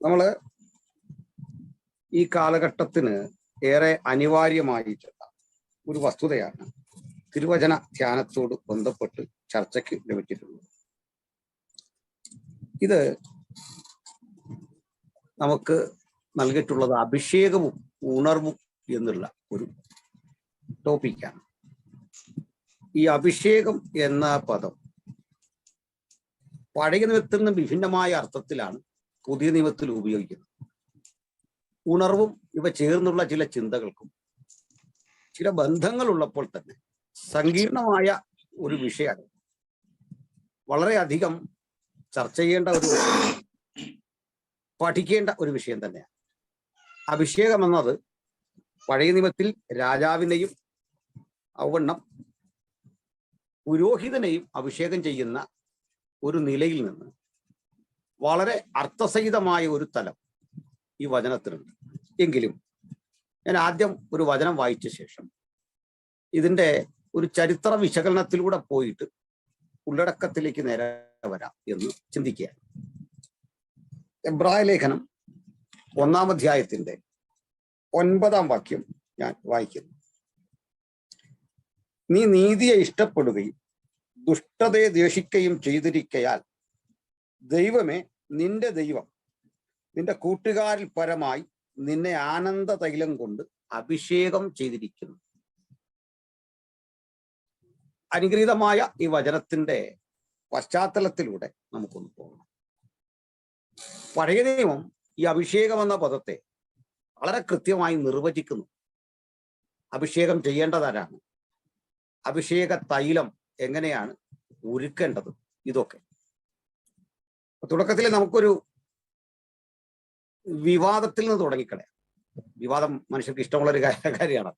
നമ്മള് ഈ കാലഘട്ടത്തിന് ഏറെ അനിവാര്യമായിട്ടുള്ള ഒരു വസ്തുതയാണ് തിരുവചന ധ്യാനത്തോട് ബന്ധപ്പെട്ട് ചർച്ചയ്ക്ക് ലഭിച്ചിട്ടുള്ളത്. ഇത് നമുക്ക് നൽകിയിട്ടുള്ളത് അഭിഷേകവും ഉണർവും എന്നുള്ള ഒരു ടോപ്പിക്കാണ്. ഈ അഭിഷേകം എന്ന പദം പഴയ നിയമത്തിൽ നിന്ന് വിഭിന്നമായ അർത്ഥത്തിലാണ് പുതിയ നിയമത്തിൽ ഉപയോഗിക്കുന്നത്. ഉണർവും ഇവ ചേർന്നുള്ള ചില ചിന്തകൾക്കും ചില ബന്ധങ്ങളുള്ളപ്പോൾ തന്നെ സങ്കീർണമായ ഒരു വിഷയമാണ്, വളരെയധികം ചർച്ച ചെയ്യേണ്ട ഒരു വിഷയം, പഠിക്കേണ്ട ഒരു വിഷയം തന്നെയാണ്. അഭിഷേകം എന്നത് പഴയ നിയമത്തിൽ രാജാവിനെയും ഔവണ്ണം പുരോഹിതനെയും അഭിഷേകം ചെയ്യുന്ന ഒരു നിലയിൽ നിന്ന് വളരെ അർത്ഥസഹിതമായ ഒരു തലം ഈ വചനത്തിനുണ്ട്. എങ്കിലും ഞാൻ ആദ്യം ഒരു വചനം വായിച്ച ശേഷം ഇതിൻ്റെ ഒരു ചരിത്ര വിശകലനത്തിലൂടെ പോയിട്ട് ഉള്ളടക്കത്തിലേക്ക് നേരെ വരാം എന്ന് ചിന്തിക്കുകയാണ്. എബ്രായ ലേഖനം 1-ാം അധ്യായത്തിന്റെ 9-ാം വാക്യം ഞാൻ വായിക്കുന്നു. നീ നീതിയെ ഇഷ്ടപ്പെടുകയും ദുഷ്ടതയെ ദ്വേഷിക്കുകയും ചെയ്തിരിക്കയാൽ ദൈവമേ, നിന്റെ ദൈവം നിന്റെ കൂട്ടുകാരിൽ പരമായി നിന്നെ ആനന്ദ തൈലം കൊണ്ട് അഭിഷേകം ചെയ്തിരിക്കുന്നു. അനുഗ്രഹീതമായ ഈ വചനത്തിന്റെ പശ്ചാത്തലത്തിലൂടെ നമുക്കൊന്ന് പോകണം. പഴയ നിയമം ഈ അഭിഷേകം എന്ന പദത്തെ വളരെ കൃത്യമായി നിർവചിക്കുന്നു. അഭിഷേകം ചെയ്യേണ്ടതാരാണ്, അഭിഷേക തൈലം എങ്ങനെയാണ് ഒരുക്കേണ്ടത്, ഇതൊക്കെ. തുടക്കത്തിൽ നമുക്കൊരു വിവാദത്തിൽ നിന്ന് തുടങ്ങിക്കളയാം. വിവാദം മനുഷ്യർക്ക് ഇഷ്ടമുള്ളൊരു കാര്യമാണ്.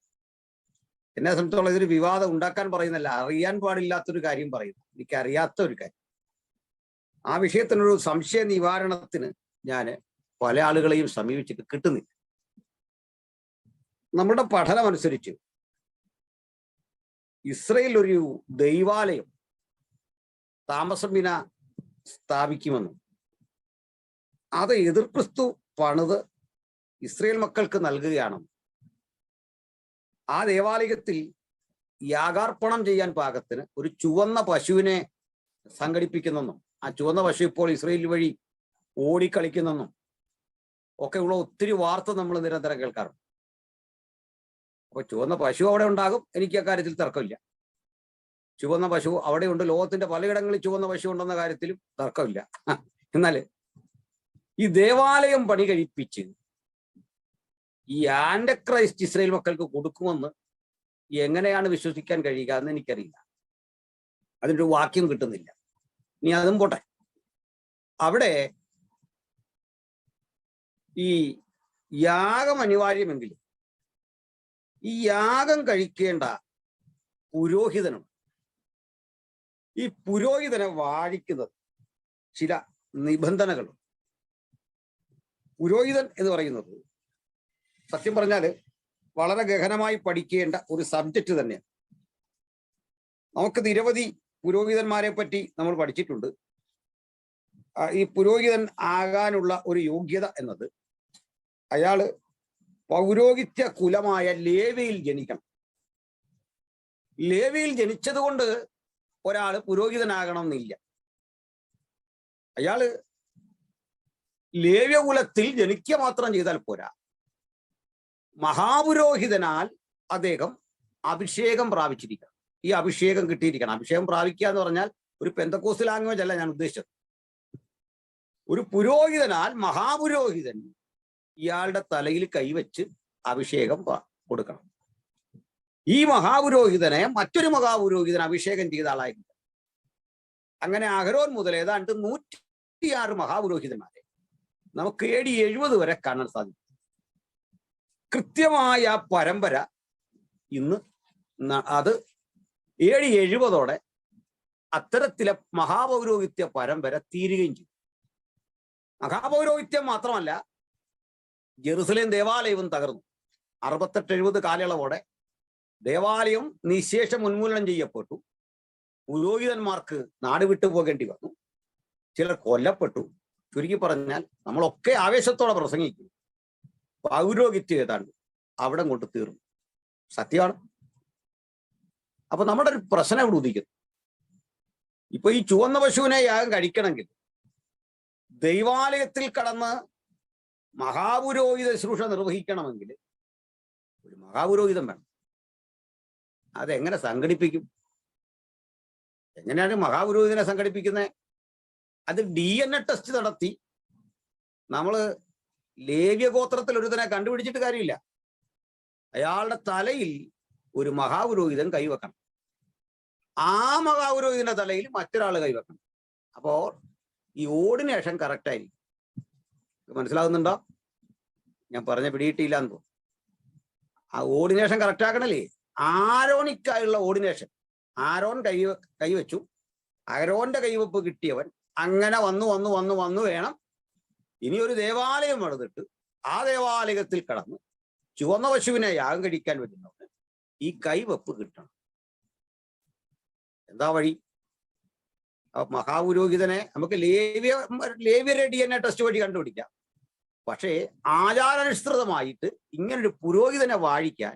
എന്നെ സംബന്ധിച്ചോളം ഇതൊരു വിവാദം ഉണ്ടാക്കാൻ പറയുന്നല്ല, അറിയാൻ പാടില്ലാത്തൊരു കാര്യം പറയുന്നു, എനിക്ക് അറിയാത്ത ഒരു കാര്യം. ആ വിഷയത്തിനൊരു സംശയ നിവാരണത്തിന് ഞാൻ പല ആളുകളെയും സമീപിച്ചിട്ട് കിട്ടുന്നില്ല. നമ്മുടെ പഠനം അനുസരിച്ച് ഇസ്രയേൽ ഒരു ദൈവാലയം താമസംവിന സ്ഥാപിക്കുമെന്നും അത് എതിർ ക്രിസ്തു പണിത് ഇസ്രയേൽ മക്കൾക്ക് നൽകുകയാണെന്നും ആ ദേവാലയത്തിൽ യാഗാർപ്പണം ചെയ്യാൻ പാകത്തിന് ഒരു ചുവന്ന പശുവിനെ സംഘടിപ്പിക്കുന്നെന്നും ആ ചുവന്ന പശു ഇപ്പോൾ ഇസ്രയേൽ വഴി ഓടിക്കളിക്കുന്നെന്നും ഒക്കെയുള്ള ഒത്തിരി വാർത്ത നമ്മൾ നിരന്തരം കേൾക്കാറുണ്ട്. അപ്പൊ ചുവന്ന പശു അവിടെ ഉണ്ടാകും, എനിക്ക് അക്കാര്യത്തിൽ തർക്കമില്ല. ചുവന്ന പശു അവിടെയുണ്ട്, ലോകത്തിന്റെ പലയിടങ്ങളിൽ ചുവന്ന പശു ഉണ്ടെന്ന കാര്യത്തിലും തർക്കമില്ല. എന്നാൽ ഈ ദേവാലയം പണി കഴിപ്പിച്ച് ഈ ആൻഡക്രൈസ്റ്റ് ഇസ്രയേൽ മക്കൾക്ക് കൊടുക്കുമെന്ന് എങ്ങനെയാണ് വിശ്വസിക്കാൻ കഴിയുക എന്ന് എനിക്കറിയില്ല. അതിൻ്റെ ഒരു വാക്യം കിട്ടുന്നില്ല. ഇനി അതും പോട്ടെ, അവിടെ ഈ യാഗം അനിവാര്യമെങ്കിലും ഈ യാഗം കഴിക്കേണ്ട പുരോഹിതനും ഈ പുരോഹിതനെ വാഴിക്കുന്നത് ചില നിബന്ധനകളുണ്ട്. പുരോഹിതൻ എന്ന് പറയുന്നത് സത്യം പറഞ്ഞാൽ വളരെ ഗഹനമായി പഠിക്കേണ്ട ഒരു സബ്ജക്റ്റ് തന്നെയാണ്. നമുക്ക് നിരവധി പുരോഹിതന്മാരെ പറ്റി നമ്മൾ പഠിച്ചിട്ടുണ്ട്. ഈ പുരോഹിതൻ ആകാനുള്ള ഒരു യോഗ്യത എന്നത് അയാള് പൗരോഹിത്യ കുലമായ ലേവിയിൽ ജനിക്കണം. ലേവിയിൽ ജനിച്ചത് കൊണ്ട് ഒരാൾ പുരോഹിതനാകണം എന്നില്ല. അയാള് ലേവ്യകുലത്തിൽ ജനിക്കുക മാത്രം ചെയ്താൽ പോരാ, മഹാപുരോഹിതനാൽ അദ്ദേഹം അഭിഷേകം പ്രാപിച്ചിരിക്കണം. ഈ അഭിഷേകം കിട്ടിയിരിക്കണം. അഭിഷേകം പ്രാപിക്കുക എന്ന് പറഞ്ഞാൽ ഒരു പെന്തക്കോസ്റ്റ് ലാംഗ്വേജ് അല്ല ഞാൻ ഉദ്ദേശിച്ചത്. ഒരു പുരോഹിതനാൽ മഹാപുരോഹിതൻ ഇയാളുടെ തലയിൽ കൈവച്ച് അഭിഷേകം കൊടുക്കണം. ഈ മഹാപുരോഹിതനെ മറ്റൊരു മഹാപുരോഹിതൻ അഭിഷേകം ചെയ്ത ആളായിരുന്നു. അങ്ങനെ അഹരോൻ മുതൽ ഏതാണ്ട് 106 മഹാപുരോഹിതന്മാരെ നമുക്ക് AD 70 വരെ കാണാൻ സാധിക്കും. കൃത്യമായ പരമ്പര ഇന്ന് അത് AD 70 അത്തരത്തിലെ മഹാപൗരോഹിത്യ പരമ്പര തീരുകയും ചെയ്തു. മഹാപൗരോഹിത്യം മാത്രമല്ല, ജെറുസലേം ദേവാലയവും തകർന്നു. 68-70 കാലയളവോടെ ദേവാലയം നിശേഷം ഉന്മൂലനം ചെയ്യപ്പെട്ടു. പുരോഹിതന്മാർക്ക് നാട് വിട്ടു പോകേണ്ടി വന്നു. ചിലർ കൊല്ലപ്പെട്ടു. ചുരുക്കി പറഞ്ഞാൽ നമ്മളൊക്കെ ആവേശത്തോടെ പ്രസംഗിക്കും, പൗരോഹിത്യം ഏതാണ്ട് അവിടെ കൊണ്ട് തീർന്നു. സത്യമാണ്. അപ്പൊ നമ്മുടെ ഒരു പ്രശ്നം ഇവിടെ ഉദിക്കുന്നു. ഇപ്പൊ ഈ ചുവന്ന പശുവിനെ യാഗം കഴിക്കണമെങ്കിൽ ദൈവാലയത്തിൽ കടന്ന് മഹാപുരോഹിത ശുശ്രൂഷ നിർവഹിക്കണമെങ്കിൽ ഒരു മഹാപുരോഹിതം വേണം. അതെങ്ങനെ സംഘടിപ്പിക്കും? എങ്ങനെയാണ് മഹാപുരോഹിതനെ സംഘടിപ്പിക്കുന്നത്? അത് DNA ടെസ്റ്റ് നടത്തി നമ്മള് ലേവ്യഗോത്രത്തിൽ ഒരുത്തനെ കണ്ടുപിടിച്ചിട്ട് കാര്യമില്ല. അയാളുടെ തലയിൽ ഒരു മഹാപുരോഹിതൻ കൈവെക്കണം. ആ മഹാപുരോഹിതന്റെ തലയിൽ മറ്റൊരാൾ കൈവെക്കണം. അപ്പോ ഈ ഓർഡിനേഷൻ കറക്റ്റ് ആയിരിക്കും. മനസ്സിലാകുന്നുണ്ടോ? ഞാൻ പറഞ്ഞ പിടിയിട്ടില്ലാന്ന് തോന്നുന്നു. ആ ഓർഡിനേഷൻ കറക്റ്റ് ആക്കണല്ലേ? ആരോണിക്കായുള്ള ഓർഡിനേഷൻ. ആരോൺ കൈവച്ചു, ആരോന്റെ കൈവെപ്പ് കിട്ടിയവൻ അങ്ങനെ വന്നു വേണം ഇനി ഒരു ദേവാലയം നടന്നിട്ട് ആ ദേവാലയത്തിൽ കടന്ന് ചുവന്ന പശുവിനെ യാഗം കഴിക്കാൻ വരുന്നവന് ഈ കൈവെപ്പ് കിട്ടണം. എന്താ വഴി? മഹാപുരോഹിതനെ നമുക്ക് ലേവ്യരെ DNA ടെസ്റ്റ് വഴി കണ്ടുപിടിക്കാം. പക്ഷേ ആചാരാനുസൃതമായിട്ട് ഇങ്ങനൊരു പുരോഹിതനെ വാഴിക്കാൻ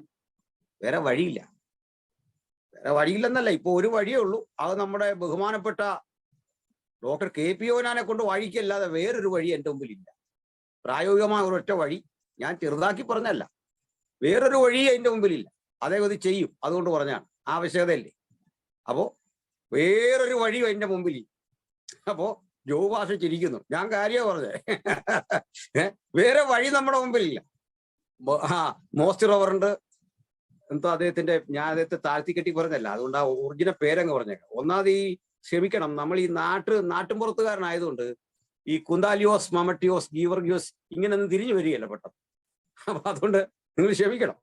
വേറെ വഴിയില്ല. വേറെ വഴിയില്ലെന്നല്ല, ഇപ്പൊ ഒരു വഴിയേ ഉള്ളൂ. അത് നമ്മുടെ ബഹുമാനപ്പെട്ട ഡോക്ടർ KP യോഹന്നാനെ കൊണ്ട് വാഴിക്കല്ലാതെ വേറൊരു വഴി എൻ്റെ മുമ്പിലില്ല. പ്രായോഗികമായ ഒരൊറ്റ വഴി ഞാൻ ചെറുതാക്കി പറഞ്ഞല്ല, വേറൊരു വഴി എൻ്റെ മുമ്പിലില്ല. അദ്ദേഹം ഇത് ചെയ്യും, അതുകൊണ്ട് പറഞ്ഞാണ്, ആവശ്യകതയല്ലേ. അപ്പോ വേറൊരു വഴി എൻ്റെ മുമ്പിൽ. അപ്പോ ജോഭാഷ ചിരിക്കുന്നു, ഞാൻ കാര്യമാണ് പറഞ്ഞേ. വേറെ വഴി നമ്മുടെ മുമ്പിലില്ല. മോസ്റ്റ് റവറന്റ് എന്തോ അദ്ദേഹത്തിന്റെ, ഞാൻ അദ്ദേഹത്തെ താഴ്ത്തിക്കെട്ടി പറഞ്ഞല്ല, അതുകൊണ്ട് ആ ഒറിജിനൽ പേരങ്ങ് പറഞ്ഞേക്കാം. ഒന്നാമത് ഈ ക്ഷമിക്കണം, നമ്മൾ ഈ നാട്ടുംപുറത്തുകാരനായതുകൊണ്ട് ഈ കുന്താലിയോസ്, മമട്ടിയോസ്, ഗീവർഗിയോസ് ഇങ്ങനെയൊന്നും തിരിഞ്ഞു വരികയല്ല പെട്ടെന്ന്. അപ്പൊ അതുകൊണ്ട് നിങ്ങൾ ക്ഷമിക്കണം.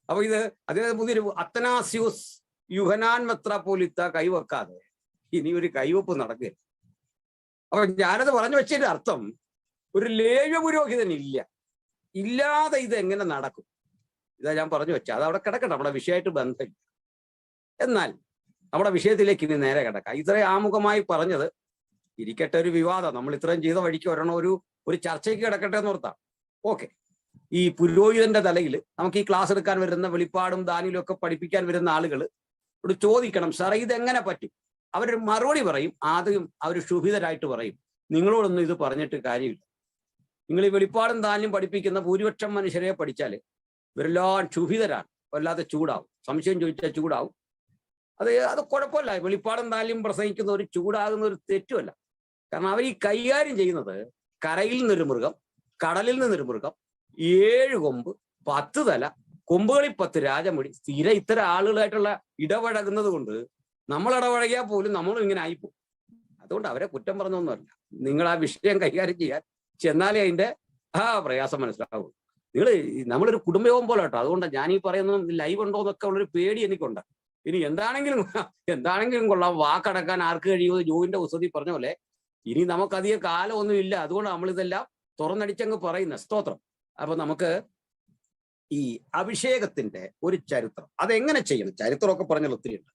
അപ്പൊ ഇത് അദ്ദേഹം പുതിയൊരു അത്തനാസ്യൂസ് യുഹനാൻ മെത്രാപ്പോലിത്ത കൈവെക്കാതെ ഇനി ഒരു കൈവെപ്പ് നടക്കുക. അപ്പൊ ഞാനത് പറഞ്ഞു വെച്ചതിന്റെ അർത്ഥം, ഒരു ലേവ്യ പുരോഹിതൻ ഇല്ലാതെ ഇത് എങ്ങനെ നടക്കും? ഇതാ ഞാൻ പറഞ്ഞു വെച്ചാൽ. അത് അവിടെ കിടക്കട്ടെ, നമ്മുടെ വിഷയമായിട്ട് ബന്ധമില്ല. എന്നാൽ നമ്മുടെ വിഷയത്തിലേക്ക് ഇനി നേരെ കിടക്കാം. ഇത്രയും ആമുഖമായി പറഞ്ഞത് ഇരിക്കട്ടെ, ഒരു വിവാദം. നമ്മൾ ഇത്രയും ചെയ്ത വഴിക്ക് ഒരെണ്ണം ഒരു ചർച്ചയ്ക്ക് കിടക്കട്ടെ എന്ന് ഓർത്താം. ഓക്കെ. ഈ പുരോഹിതന്റെ തലയിൽ നമുക്ക് ഈ ക്ലാസ് എടുക്കാൻ വരുന്ന, വെളിപ്പാടും ദാനിയിലും ഒക്കെ പഠിപ്പിക്കാൻ വരുന്ന ആളുകൾ ഇവിടെ ചോദിക്കണം, സാറേ ഇതെങ്ങനെ പറ്റും? അവർ മറുപടി പറയും. ആദ്യം അവർ ക്ഷുഭിതരായിട്ട് പറയും, നിങ്ങളോടൊന്നും ഇത് പറഞ്ഞിട്ട് കാര്യമില്ല. നിങ്ങൾ ഈ വെളിപ്പാടും ദാനിയും പഠിപ്പിക്കുന്ന ഭൂരിപക്ഷം മനുഷ്യരെ പഠിച്ചാൽ ഇവരെല്ലാം ക്ഷുഭിതരാണ്, വല്ലാതെ ചൂടാവും. സംശയം ചോദിച്ചാൽ ചൂടാവും. അത് കുഴപ്പമില്ല. വെളിപ്പാടും ദാനിയും പ്രസംഗിക്കുന്ന ഒരു ചൂടാകുന്ന ഒരു തെറ്റുമല്ല. കാരണം അവർ ഈ കൈകാര്യം ചെയ്യുന്നത് കരയിൽ നിന്നൊരു മൃഗം, കടലിൽ നിന്നൊരു മൃഗം, 7 കൊമ്പ്, 10 തല, കൊമ്പുകളിൽ 10 രാജമുടി, സ്ഥിരം ഇത്തരം ആളുകളായിട്ടുള്ള ഇടപഴകുന്നത് കൊണ്ട് നമ്മൾ ഇടപഴകിയാൽ പോലും നമ്മളും ഇങ്ങനെ ആയിപ്പോകും. അതുകൊണ്ട് അവരെ കുറ്റം പറഞ്ഞൊന്നുമല്ല. നിങ്ങൾ ആ വിഷയം കൈകാര്യം ചെയ്യാൻ ചെന്നാലേ അതിന്റെ പ്രയാസം മനസ്സിലാവുള്ളൂ. നമ്മളൊരു കുടുംബയോഗം പോലെ കേട്ടോ. അതുകൊണ്ടാണ് ഞാൻ ഈ പറയുന്നത് ലൈവ് ഉണ്ടോ എന്നൊക്കെ ഉള്ളൊരു പേടി എനിക്കുണ്ട്. ഇനി എന്താണെങ്കിലും കൊള്ളാം, വാക്കടക്കാൻ ആർക്ക് കഴിയുമോ? ജോയിന്റെ പുസ്തകത്തിൽ പറഞ്ഞ പോലെ ഇനി നമുക്കധികം കാലമൊന്നും ഇല്ല. അതുകൊണ്ട് നമ്മളിതെല്ലാം തുറന്നടിച്ചങ്ങ് പറയുന്ന സ്തോത്രം. അപ്പൊ നമുക്ക് ഈ അഭിഷേകത്തിന്റെ ഒരു ചരിത്രം, അതെങ്ങനെ ചെയ്യണം, ചരിത്രമൊക്കെ പറഞ്ഞാൽ ഒത്തിരി ഉണ്ട്.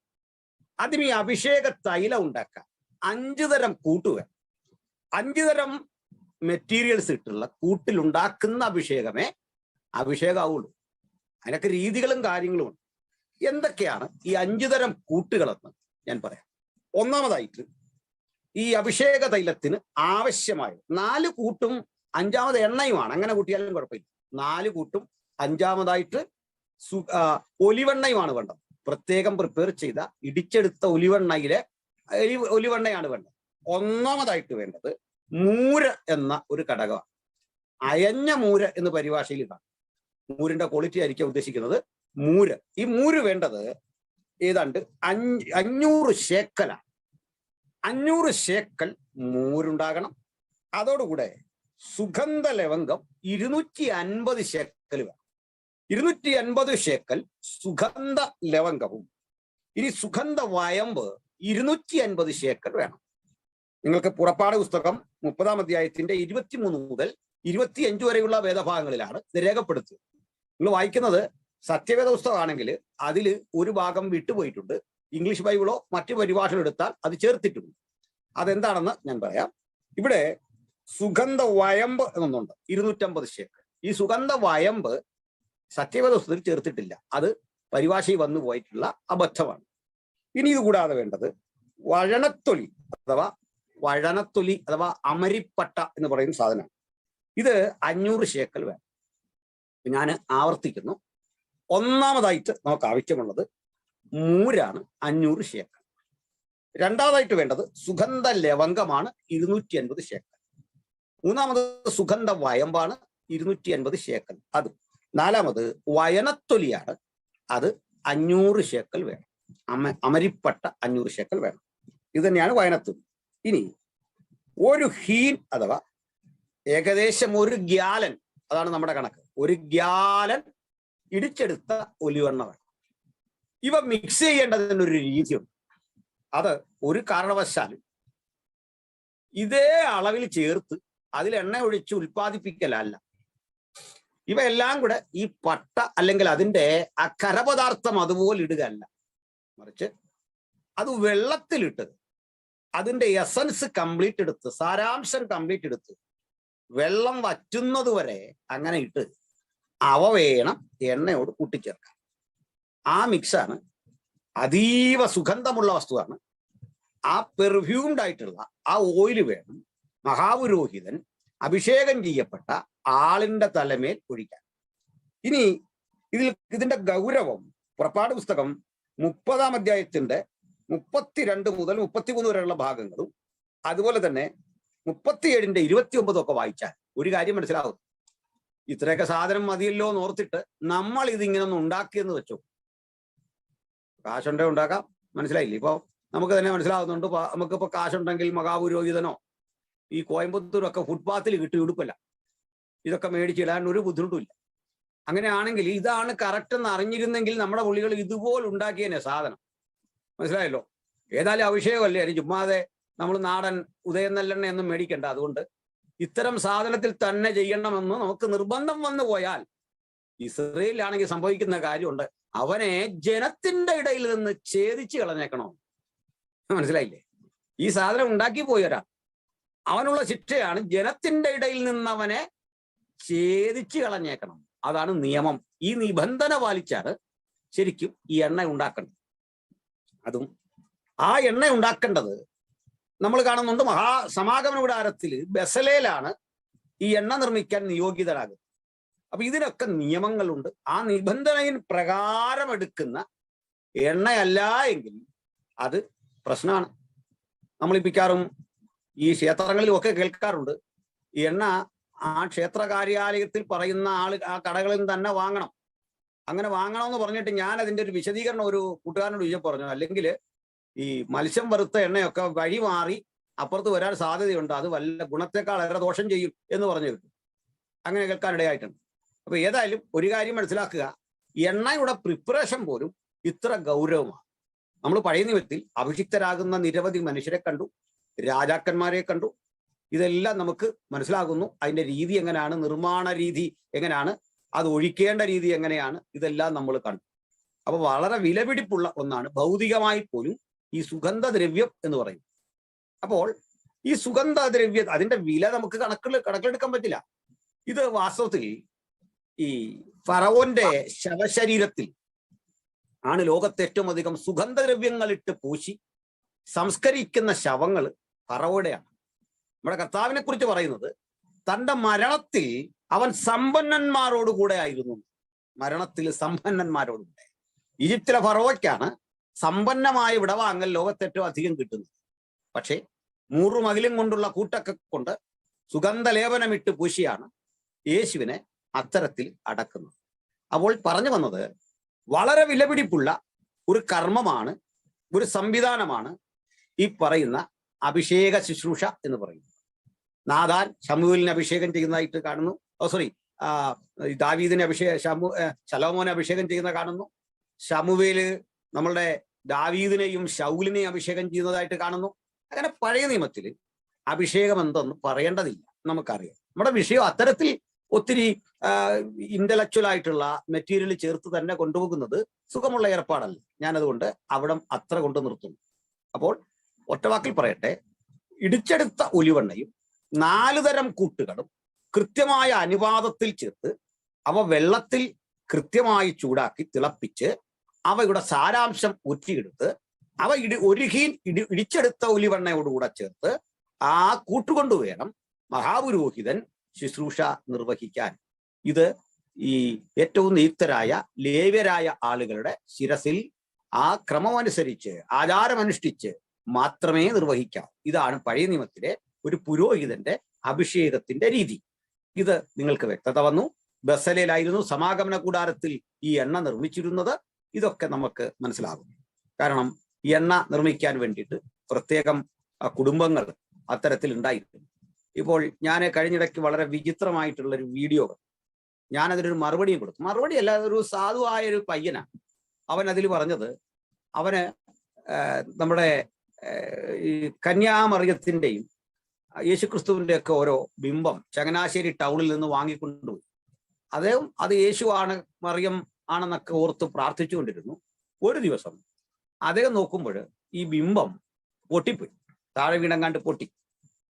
ആദ്യം ഈ അഭിഷേക തൈലം ഉണ്ടാക്കാൻ 5 തരം കൂട്ടുക, 5 തരം മെറ്റീരിയൽസ് ഇട്ടുള്ള കൂട്ടിലുണ്ടാക്കുന്ന അഭിഷേകമേ അഭിഷേകമാവുള്ളൂ. അതിനൊക്കെ രീതികളും കാര്യങ്ങളും ഉണ്ട്. എന്തൊക്കെയാണ് ഈ 5 തരം കൂട്ടുകളെന്ന് ഞാൻ പറയാം. ഒന്നാമതായിട്ട് ഈ അഭിഷേക തൈലത്തിന് ആവശ്യമായ 4 കൂട്ടും 5ാമത് എണ്ണയുമാണ്. അങ്ങനെ കൂട്ടിയാലും കുഴപ്പമില്ല. 4 കൂട്ടും 5ാമതായിട്ട് ഒലിവെണ്ണയുമാണ് വേണ്ടത്. പ്രത്യേകം പ്രിപ്പയർ ചെയ്ത ഇടിച്ചെടുത്ത ഒലിവെണ്ണയാണ് വേണ്ടത്. ഒന്നാമതായിട്ട് വേണ്ടത് മൂര് എന്ന ഒരു ഘടകമാണ്. അയഞ്ഞ മൂര് എന്ന് പരിഭാഷയിൽ ഇതാണ്. മൂരിന്റെ ക്വാളിറ്റി ആയിരിക്കും ഉദ്ദേശിക്കുന്നത്. മൂര്, ഈ മൂര് വേണ്ടത് ഏതാണ്ട് 500 ശേക്കലാണ്. 500 ശേക്കൽ മൂരുണ്ടാകണം. അതോടുകൂടെ സുഗന്ധ ലവംഗം 250 ശേക്കൽ വേണം. 250 ശേക്കൽ സുഗന്ധ ലവംഗവും, ഇനി സുഗന്ധ വയമ്പ് 250 ശേക്കൽ വേണം. നിങ്ങൾക്ക് പുറപ്പാട് പുസ്തകം 30-ാം അധ്യായത്തിന്റെ 23 മുതൽ 25 വരെയുള്ള വേദഭാഗങ്ങളിലാണ് ഇത് രേഖപ്പെടുത്തുന്നത്. നിങ്ങൾ വായിക്കുന്നത് സത്യവേദ പുസ്തകമാണെങ്കിൽ അതിൽ ഒരു ഭാഗം വിട്ടുപോയിട്ടുണ്ട്. ഇംഗ്ലീഷ് ബൈബിളോ മറ്റു പരിഭാഷകളോ എടുത്താൽ അത് ചേർത്തിട്ടുണ്ട്. അതെന്താണെന്ന് ഞാൻ പറയാം. ഇവിടെ സുഗന്ധ വയമ്പ് എന്നൊന്നുണ്ട് 250 ശേക്കൽ. ഈ സുഗന്ധ വയമ്പ് സത്യവേദപുസ്തകത്തിൽ ചേർത്തിട്ടില്ല. അത് പരിഭാഷയിൽ വന്നു പോയിട്ടുള്ള അബദ്ധമാണ്. ഇനി ഇത് കൂടാതെ വേണ്ടത് വഴനത്തൊലി അഥവാ അമരിപ്പട്ട എന്ന് പറയുന്ന സാധനമാണ്. ഇത് 500 ശേക്കൽ വേണം. ഞാൻ ആവർത്തിക്കുന്നു. ഒന്നാമതായിട്ട് നമുക്ക് ആവശ്യമുള്ളത് മൂരാണ്, 500 ശേക്കൽ. രണ്ടാമതായിട്ട് വേണ്ടത് സുഗന്ധ ലവംഗമാണ്, 250 ശേക്കൽ. മൂന്നാമത് സുഗന്ധ വയമ്പാണ്, 250 ശേക്കൽ. അത് നാലാമത് വയനത്തൊലിയാണ്, അത് 500 ശേക്കൽ വേണം. അമരിപ്പട്ട 500 ശേക്കൽ വേണം. ഇത് തന്നെയാണ് വയനത്തൊലി. ഇനി ഒരു ഹീൻ അഥവാ ഏകദേശം 1 ഗ്യാലൻ, അതാണ് നമ്മുടെ കണക്ക്, 1 ഗ്യാലൻ ഇടിച്ചെടുത്ത ഒലിവെണ്ണ വേണം. ഇവ മിക്സ് ചെയ്യേണ്ടതിനൊരു രീതിയുണ്ട്. അത് ഒരു കാരണവശാലും ഇതേ അളവിൽ ചേർത്ത് അതിൽ എണ്ണ ഒഴിച്ച് ഉൽപ്പാദിപ്പിക്കലല്ല. ഇവയെല്ലാം കൂടെ ഈ പട്ട അല്ലെങ്കിൽ അതിൻ്റെ ആ കരപദാർത്ഥം അതുപോലെ ഇടുകയല്ല, മറിച്ച് അത് വെള്ളത്തിലിട്ട് അതിൻ്റെ എസൻസ് കംപ്ലീറ്റ് എടുത്ത്, സാരാംശം കംപ്ലീറ്റ് എടുത്ത് വെള്ളം വറ്റുന്നത് വരെ അങ്ങനെ ഇട്ട് അവ വേണം എണ്ണയോട് കൂട്ടിച്ചേർക്കാൻ. ആ മിക്സാണ് അതീവ സുഗന്ധമുള്ള വസ്തുവാണ്. ആ പെർഫ്യൂംഡ് ആയിട്ടുള്ള ആ ഓയിൽ വേണം മഹാപുരോഹിതൻ അഭിഷേകം ചെയ്യപ്പെട്ട ആളിന്റെ തലമേൽ ഒഴിക്കാൻ. ഇനി ഇതിന്റെ ഗൗരവം പുറപ്പാട് പുസ്തകം 30-ാം അധ്യായത്തിന്റെ 32 മുതൽ 33 വരെയുള്ള ഭാഗങ്ങളും അതുപോലെ തന്നെ 37-ന്റെ 29 ഒക്കെ വായിച്ചാൽ ഒരു കാര്യം മനസ്സിലാവും. ഇത്രയൊക്കെ സാധനം മതിയല്ലോ എന്ന് ഓർത്തിട്ട് നമ്മൾ ഇതിങ്ങനെ ഒന്ന് ഉണ്ടാക്കിയെന്ന് വെച്ചോ, കാശുണ്ടെ ഉണ്ടാക്കാം. മനസ്സിലായില്ലേ? ഇപ്പൊ നമുക്ക് തന്നെ മനസ്സിലാവുന്നുണ്ട്. നമുക്കിപ്പോ കാശുണ്ടെങ്കിൽ മഹാപുരോഹിതനോ ഈ കോയമ്പത്തൂരൊക്കെ ഫുട്പാത്തിൽ കിട്ടി ഉടുപ്പല്ല, ഇതൊക്കെ മേടിച്ചിടാൻ ഒരു ബുദ്ധിമുട്ടുമില്ല. അങ്ങനെയാണെങ്കിൽ ഇതാണ് കറക്റ്റ് എന്ന് അറിഞ്ഞിരുന്നെങ്കിൽ നമ്മുടെ പുള്ളികൾ ഇതുപോലെ ഉണ്ടാക്കിയതിനെ സാധനം. മനസ്സിലായല്ലോ? ഏതായാലും അഭിഷേകമല്ലേ, അതിന് ചുമ്മാതെ നമ്മൾ നാടൻ ഉദയം നെല്ലെണ്ണ ഒന്നും മേടിക്കണ്ട. അതുകൊണ്ട് ഇത്തരം സാധനത്തിൽ തന്നെ ചെയ്യണമെന്ന് നമുക്ക് നിർബന്ധം വന്നു പോയാൽ ഇസ്രയേലിലാണെങ്കിൽ സംഭവിക്കുന്ന കാര്യമുണ്ട്. അവനെ ജനത്തിന്റെ ഇടയിൽ നിന്ന് ഛേദിച്ച് കളഞ്ഞേക്കണോ? മനസ്സിലായില്ലേ? ഈ സാധനം ഉണ്ടാക്കി പോയവരാ, അവനുള്ള ശിക്ഷയാണ് ജനത്തിന്റെ ഇടയിൽ നിന്ന് അവനെ ഛേദിച്ച് കളഞ്ഞേക്കണം. അതാണ് നിയമം. ഈ നിബന്ധന പാലിച്ചാണ് ശരിക്കും ഈ എണ്ണ ഉണ്ടാക്കേണ്ടത്. അതും ആ എണ്ണ ഉണ്ടാക്കേണ്ടത് നമ്മൾ കാണുന്നുണ്ട്. സമാഗമന കൂടാരത്തിൽ ബെസലേലാണ് ഈ എണ്ണ നിർമ്മിക്കാൻ നിയോഗിതരാകുന്നത്. അപ്പൊ ഇതിനൊക്കെ നിയമങ്ങളുണ്ട്. ആ നിബന്ധനയിൽ പ്രകാരം എടുക്കുന്ന എണ്ണയല്ല എങ്കിൽ അത് പ്രശ്നമാണ്. നമ്മളിപ്പിക്കാറും ഈ ക്ഷേത്രങ്ങളിലും ഒക്കെ കേൾക്കാറുണ്ട്, ഈ എണ്ണ ആ ക്ഷേത്ര കാര്യാലയത്തിൽ പറയുന്ന ആ കടകളിൽ നിന്ന് തന്നെ വാങ്ങണം. അങ്ങനെ വാങ്ങണമെന്ന് പറഞ്ഞിട്ട് ഞാൻ അതിന്റെ ഒരു വിശദീകരണം ഒരു കൂട്ടുകാരനോട് ചോദിച്ചു പറഞ്ഞു. അല്ലെങ്കിൽ ഈ മത്സ്യം വറുത്ത എണ്ണയൊക്കെ വഴി മാറി അപ്പുറത്ത് വരാൻ സാധ്യതയുണ്ട്, അത് വല്ല ഗുണത്തെക്കാൾ ഏറെ ദോഷം ചെയ്യും എന്ന് പറഞ്ഞു കിട്ടും. അങ്ങനെ കേൾക്കാനിടയായിട്ടുണ്ട്. അപ്പൊ ഏതായാലും ഒരു കാര്യം മനസ്സിലാക്കുക, എണ്ണയുടെ പ്രിപ്പറേഷൻ പോലും ഇത്ര ഗൗരവമാണ്. നമ്മൾ പഴയ നിയമത്തിൽ അഭിഷിക്തരാകുന്ന നിരവധി മനുഷ്യരെ കണ്ടു, രാജാക്കന്മാരെ കണ്ടു. ഇതെല്ലാം നമുക്ക് മനസ്സിലാകുന്നു. അതിന്റെ രീതി എങ്ങനെയാണ്, നിർമ്മാണ രീതി എങ്ങനെയാണ്, അത് ഒഴിക്കേണ്ട രീതി എങ്ങനെയാണ്, ഇതെല്ലാം നമ്മൾ കണ്ടു. അപ്പൊ വളരെ വിലപിടിപ്പുള്ള ഒന്നാണ് ഭൗതികമായി പോലും ഈ സുഗന്ധദ്രവ്യം എന്ന് പറയും. അപ്പോൾ ഈ സുഗന്ധദ്രവ്യ അതിന്റെ വില നമുക്ക് കണക്കിലെടുക്കാൻ പറ്റില്ല. ഇത് വാസ്തവത്തിൽ ഈ ഫറവോന്റെ ശവശരീരത്തിൽ ആണ് ലോകത്തെ ഏറ്റവും അധികം സുഗന്ധദ്രവ്യങ്ങളിട്ട് പൂശി സംസ്കരിക്കുന്ന ശവങ്ങൾ ഫറവോടെയാണ്. നമ്മുടെ കർത്താവിനെ കുറിച്ച് പറയുന്നത് തന്റെ മരണത്തിൽ അവൻ സമ്പന്നന്മാരോടുകൂടെ ആയിരുന്നു. മരണത്തിൽ സമ്പന്നന്മാരോടുകൂടെ. ഈജിപ്തിലെ ഫറവോയ്ക്കാണ് സമ്പന്നമായ വിടവാങ്ങൽ ലോകത്തെ ഏറ്റവും അധികം കിട്ടുന്നത്. പക്ഷേ മൂറുമകിലും കൊണ്ടുള്ള കൂട്ടൊക്കെ കൊണ്ട് സുഗന്ധലേപനമിട്ട് പൂശിയാണ് യേശുവിനെ അത്തരത്തിൽ അടക്കുന്നത്. അപ്പോൾ പറഞ്ഞു വന്നത് വളരെ വിലപിടിപ്പുള്ള ഒരു കർമ്മമാണ്, ഒരു സംവിധാനമാണ് ഈ പറയുന്ന അഭിഷേക ശുശ്രൂഷ എന്ന് പറയുന്നത്. നാഥാൻ ശമൂവേലിനെ അഭിഷേകം ചെയ്യുന്നതായിട്ട് കാണുന്നു. ദാവീദിനെ ശലോമോനെ അഭിഷേകം ചെയ്യുന്ന കാണുന്നു. ശമൂവേല് നമ്മളുടെ ദാവീദിനെയും ശൗലിനെയും അഭിഷേകം ചെയ്യുന്നതായിട്ട് കാണുന്നു. അങ്ങനെ പഴയ നിയമത്തിൽ അഭിഷേകം എന്തെന്ന് പറയേണ്ടതില്ല, നമുക്കറിയാം. നമ്മുടെ വിഷയം അത്തരത്തിൽ ഒത്തിരി ഇന്റലക്ച്വൽ ആയിട്ടുള്ള മെറ്റീരിയൽ ചേർത്ത് തന്നെ കൊണ്ടുപോകുന്നത് സുഖമുള്ള ഏർപ്പാടല്ല. ഞാനതുകൊണ്ട് അവിടെ അത്ര കൊണ്ട് നിർത്തുന്നു. അപ്പോൾ ഒറ്റവാക്കിൽ പറയട്ടെ, ഇടിച്ചെടുത്ത ഒലിവെണ്ണയും 4 തരം കൂട്ടുകളും കൃത്യമായ അനുപാതത്തിൽ ചേർത്ത് അവ വെള്ളത്തിൽ കൃത്യമായി ചൂടാക്കി തിളപ്പിച്ച് അവയുടെ സാരാംശം ഊറ്റിയെടുത്ത് അവ ഇടിച്ചെടുത്ത ഒലിവെണ്ണയോടുകൂടെ ചേർത്ത് ആ കൂട്ടുകൊണ്ട് വേണം മഹാപുരോഹിതൻ ശുശ്രൂഷ നിർവഹിക്കാൻ. ഇത് ഈ ഏറ്റവും നിയുക്തരായ ലേവ്യരായ ആളുകളുടെ ശിരസിൽ ആ ക്രമമനുസരിച്ച് ആചാരമനുഷ്ഠിച്ച് മാത്രമേ നിർവഹിക്കാവൂ. ഇതാണ് പഴയ നിയമത്തിലെ ഒരു പുരോഹിതന്റെ അഭിഷേകത്തിന്റെ രീതി. ഇത് നിങ്ങൾക്ക് വ്യക്തത വന്നു. ബസലേലായിരുന്നു സമാഗമന കൂടാരത്തിൽ ഈ എണ്ണ നിർമ്മിച്ചിരുന്നത്. ഇതൊക്കെ നമുക്ക് മനസ്സിലാകും. കാരണം ഈ എണ്ണ നിർമ്മിക്കാൻ വേണ്ടിയിട്ട് പ്രത്യേകം കുടുംബങ്ങൾ അത്തരത്തിൽ ഉണ്ടായിരുന്നു. ഇപ്പോൾ ഞാൻ കഴിഞ്ഞിടയ്ക്ക് വളരെ വിചിത്രമായിട്ടുള്ള ഒരു വീഡിയോ, ഞാനതിനൊരു മറുപടിയും കൊടുത്തു. മറുപടി അല്ല, ഒരു സാധുവായ ഒരു പയ്യനാണ്. അവൻ അതിൽ പറഞ്ഞത്, അവന് നമ്മുടെ ഈ കന്യാമറിയത്തിന്റെയും യേശുക്രിസ്തുവിന്റെ ഒക്കെ ഓരോ ബിംബം ചങ്ങനാശ്ശേരി ടൗണിൽ നിന്ന് വാങ്ങിക്കൊണ്ടുപോയി. അദ്ദേഹം അത് യേശു ആണ്, മറിയം ആണെന്നൊക്കെ ഓർത്ത് പ്രാർത്ഥിച്ചുകൊണ്ടിരുന്നു. ഒരു ദിവസം അദ്ദേഹം നോക്കുമ്പോൾ ഈ ബിംബം പൊട്ടിപ്പോയി, താഴെ വീണങ്ങാണ്ട് പൊട്ടി.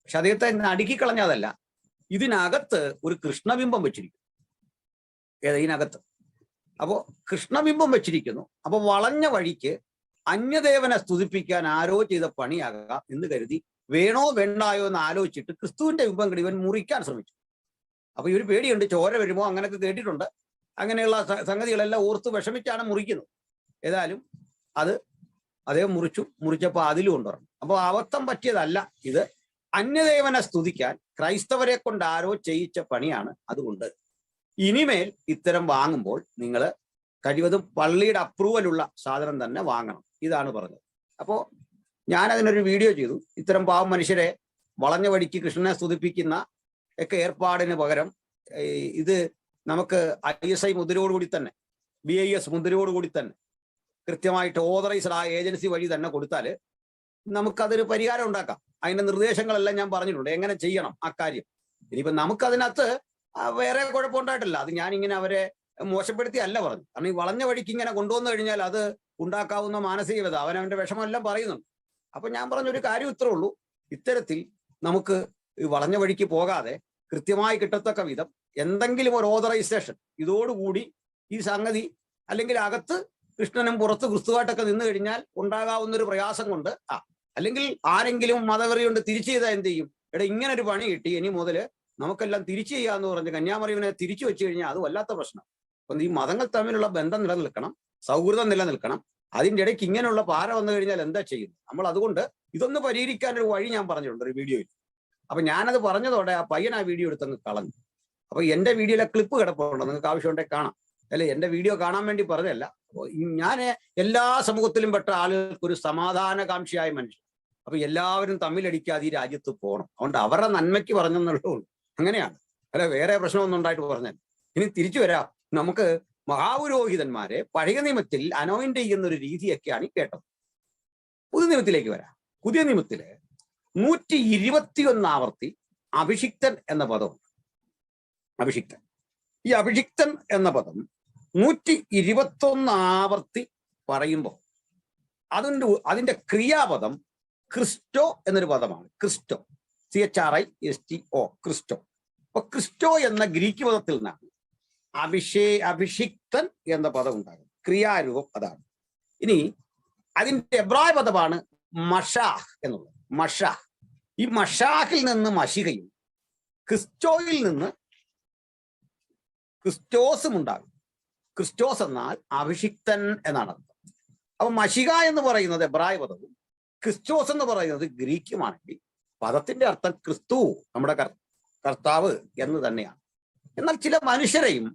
പക്ഷെ അദ്ദേഹത്തെ അടുക്കിക്കളഞ്ഞതല്ല, ഇതിനകത്ത് ഒരു കൃഷ്ണബിംബം വെച്ചിരിക്കുന്നു. ഇതിനകത്ത് അപ്പോ കൃഷ്ണബിംബം വെച്ചിരിക്കുന്നു. അപ്പൊ വളഞ്ഞ വഴിക്ക് അന്യദേവനെ സ്തുതിപ്പിക്കാൻ ആരോ ചെയ്ത പണിയാകാം എന്ന് കരുതി വേണോ വേണ്ടായോ എന്ന് ആലോചിച്ചിട്ട് ക്രിസ്തുവിന്റെ ബിംബം കൂടി ഇവൻ മുറിക്കാൻ ശ്രമിച്ചു. അപ്പൊ ഇവർ പേടിയുണ്ട്, ചോര വരുമോ, അങ്ങനെയൊക്കെ കേട്ടിട്ടുണ്ട്. അങ്ങനെയുള്ള സംഗതികളെല്ലാം ഓർത്ത് വിഷമിച്ചാണ് മുറിക്കുന്നത്. ഏതായാലും അത് അദ്ദേഹം മുറിച്ചപ്പോൾ അതിലും കൊണ്ടുവരണം. അപ്പോൾ അബദ്ധം പറ്റിയതല്ല ഇത്. അന്യദേവനെ സ്തുതിക്കാൻ ക്രൈസ്തവരെ കൊണ്ട് ആരോ ചെയ്യിച്ച പണിയാണ്. അതുകൊണ്ട് ഇനിമേൽ ഇത്തരം വാങ്ങുമ്പോൾ നിങ്ങൾ കഴിവതും പള്ളിയുടെ അപ്രൂവലുള്ള സാധനം തന്നെ വാങ്ങണം. ഇതാണ് പറഞ്ഞത്. അപ്പോൾ ഞാൻ അതിനൊരു വീഡിയോ ചെയ്തു. ഇത്തരം പാവം മനുഷ്യരെ വളഞ്ഞ വഴിക്ക് കൃഷ്ണനെ സ്തുതിപ്പിക്കുന്ന ഒക്കെ ഏർപ്പാടിന് പകരം ഇത് നമുക്ക് ISI മുദ്രയോടുകൂടി തന്നെ, BIS മുദ്രയോടുകൂടി തന്നെ കൃത്യമായിട്ട് ഓതറൈസ്ഡ് ആ ഏജൻസി വഴി തന്നെ കൊടുത്താൽ നമുക്കതൊരു പരിഹാരം ഉണ്ടാക്കാം. അതിന്റെ നിർദ്ദേശങ്ങളെല്ലാം ഞാൻ പറഞ്ഞിട്ടുണ്ട്, എങ്ങനെ ചെയ്യണം ആ കാര്യം. ഇനിയിപ്പോ നമുക്കതിനകത്ത് വേറെ കുഴപ്പമുണ്ടായിട്ടില്ല. അത് ഞാൻ ഇങ്ങനെ അവരെ മോശപ്പെടുത്തി അല്ല പറഞ്ഞു. കാരണം ഈ വളഞ്ഞ വഴിക്ക് ഇങ്ങനെ കൊണ്ടുവന്നു കഴിഞ്ഞാൽ അത് ഉണ്ടാക്കാവുന്ന മാനസികത അവനവന്റെ വിഷമെല്ലാം പറയുന്നുണ്ട്. അപ്പൊ ഞാൻ പറഞ്ഞൊരു കാര്യം ഇത്രേ ഉള്ളൂ, ഇത്തരത്തിൽ നമുക്ക് ഈ വളഞ്ഞ വഴിക്ക് പോകാതെ കൃത്യമായി കിട്ടത്തക്ക വിധം എന്തെങ്കിലും ഒരു ഓതറൈസേഷൻ ഇതോടുകൂടി ഈ സംഗതി, അല്ലെങ്കിൽ അകത്ത് കൃഷ്ണനും പുറത്ത് ക്രിസ്തുവായിട്ടൊക്കെ നിന്ന് കഴിഞ്ഞാൽ ഉണ്ടാകാവുന്ന ഒരു പ്രയാസം കൊണ്ട് അല്ലെങ്കിൽ ആരെങ്കിലും മതവെറി കൊണ്ട് തിരിച്ചു ചെയ്താൽ എന്ത് ചെയ്യും? ഇങ്ങനെ ഒരു പണി കിട്ടി, ഇനി മുതൽ നമുക്കെല്ലാം തിരിച്ചു ചെയ്യാന്ന് പറഞ്ഞ് കന്യാമറിയവനെ തിരിച്ചു വെച്ച് കഴിഞ്ഞാൽ അത് വല്ലാത്ത പ്രശ്നം. അപ്പം ഈ മതങ്ങൾ തമ്മിലുള്ള ബന്ധം നിലനിൽക്കണം, സൗഹൃദം നിലനിൽക്കണം. അതിൻ്റെ ഇടയ്ക്ക് ഇങ്ങനെയുള്ള പാര വന്നു കഴിഞ്ഞാൽ എന്താ ചെയ്യുന്നത്? നമ്മൾ അതുകൊണ്ട് ഇതൊന്ന് പരിഹരിക്കാനൊരു വഴി ഞാൻ പറഞ്ഞിട്ടുണ്ട് ഒരു വീഡിയോയിൽ. അപ്പൊ ഞാനത് പറഞ്ഞതോടെ ആ പയ്യൻ ആ വീഡിയോ എടുത്തങ്ങ് കളഞ്ഞു. അപ്പൊ എന്റെ വീഡിയോയിലെ ക്ലിപ്പ് കിടപ്പുണ്ടോ, നിങ്ങൾക്ക് ആവശ്യമുണ്ടെങ്കിൽ കാണാം. അല്ലെ, എന്റെ വീഡിയോ കാണാൻ വേണ്ടി പറഞ്ഞതല്ല. ഞാൻ എല്ലാ സമൂഹത്തിലും പെട്ട ആളുകൾക്ക് ഒരു സമാധാനകാംക്ഷിയായ മനുഷ്യൻ. അപ്പൊ എല്ലാവരും തമ്മിലടിക്കാതെ ഈ രാജ്യത്ത് പോകണം. അതുകൊണ്ട് അവരുടെ നന്മയ്ക്ക് പറഞ്ഞെന്നുള്ളൂ. അങ്ങനെയാണ്, അല്ല വേറെ പ്രശ്നമൊന്നും ഉണ്ടായിട്ട് പറഞ്ഞാൽ. ഇനി തിരിച്ചു വരാം. നമുക്ക് മഹാപുരോഹിതന്മാരെ പഴയ നിയമത്തിൽ അനോയിന്റ് ചെയ്യുന്ന ഒരു രീതിയൊക്കെയാണ് കേട്ടത്. പുതിയ നിയമത്തിലേക്ക് വരാം. പുതിയ നിയമത്തില് 121 ആവർത്തി അഭിഷിക്തൻ എന്ന പദമുണ്ട്. അഭിഷിക്തൻ, ഈ അഭിഷിക്തൻ എന്ന പദം 121 ആവർത്തി പറയുമ്പോൾ അതിന്റെ ക്രിയാപദം ക്രിസ്റ്റോ എന്നൊരു പദമാണ്. ക്രിസ്റ്റോ, CHRISTO, ക്രിസ്റ്റോ. അപ്പൊ ക്രിസ്റ്റോ എന്ന ഗ്രീക്ക് പദത്തിൽ നിന്നാണ് അഭിഷിക്തൻ എന്ന പദം ഉണ്ടാകുന്നത്. ക്രിയാരൂപം അതാണ്. ഇനി അതിന്റെ എബ്രായ പദമാണ് മഷാഹ് എന്നുള്ളത്. മഷാഹ്, ഈ മഷാഹിൽ നിന്ന് മഷികയും ക്രിസ്റ്റോയിൽ നിന്ന് ക്രിസ്റ്റോസും ഉണ്ടാകും. ക്രിസ്റ്റോസ് എന്നാൽ അഭിഷിക്തൻ എന്നാണ് അർത്ഥം. അപ്പൊ മഷിക എന്ന് പറയുന്നത് എബ്രായ പദവും ക്രിസ്റ്റോസ് എന്ന് പറയുന്നത് ഗ്രീക്കുമാണെങ്കിൽ പദത്തിന്റെ അർത്ഥം ക്രിസ്തു, നമ്മുടെ കർത്താവ് എന്ന് തന്നെയാണ്. എന്നാൽ ചില മനുഷ്യരെയും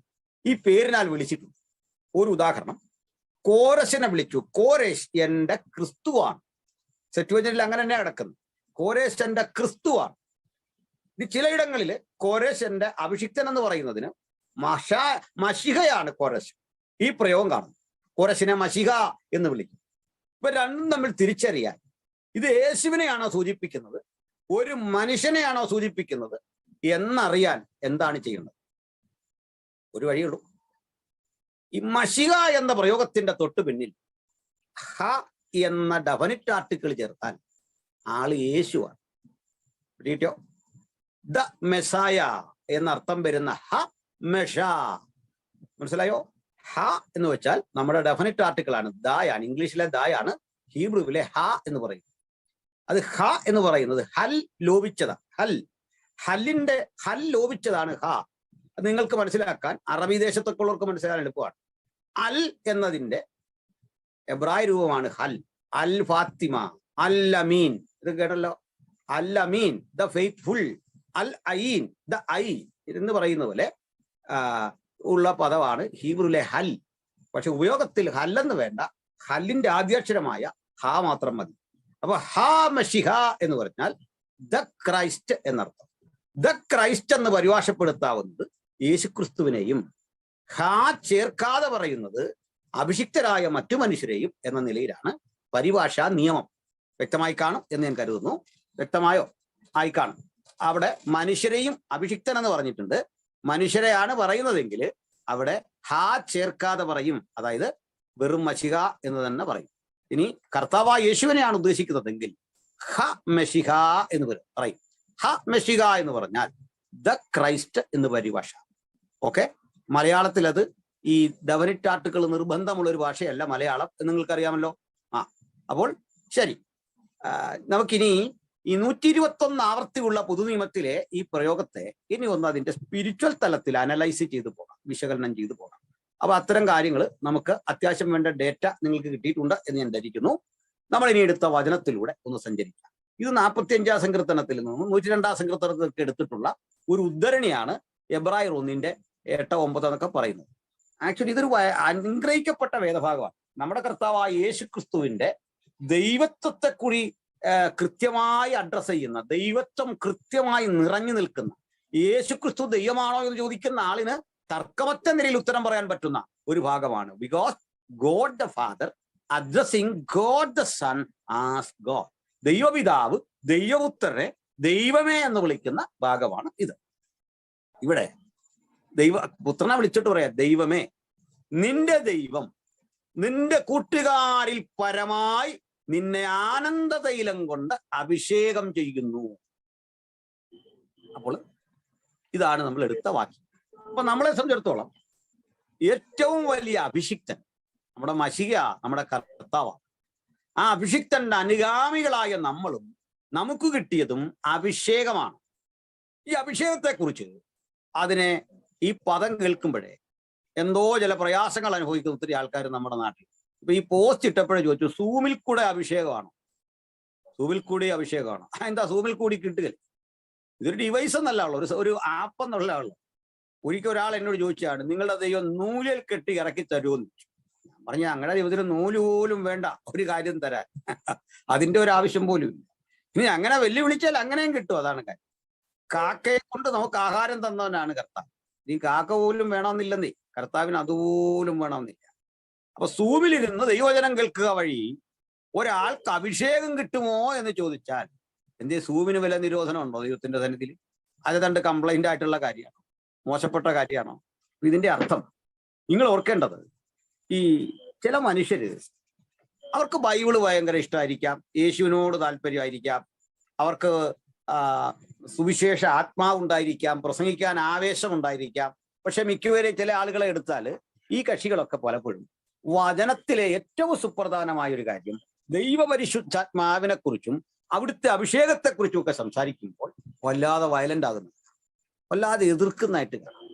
ഈ പേരിനാൽ വിളിച്ചിട്ടുണ്ട്. ഒരു ഉദാഹരണം, കോരശിനെ വിളിച്ചു. കോരേശ് എന്റെ ക്രിസ്തുവാണ്. സെറ്റുവചനിൽ അങ്ങനെ തന്നെ കിടക്കുന്നത്. കോരേശ് എന്റെ ക്രിസ്തുവാണ്. ഇത് ചിലയിടങ്ങളിൽ കോരേശ് എന്റെ അഭിഷിക്തൻ എന്ന് പറയുന്നതിന് മഷിഹയാണ് കോരശ്. ഈ പ്രയോഗം കാണുന്നു. കോരശിനെ മഷിഹ എന്ന് വിളിക്കും. ഇപ്പൊ രണ്ടും തമ്മിൽ തിരിച്ചറിയാൻ, ഇത് യേശുവിനെയാണോ സൂചിപ്പിക്കുന്നത്, ഒരു മനുഷ്യനെയാണോ സൂചിപ്പിക്കുന്നത് എന്നറിയാൻ എന്താണ് ചെയ്യുന്നത്? ഒരു വഴിയുള്ളൂ. ഈ മഷിക എന്ന പ്രയോഗത്തിന്റെ തൊട്ടു പിന്നിൽ ഹ എന്ന ഡെഫിനിറ്റ് ആർട്ടിക്കിൾ ചേർത്താൽ ആള് യേശുവാണ്. കിട്ടിയോ? ദ മെസായ എന്നർത്ഥം വരുന്ന ഹ മെഷ. മനസ്സിലായോ? ഹ എന്ന് വെച്ചാൽ നമ്മുടെ ഡെഫിനിറ്റ് ആർട്ടിക്കിൾ ആണ്, ദായാണ്. ഇംഗ്ലീഷിലെ ദായാണ് ഹീബ്രുവിലെ ഹ എന്ന് പറയുന്നത്. അത് ഹ എന്ന് പറയുന്നത് ഹൽ ലോപിച്ചതാ. ഹല്ലിന്റെ ഹൽ ലോപിച്ചതാണ് ഹ. അത് നിങ്ങൾക്ക് മനസ്സിലാക്കാൻ അറബി ദേശത്തൊക്കെ ഉള്ളവർക്ക് മനസ്സിലാക്കാൻ എളുപ്പമാണ്. അൽ എന്നതിന്റെ എബ്രായ രൂപമാണ് ഹൽ. അൽ ഫാത്തിമ, അൽ അമീൻ, ഇത് കേട്ടല്ലോ. അൽ അമീൻ ദ ഫെയ്ത്ത്ഫുൾ, അൽ അയീൻ ദ ഐ എന്ന് പറയുന്ന പോലെ ഉള്ള പദമാണ് ഹീബ്രുവിലെ ഹൽ. പക്ഷെ ഉപയോഗത്തിൽ ഹല്ലെന്ന് വേണ്ട, ഹല്ലിന്റെ ആദ്യാക്ഷരമായ ഹ മാത്രം മതി. അപ്പൊ ഹ മഷിഹ എന്ന് പറഞ്ഞാൽ ദ ക്രൈസ്റ്റ് എന്നർത്ഥം. ദ ക്രൈസ്റ്റ് എന്ന് പരിഭാഷപ്പെടുത്താവുന്നത് യേശുക്രിസ്തുവിനെയും, ഹ ചേർക്കാതെ പറയുന്നത് അഭിഷിക്തരായ മറ്റു മനുഷ്യരെയും എന്ന നിലയിലാണ് പരിഭാഷാ നിയമം. വ്യക്തമായി കാണും എന്ന് ഞാൻ കരുതുന്നു. വ്യക്തമായോ? ആയി കാണും. അവിടെ മനുഷ്യരെയും അഭിഷിക്തൻ എന്ന് പറഞ്ഞിട്ടുണ്ട്. മനുഷ്യരെയാണ് പറയുന്നതെങ്കിൽ അവിടെ ഹ ചേർക്കാതെ പറയും, അതായത് വെറും മഷിഹ എന്ന് തന്നെ പറയും. ഇനി കർത്താവായ യേശുവിനെയാണ് ഉദ്ദേശിക്കുന്നതെങ്കിൽ ഹ മെഷിഹ എന്ന് പറയും. ഹ മെഷിഹ എന്ന് പറഞ്ഞാൽ ദ ക്രൈസ്റ്റ് എന്ന് പരിഭാഷ. ഓക്കെ, മലയാളത്തിൽ അത് ഈ ഡെഫിനിറ്റ് ആർട്ടിക്കിൾ നിർബന്ധമുള്ള ഒരു ഭാഷയല്ല മലയാളം എന്ന് നിങ്ങൾക്കറിയാമല്ലോ. അപ്പോൾ ശരി, നമുക്കിനി ഈ 121 ആവർത്തിയുള്ള പൊതുനിയമത്തിലെ ഈ പ്രയോഗത്തെ ഇനി ഒന്ന് അതിന്റെ സ്പിരിച്വൽ തലത്തിൽ അനലൈസ് ചെയ്തു പോകാം, വിശകലനം ചെയ്തു പോകാം. അപ്പൊ അത്തരം കാര്യങ്ങൾ നമുക്ക് അത്യാവശ്യം വേണ്ട ഡേറ്റ നിങ്ങൾക്ക് കിട്ടിയിട്ടുണ്ട് എന്ന് ഞാൻ ധരിക്കുന്നു. നമ്മൾ ഇനി എടുത്ത വചനത്തിലൂടെ ഒന്ന് സഞ്ചരിക്കാം. ഇത് 45 സങ്കീർത്തനത്തിൽ നിന്നും 102 സങ്കീർത്തനത്തിലേക്ക് എടുത്തിട്ടുള്ള ഒരു ഉദ്ധരണിയാണ് എബ്രായർ 1:8-9 എന്നൊക്കെ പറയുന്നത്. ആക്ച്വലി ഇതൊരു അനുഗ്രഹിക്കപ്പെട്ട വേദഭാഗമാണ്. നമ്മുടെ കർത്താവായ യേശുക്രിസ്തുവിന്റെ ദൈവത്വത്തെ കൂടി കൃത്യമായി അഡ്രസ് ചെയ്യുന്ന, ദൈവത്വം കൃത്യമായി നിറഞ്ഞു നിൽക്കുന്ന, യേശുക്രിസ്തു ദൈവമാണോ എന്ന് ചോദിക്കുന്ന ആളിന് തർക്കമറ്റ നിലയിൽ ഉത്തരം പറയാൻ പറ്റുന്ന ഒരു ഭാഗമാണ്. Because God the father addressing God the son as God. ദൈവപിതാവ് ദൈവപുത്രനെ ദൈവമേ എന്ന് വിളിക്കുന്ന ഭാഗമാണ് ഇത്. ഇവിടെ പുത്രനെ വിളിച്ചിട്ട് പറയാ, ദൈവമേ, നിന്റെ ദൈവം നിന്റെ കൂട്ടുകാരിൽ പരമായി നിന്നെ ആനന്ദതൈലം കൊണ്ട് അഭിഷേകം ചെയ്യുന്നു. അപ്പോൾ ഇതാണ് നമ്മൾ എടുത്ത വാക്യം. അപ്പൊ നമ്മളെ സംബന്ധിച്ചിടത്തോളം ഏറ്റവും വലിയ അഭിഷിക്തൻ നമ്മുടെ മശിഹ, നമ്മുടെ കർത്താവാണ്. ആ അഭിഷിക്തന്റെ അനുഗാമികളായ നമ്മളും നമുക്ക് കിട്ടിയതും അഭിഷേകമാണ്. ഈ അഭിഷേകത്തെക്കുറിച്ച് അതിനെ ഈ പദം കേൾക്കുമ്പോഴേ എന്തോ ചില പ്രയാസങ്ങൾ അനുഭവിക്കുന്ന ഒത്തിരി ആൾക്കാർ നമ്മുടെ നാട്ടിൽ. ഇപ്പൊ ഈ പോസ്റ്റ് ഇട്ടപ്പോഴേ ചോദിച്ചു, സൂമിൽ കൂടെ അഭിഷേകമാണോ? സൂമിൽ കൂടി അഭിഷേകമാണോ? എന്താ സൂമിൽ കൂടി കിട്ടുക? ഇതൊരു ഡിവൈസ് എന്നല്ല ഉള്ളു, ഒരു ആപ്പ് എന്നുള്ള ഉള്ളു. ഒരിക്കൽ ഒരാൾ എന്നോട് ചോദിച്ചാണ്, നിങ്ങളുടെ ദൈവം നൂലിൽ കെട്ടി ഇറക്കി തരുമെന്ന് ചോദിച്ചു. ഞാൻ പറഞ്ഞ അങ്ങനെ ദൈവത്തിന് നൂല് പോലും വേണ്ട ഒരു കാര്യം തരാൻ, അതിന്റെ ഒരു ആവശ്യം പോലും ഇല്ല. ഇനി അങ്ങനെ വെല്ലുവിളിച്ചാൽ അങ്ങനെയും കിട്ടും. അതാണ് കാര്യം. കാക്കയെ കൊണ്ട് നമുക്ക് ആഹാരം തന്നവനാണ് കർത്താവ്. ഈ കാക്ക പോലും വേണമെന്നില്ലെന്നേ, കർത്താവിന് അതുപോലും വേണമെന്നില്ല. അപ്പൊ സൂമിലിരുന്ന് ദൈവവചനം കേൾക്കുക വഴി ഒരാൾക്ക് അഭിഷേകം കിട്ടുമോ എന്ന് ചോദിച്ചാൽ, എന്തേ സൂമിന് വില നിരോധനം ഉണ്ടോ ദൈവത്തിന്റെ സന്നിധിയിൽ? അത് തന്റെ കംപ്ലൈന്റ് ആയിട്ടുള്ള കാര്യമാണോ? മോശപ്പെട്ട കാര്യമാണോ? ഇതിന്റെ അർത്ഥം നിങ്ങൾ ഓർക്കേണ്ടത്, ഈ ചില മനുഷ്യര് അവർക്ക് ബൈബിള് ഭയങ്കര ഇഷ്ടമായിരിക്കാം, യേശുവിനോട് താല്പര്യമായിരിക്കാം, അവർക്ക് സുവിശേഷ ആത്മാവുണ്ടായിരിക്കാം, പ്രസംഗിക്കാൻ ആവേശം ഉണ്ടായിരിക്കാം. പക്ഷെ മിക്കവരെ ചില ആളുകളെ എടുത്താൽ ഈ കക്ഷികളൊക്കെ പലപ്പോഴും വചനത്തിലെ ഏറ്റവും സുപ്രധാനമായ ഒരു കാര്യം ദൈവപരിശുദ്ധാത്മാവിനെ കുറിച്ചും അവിടുത്തെ അഭിഷേകത്തെക്കുറിച്ചും ഒക്കെ സംസാരിക്കുമ്പോൾ വല്ലാതെ വയലന്റ് ആകുന്നു, വല്ലാതെ എതിർക്കുന്നതായിട്ട് കാണാം.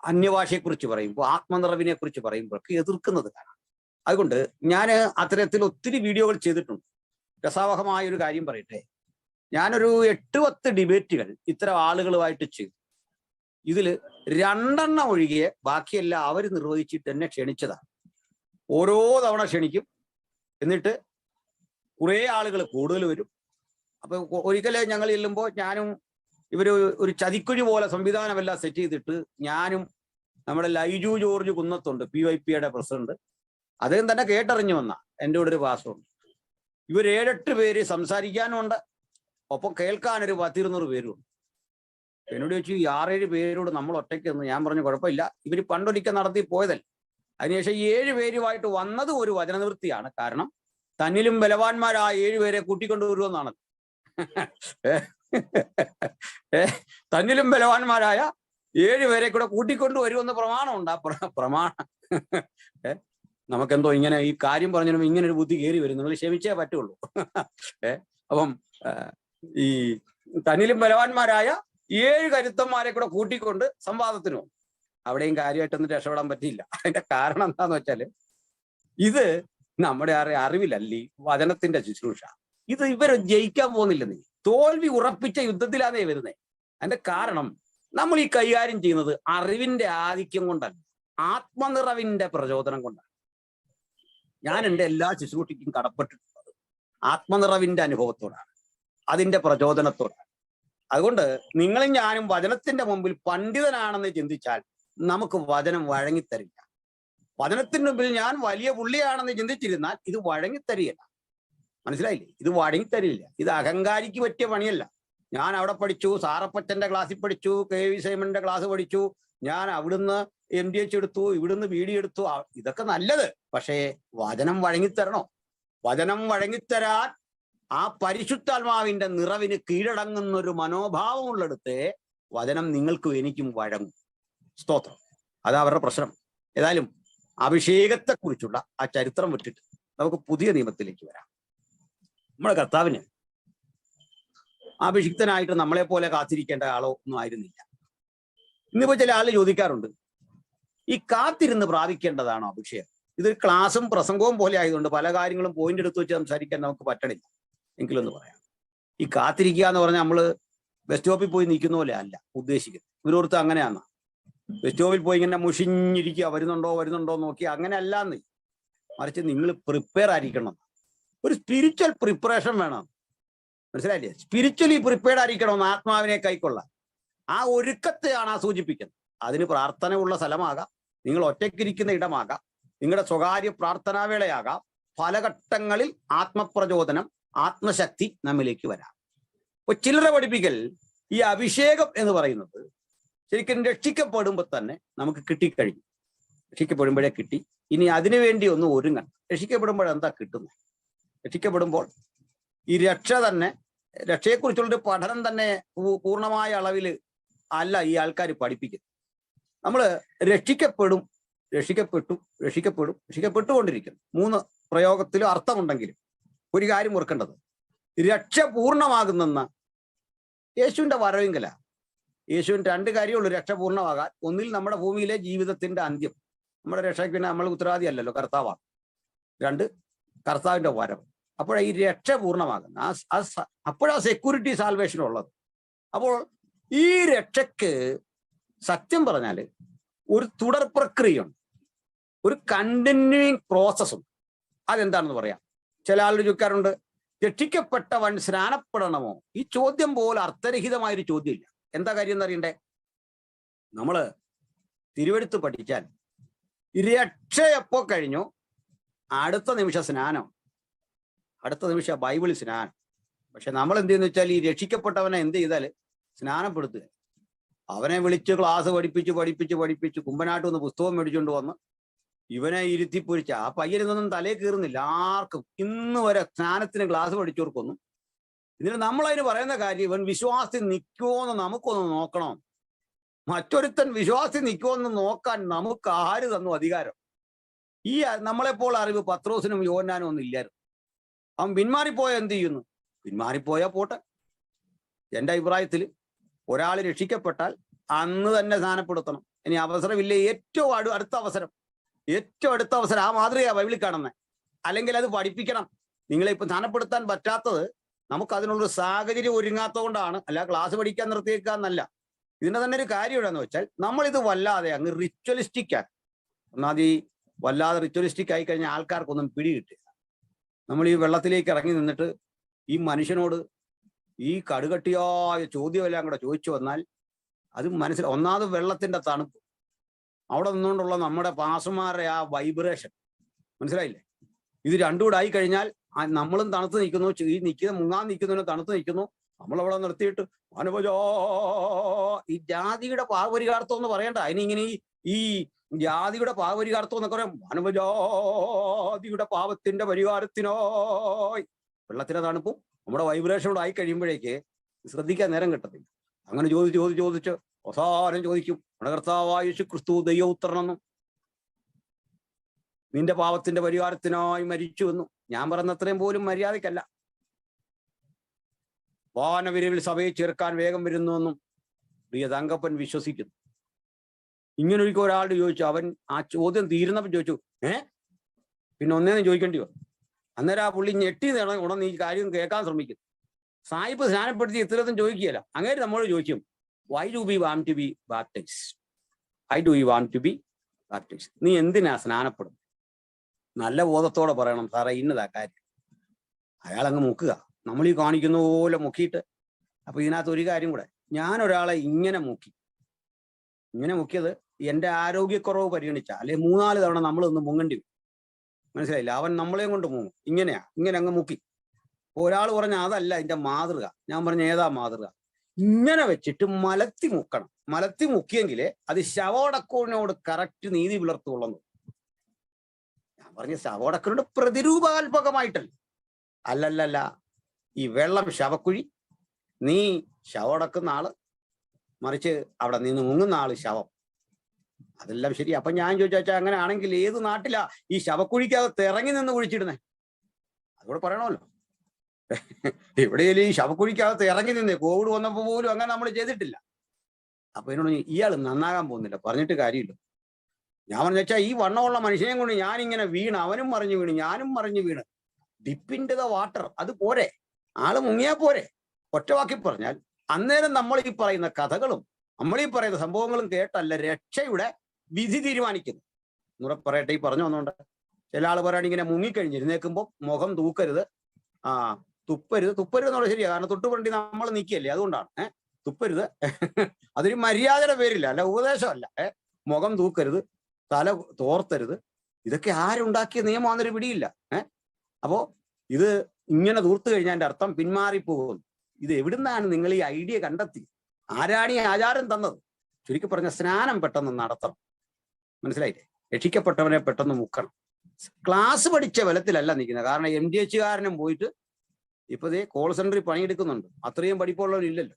അന്യഭാഷയെക്കുറിച്ച് പറയുമ്പോൾ, ആത്മനിറവിനെ കുറിച്ച് പറയുമ്പോഴൊക്കെ എതിർക്കുന്നത് കാണാം. അതുകൊണ്ട് ഞാൻ അത്തരത്തിൽ ഒത്തിരി വീഡിയോകൾ ചെയ്തിട്ടുണ്ട്. രസാവഹമായ ഒരു കാര്യം പറയട്ടെ, ഞാനൊരു 8-10 ഡിബേറ്റുകൾ ഇത്തരം ആളുകളുമായിട്ട് ചെയ്തു. ഇതിൽ 2 ഒഴികെ ബാക്കിയെല്ലാം അവർ നിർവഹിച്ചിട്ട് എന്നെ ക്ഷണിച്ചതാണ്. ഓരോ തവണ ക്ഷണിക്കും, എന്നിട്ട് കുറേ ആളുകൾ കൂടുതൽ വരും. അപ്പൊ ഒരിക്കലേ ഞങ്ങൾ ചെല്ലുമ്പോൾ ഞാനും ഇവര് ഒരു ചതിക്കുഴി പോലെ സംവിധാനമെല്ലാം സെറ്റ് ചെയ്തിട്ട്, ഞാനും നമ്മുടെ ലൈജു ജോർജ് കുന്നത്തുണ്ട്, PYPയുടെ പ്രസിഡന്റ്, അദ്ദേഹം തന്നെ കേട്ടറിഞ്ഞു വന്ന എൻ്റെ കൂടെ ഒരു പാസമുണ്ട്. ഇവർ 7-8 പേര് സംസാരിക്കാനുണ്ട്, ഒപ്പം കേൾക്കാനൊരു 10-200 പേരുണ്ട്. എന്നോട് ചോദിച്ചു, ഈ 6-7 പേരോട് നമ്മൾ ഒറ്റയ്ക്കെന്ന്. ഞാൻ പറഞ്ഞു, കുഴപ്പമില്ല, ഇവർ പണ്ടൊരിക്കൽ നടത്തി പോയതല്ല. അതിനുശേഷം 7 പേരുമായിട്ട് വന്നത് ഒരു വചനനിവൃത്തിയാണ്. കാരണം തന്നിലും ബലവാന്മാരായ 7 പേരെ കൂട്ടിക്കൊണ്ടുവരുമെന്നാണ്. തന്നിലും ബലവാന്മാരായ 7 പേരെ കൂടെ കൂട്ടിക്കൊണ്ട് വരുമെന്ന് പ്രമാണമുണ്ട്. ആ പ്രമാണം നമുക്കെന്തോ ഇങ്ങനെ ഈ കാര്യം പറഞ്ഞാലും ഇങ്ങനെ ഒരു ബുദ്ധി കയറി വരും. നിങ്ങൾ ക്ഷമിച്ചേ പറ്റുള്ളൂ. അപ്പം ഈ തന്നിലും ബലവാന്മാരായ 7 കരുത്തന്മാരെ കൂടെ കൂട്ടിക്കൊണ്ട് സംവാദത്തിനോ അവിടെയും കാര്യമായിട്ടൊന്നും രക്ഷപ്പെടാൻ പറ്റിയില്ല. അതിന്റെ കാരണം എന്താന്ന് വെച്ചാല് ഇത് നമ്മുടെ അറിവിലല്ല ഈ വചനത്തിന്റെ ശുശ്രൂഷ. ഇത് ഇവർ ജയിക്കാൻ പോകുന്നില്ലെന്നേ, തോൽവി ഉറപ്പിച്ച യുദ്ധത്തിലാണേ വരുന്നേ. അതിന്റെ കാരണം നമ്മൾ ഈ കൈകാര്യം ചെയ്യുന്നത് അറിവിന്റെ ആധിക്യം കൊണ്ടല്ല, ആത്മനിറവിന്റെ പ്രചോദനം കൊണ്ടാണ്. ഞാൻ എൻ്റെ എല്ലാ ശുശ്രൂഷയ്ക്കും കടപ്പെട്ടിട്ടുള്ളത് ആത്മനിറവിന്റെ അനുഭവത്തോടാണ്, അതിന്റെ പ്രചോദനത്തോടാണ്. അതുകൊണ്ട് നിങ്ങളും ഞാനും വചനത്തിന്റെ മുമ്പിൽ പണ്ഡിതനാണെന്ന് ചിന്തിച്ചാൽ നമുക്ക് വചനം വഴങ്ങിത്തരില്ല. വചനത്തിന് മുമ്പിൽ ഞാൻ വലിയ പുള്ളിയാണെന്ന് ചിന്തിച്ചിരുന്നാൽ ഇത് വഴങ്ങിത്തരികയില്ല. മനസ്സിലായില്ലേ? ഇത് വഴങ്ങിത്തരില്ല. ഇത് അഹങ്കാരിക്ക് പറ്റിയ പണിയല്ല. ഞാൻ അവിടെ പഠിച്ചു, സാറപ്പച്ചന്റെ ക്ലാസ്സിൽ പഠിച്ചു, KV സൈമന്റെ ക്ലാസ് പഠിച്ചു, ഞാൻ അവിടുന്ന് MDH എടുത്തു, ഇവിടുന്ന് BD എടുത്തു, ഇതൊക്കെ നല്ലത്. പക്ഷേ വചനം വഴങ്ങിത്തരണോ? വചനം വഴങ്ങിത്തരാൻ ആ പരിശുദ്ധാത്മാവിന്റെ നിറവിന് കീഴടങ്ങുന്ന ഒരു മനോഭാവമുള്ളിടത്ത് വചനം നിങ്ങൾക്കും എനിക്കും വഴങ്ങും. സ്തോത്രം. അതാ അവരുടെ പ്രശ്നം. ഏതായാലും അഭിഷേകത്തെക്കുറിച്ചുള്ള ആ ചരിത്രം വിട്ടിട്ട് നമുക്ക് പുതിയ നിയമത്തിലേക്ക് വരാം. നമ്മുടെ കർത്താവിന് അഭിഷിക്തനായിട്ട് നമ്മളെ പോലെ കാത്തിരിക്കേണ്ട ആളോ ഒന്നും ആയിരുന്നില്ല. ഇന്നിപ്പോ ചില ആൾ ചോദിക്കാറുണ്ട്, ഈ കാത്തിരുന്ന് പ്രാപിക്കേണ്ടതാണോ അഭിഷേകം? ഇതൊരു ക്ലാസ്സും പ്രസംഗവും പോലെ ആയതുകൊണ്ട് പല കാര്യങ്ങളും പോയിന്റ് എടുത്ത് വെച്ച് സംസാരിക്കാൻ നമുക്ക് പറ്റണില്ല. എങ്കിലൊന്ന് പറയാം. ഈ കാത്തിരിക്കുക എന്ന് പറഞ്ഞാൽ നമ്മള് ബസ് സ്റ്റോപ്പിൽ പോയി നിൽക്കുന്ന പോലെ അല്ല ഉദ്ദേശിക്കുന്നത്. ഇവരോർത്ത് അങ്ങനെയാന്ന് ബസ് സ്റ്റോപ്പിൽ പോയി ഇങ്ങനെ മുഷിഞ്ഞിരിക്കുക, വരുന്നുണ്ടോ നോക്കി, അങ്ങനെ അല്ലാന്ന്. മറിച്ച് നിങ്ങൾ പ്രിപ്പയർ ആയിരിക്കണം. ഒരു സ്പിരിച്വൽ പ്രിപ്പറേഷൻ വേണം. മനസ്സിലായില്ലേ? സ്പിരിച്വലി പ്രിപ്പയർഡ് ആയിരിക്കണം ആത്മാവിനെ കൈക്കൊള്ളാൻ. ആ ഒരുക്കത്തെയാണ് ആ സൂചിപ്പിക്കുന്നത്. അതിന് പ്രാർത്ഥനയുള്ള സ്ഥലമാകാം, നിങ്ങൾ ഒറ്റയ്ക്കിരിക്കുന്ന ഇടമാകാം, നിങ്ങളുടെ സ്വകാര്യ പ്രാർത്ഥനാവേളയാകാം. പല ഘട്ടങ്ങളിൽ ആത്മപ്രചോദനം, ആത്മശക്തി നമ്മിലേക്ക് വരാം. ഇപ്പൊ ചില്ലറ പഠിപ്പിക്കൽ, ഈ അഭിഷേകം എന്ന് പറയുന്നത് ശരിക്കും രക്ഷിക്കപ്പെടുമ്പോൾ തന്നെ നമുക്ക് കിട്ടിക്കഴിഞ്ഞു. രക്ഷിക്കപ്പെടുമ്പോഴേ കിട്ടി. ഇനി അതിനു വേണ്ടി ഒന്ന് ഒരുങ്ങണം. രക്ഷിക്കപ്പെടുമ്പോഴെന്താ കിട്ടുന്നത്? രക്ഷിക്കപ്പെടുമ്പോൾ ഈ രക്ഷ തന്നെ, രക്ഷയെക്കുറിച്ചുള്ളൊരു പഠനം തന്നെ പൂർണ്ണമായ അളവിൽ അല്ല ഈ ആൾക്കാർ പഠിപ്പിക്കുന്നത്. നമ്മൾ രക്ഷിക്കപ്പെട്ടുകൊണ്ടിരിക്കുന്നു. 3 പ്രയോഗത്തിലും അർത്ഥമുണ്ടെങ്കിലും ഒരു കാര്യം ഓർക്കേണ്ടത്, രക്ഷ പൂർണ്ണമാകുന്നെന്ന യേശുവിന്റെ വരവെങ്കില. യേശുവിന് 2 കാര്യമുള്ളൂ രക്ഷ പൂർണ്ണമാകാൻ. ഒന്നിൽ നമ്മുടെ ഭൂമിയിലെ ജീവിതത്തിന്റെ അന്ത്യം, നമ്മുടെ രക്ഷയ്ക്ക് പിന്നെ നമ്മൾ ഉത്തരവാദി അല്ലല്ലോ, കർത്താവാണ്. 2 കർത്താവിന്റെ വരവ്. അപ്പോഴാ ഈ രക്ഷ പൂർണ്ണമാകുന്ന അപ്പോഴാ സെക്യൂരിറ്റി സാൽവേഷൻ ഉള്ളത്. അപ്പോൾ ഈ രക്ഷയ്ക്ക് സത്യം പറഞ്ഞാൽ ഒരു തുടർ പ്രക്രിയയുണ്ട്, ഒരു കണ്ടിന്യൂയിങ് പ്രോസസ്സുണ്ട്. അതെന്താണെന്ന് പറയാം. ചില ആളുകൾ ചോദിക്കാറുണ്ട്, രക്ഷിക്കപ്പെട്ടവൻ സ്നാനപ്പെടണമോ? ഈ ചോദ്യം പോലെ അർത്ഥരഹിതമായൊരു ചോദ്യമില്ല. എന്താ കാര്യം എന്നറിയണ്ടേ? നമ്മള് തിരുവെഴുത്ത് പഠിച്ചാൽ രക്ഷ എപ്പോ കഴിഞ്ഞു അടുത്ത നിമിഷം സ്നാനം, അടുത്ത നിമിഷം ബൈബിളിൽ സ്നാനം. പക്ഷെ നമ്മൾ എന്ത് ചെയ്യുന്ന വെച്ചാൽ ഈ രക്ഷിക്കപ്പെട്ടവനെ എന്ത് ചെയ്താൽ സ്നാനപ്പെടുത്തുക. അവനെ വിളിച്ച് ക്ലാസ് പഠിപ്പിച്ച് കുമ്പനാട്ടിൽ നിന്ന് പുസ്തകം മേടിച്ചുകൊണ്ട് വന്ന് ഇവനെ ഇരുത്തിപ്പൊരിച്ച ആ പയ്യനൊന്നും തലേ കീറുന്നില്ല ആർക്കും. ഇന്ന് വരെ സ്നാനത്തിന് ക്ലാസ് പഠിച്ചവർക്കൊന്നും. ഇതിന് നമ്മളതിന് പറയുന്ന കാര്യം, ഇവൻ വിശ്വാസത്തിൽ നിൽക്കുമോന്ന് നമുക്കൊന്ന് നോക്കണം. മറ്റൊരുത്തൻ വിശ്വാസത്തിൽ നിൽക്കുമോന്ന് നോക്കാൻ നമുക്ക് ആര് തന്നു അധികാരം? ഈ നമ്മളെപ്പോൾ അറിവ് പത്രോസിനും യോഹന്നാനും ഒന്നും ഇല്ലായിരുന്നു. അവൻ പിന്മാറിപ്പോയ എന്ത് ചെയ്യുന്നു? പിന്മാറിപ്പോയാൽ പോട്ടെ. എൻ്റെ അഭിപ്രായത്തിൽ ഒരാൾ രക്ഷിക്കപ്പെട്ടാൽ അന്ന് തന്നെ സ്നാനപ്പെടുത്തണം. ഇനി അവസരമില്ല, ഏറ്റവും അടുത്ത അവസരം ആ മാതൃകയാ ബൈബിളിൽ കാണുന്നത്. അല്ലെങ്കിൽ അത് പഠിപ്പിക്കണം. നിങ്ങളെ ഇപ്പം സ്നാനപ്പെടുത്താൻ പറ്റാത്തത് നമുക്ക് അതിനുള്ളൊരു സാഹചര്യം ഒരുങ്ങാത്തത് കൊണ്ടാണ്. അല്ല ക്ലാസ് പഠിക്കാൻ നിർത്തിയേക്കാന്നല്ല. ഇതിന്റെ തന്നെ ഒരു കാര്യം എവിടെയാന്ന് വെച്ചാൽ നമ്മളിത് വല്ലാതെ അങ്ങ് റിച്വലിസ്റ്റിക് ആക്കി. ഒന്നാമത് ഈ വല്ലാതെ റിച്വലിസ്റ്റിക് ആയി കഴിഞ്ഞാൽ ആൾക്കാർക്കൊന്നും പിടികിട്ടില്ല. നമ്മൾ ഈ വെള്ളത്തിലേക്ക് ഇറങ്ങി നിന്നിട്ട് ഈ മനുഷ്യനോട് ഈ കടുകട്ടിയായ ചോദ്യമെല്ലാം കൂടെ ചോദിച്ചു വന്നാൽ അത് ഒന്നാമത് വെള്ളത്തിന്റെ തണുപ്പ്, അവിടെ നിന്നുകൊണ്ടുള്ള നമ്മുടെ പാസുമാരുടെ ആ വൈബ്രേഷൻ, മനസ്സിലായില്ലേ? ഇത് രണ്ടും കൂടെ ആയി കഴിഞ്ഞാൽ നമ്മളും തണുത്ത് നിൽക്കുന്നു, ഈ മുങ്ങാൻ നിൽക്കുന്നതിന് തണുത്ത് നിൽക്കുന്നു. നമ്മളവിടെ നിർത്തിയിട്ട് അനുഭവ ഈ ജാതിയുടെ പാവപരിഹാരത്വം എന്ന് പറയണ്ട. അതിനിങ്ങനെ ഈ ജാതിയുടെ പാവപരിഹാരത്വം എന്നൊക്കെ പറയാം. അനുഭജാതിയുടെ പാവത്തിന്റെ പരിഹാരത്തിനോ വെള്ളത്തിന്റെ തണുപ്പും നമ്മുടെ വൈബ്രേഷനോട് ആയി കഴിയുമ്പോഴേക്ക് ശ്രദ്ധിക്കാൻ നേരം കിട്ടത്തില്ല. അങ്ങനെ ചോദിച്ച് അവസാനം ചോദിക്കും, കർത്താവായ യേശു ക്രിസ്തു ദൈവപുത്രനെന്നും നിന്റെ പാപത്തിന്റെ പരിഹാരത്തിനായി മരിച്ചു എന്നും. ഞാൻ പറയുന്നത്രയും പോലും മര്യാദയ്ക്കല്ല. വാനവിരവിൽ സഭയെ ചേർക്കാൻ വേഗം വരുന്നുവെന്നും പ്രിയ തങ്കപ്പൻ വിശ്വസിക്കുന്നു. ഇങ്ങനെ ഒരിക്കൽ ഒരാളോട് ചോദിച്ചു, അവൻ ആ ചോദ്യം തീരുന്നപ്പോൾ ചോദിച്ചു, പിന്നെ ഒന്നേന്ന് ചോദിക്കേണ്ടി വന്നു. അന്നേരം ആ പുള്ളി ഞെട്ടി ഉണർന്ന് ഈ കാര്യം കേൾക്കാൻ ശ്രമിക്കുന്നു. സായിപ്പ് സ്നാനപ്പെടുത്തി ഇത്രയൊന്നും ചോദിക്കുകയല്ല. അങ്ങനെ നമ്മളോട് ചോദിക്കും, why do we want to be baptized? I do you want to be baptized? നീ എന്തിനാ സ്നാനപ്പെടുന്നത്? നല്ല ബോധത്തോടെ പറയണം, സാറേ ഇന്നതാ കാര്യം. അയാളങ്ങ് മുക്കുക, നമ്മൾ ഈ കാണിക്കുന്ന പോലെ മുക്കിയിട്ട്. അപ്പൊ ഇതിനകത്ത് ഒരു കാര്യം കൂടെ, ഞാൻ ഒരാളെ ഇങ്ങനെ മുക്കിയത് എൻ്റെ ആരോഗ്യക്കുറവ് പരിഗണിച്ച, അല്ലെ 3-4 തവണ നമ്മളൊന്ന് മുങ്ങേണ്ടി വരും. മനസ്സിലായില്ല? അവൻ നമ്മളെയും കൊണ്ട് മുങ്ങും. ഇങ്ങനെ അങ്ങ് മുക്കി. ഒരാൾ പറഞ്ഞ അതല്ല ഇതിന്റെ മാതൃക. ഞാൻ പറഞ്ഞ ഏതാ മാതൃക? ഇങ്ങനെ വെച്ചിട്ട് മലത്തി മുക്കണം. മലത്തി മുക്കിയെങ്കിലേ അത് ശവോടക്കോടിനോട് കറക്റ്റ് നീതി പുലർത്തുള്ളൂ. ഞാൻ പറഞ്ഞ ശവോടക്കനോട് പ്രതിരൂപാത്മകമായിട്ടല്ല. അല്ലല്ല, ഈ വെള്ളം ശവക്കുഴി, നീ ശവോടക്കുന്ന ആള്, മറിച്ച് അവിടെ നിന്ന് മുങ്ങുന്ന ആള് ശവം. അതെല്ലാം ശരി. അപ്പൊ ഞാൻ ചോദിച്ചാ, അങ്ങനെ ആണെങ്കിൽ ഏത് നാട്ടിലാ ഈ ശവക്കുഴിക്കകത്ത് ഇറങ്ങി നിന്ന് കുഴിച്ചിടുന്നേ? അതുകൂടെ പറയണമല്ലോ. എവിടെയെങ്കിലും ഈ ശവക്കുഴിക്കകത്ത് ഇറങ്ങി നിന്നേ. കോവിഡ് വന്നപ്പോ പോലും അങ്ങനെ നമ്മൾ ചെയ്തിട്ടില്ല. അപ്പൊ എന്നോട് ഇയാൾ നന്നാകാൻ പോകുന്നില്ല, പറഞ്ഞിട്ട് കാര്യമില്ല. ഞാൻ പറഞ്ഞു വെച്ചാൽ ഈ വണ്ണമുള്ള മനുഷ്യനെ കൊണ്ട് ഞാനിങ്ങനെ വീണ്, അവനും മറിഞ്ഞു വീണ്, ഞാനും മറിഞ്ഞു വീണ്. ഡിപ്പിൻ്റെ ദ വാട്ടർ, അത് പോരെ? ആള് മുങ്ങിയാ പോരെ? ഒറ്റവാക്കി പറഞ്ഞാൽ അന്നേരം നമ്മൾ ഈ പറയുന്ന കഥകളും നമ്മൾ ഈ പറയുന്ന സംഭവങ്ങളും കേട്ടല്ല രക്ഷയുടെ വിധി തീരുമാനിക്കുന്നു. എന്നൂടെ പറയട്ടെ, ഈ പറഞ്ഞു വന്നോണ്ട് ചില ആൾ പറയാണ് ഇങ്ങനെ മുങ്ങിക്കഴിഞ്ഞിരുന്നേക്കുമ്പോൾ മുഖം തൂക്കരുത്, തുപ്പരുത് എന്നുള്ള ശരിയാ. കാരണം തൊട്ടുപണ്ടി നമ്മൾ നിൽക്കുകയല്ലേ, അതുകൊണ്ടാണ്. തുപ്പരുത്, അതൊരു മര്യാദയുടെ പേരില്ല, അല്ല ഉപദേശമല്ല. മുഖം തൂക്കരുത്, തല തോർത്തരുത്, ഇതൊക്കെ ആരുണ്ടാക്കിയ നിയമമാണെന്നൊരു പിടിയില്ല. അപ്പോ ഇത് ഇങ്ങനെ തൂർത്തു കഴിഞ്ഞാൽ എൻ്റെ അർത്ഥം പിന്മാറിപ്പോകുന്നു. ഇത് എവിടുന്നാണ് നിങ്ങൾ ഈ ഐഡിയ കണ്ടെത്തി? ആരാണ് ഈ ആചാരം തന്നത്? ചുരുക്കി പറഞ്ഞ സ്നാനം പെട്ടെന്ന് നടത്തണം. മനസ്സിലായില്ലേ? രക്ഷിക്കപ്പെട്ടവനെ പെട്ടെന്ന് മുക്കണം. ക്ലാസ് പഠിച്ച ബലത്തിലല്ല നിൽക്കുന്നത്. കാരണം MDH കാരനും പോയിട്ട് ഇപ്പൊ ദേ കോൾ സെന്ററിൽ പണിയെടുക്കുന്നുണ്ട്. അത്രയും പഠിപ്പുള്ളവരില്ലല്ലോ.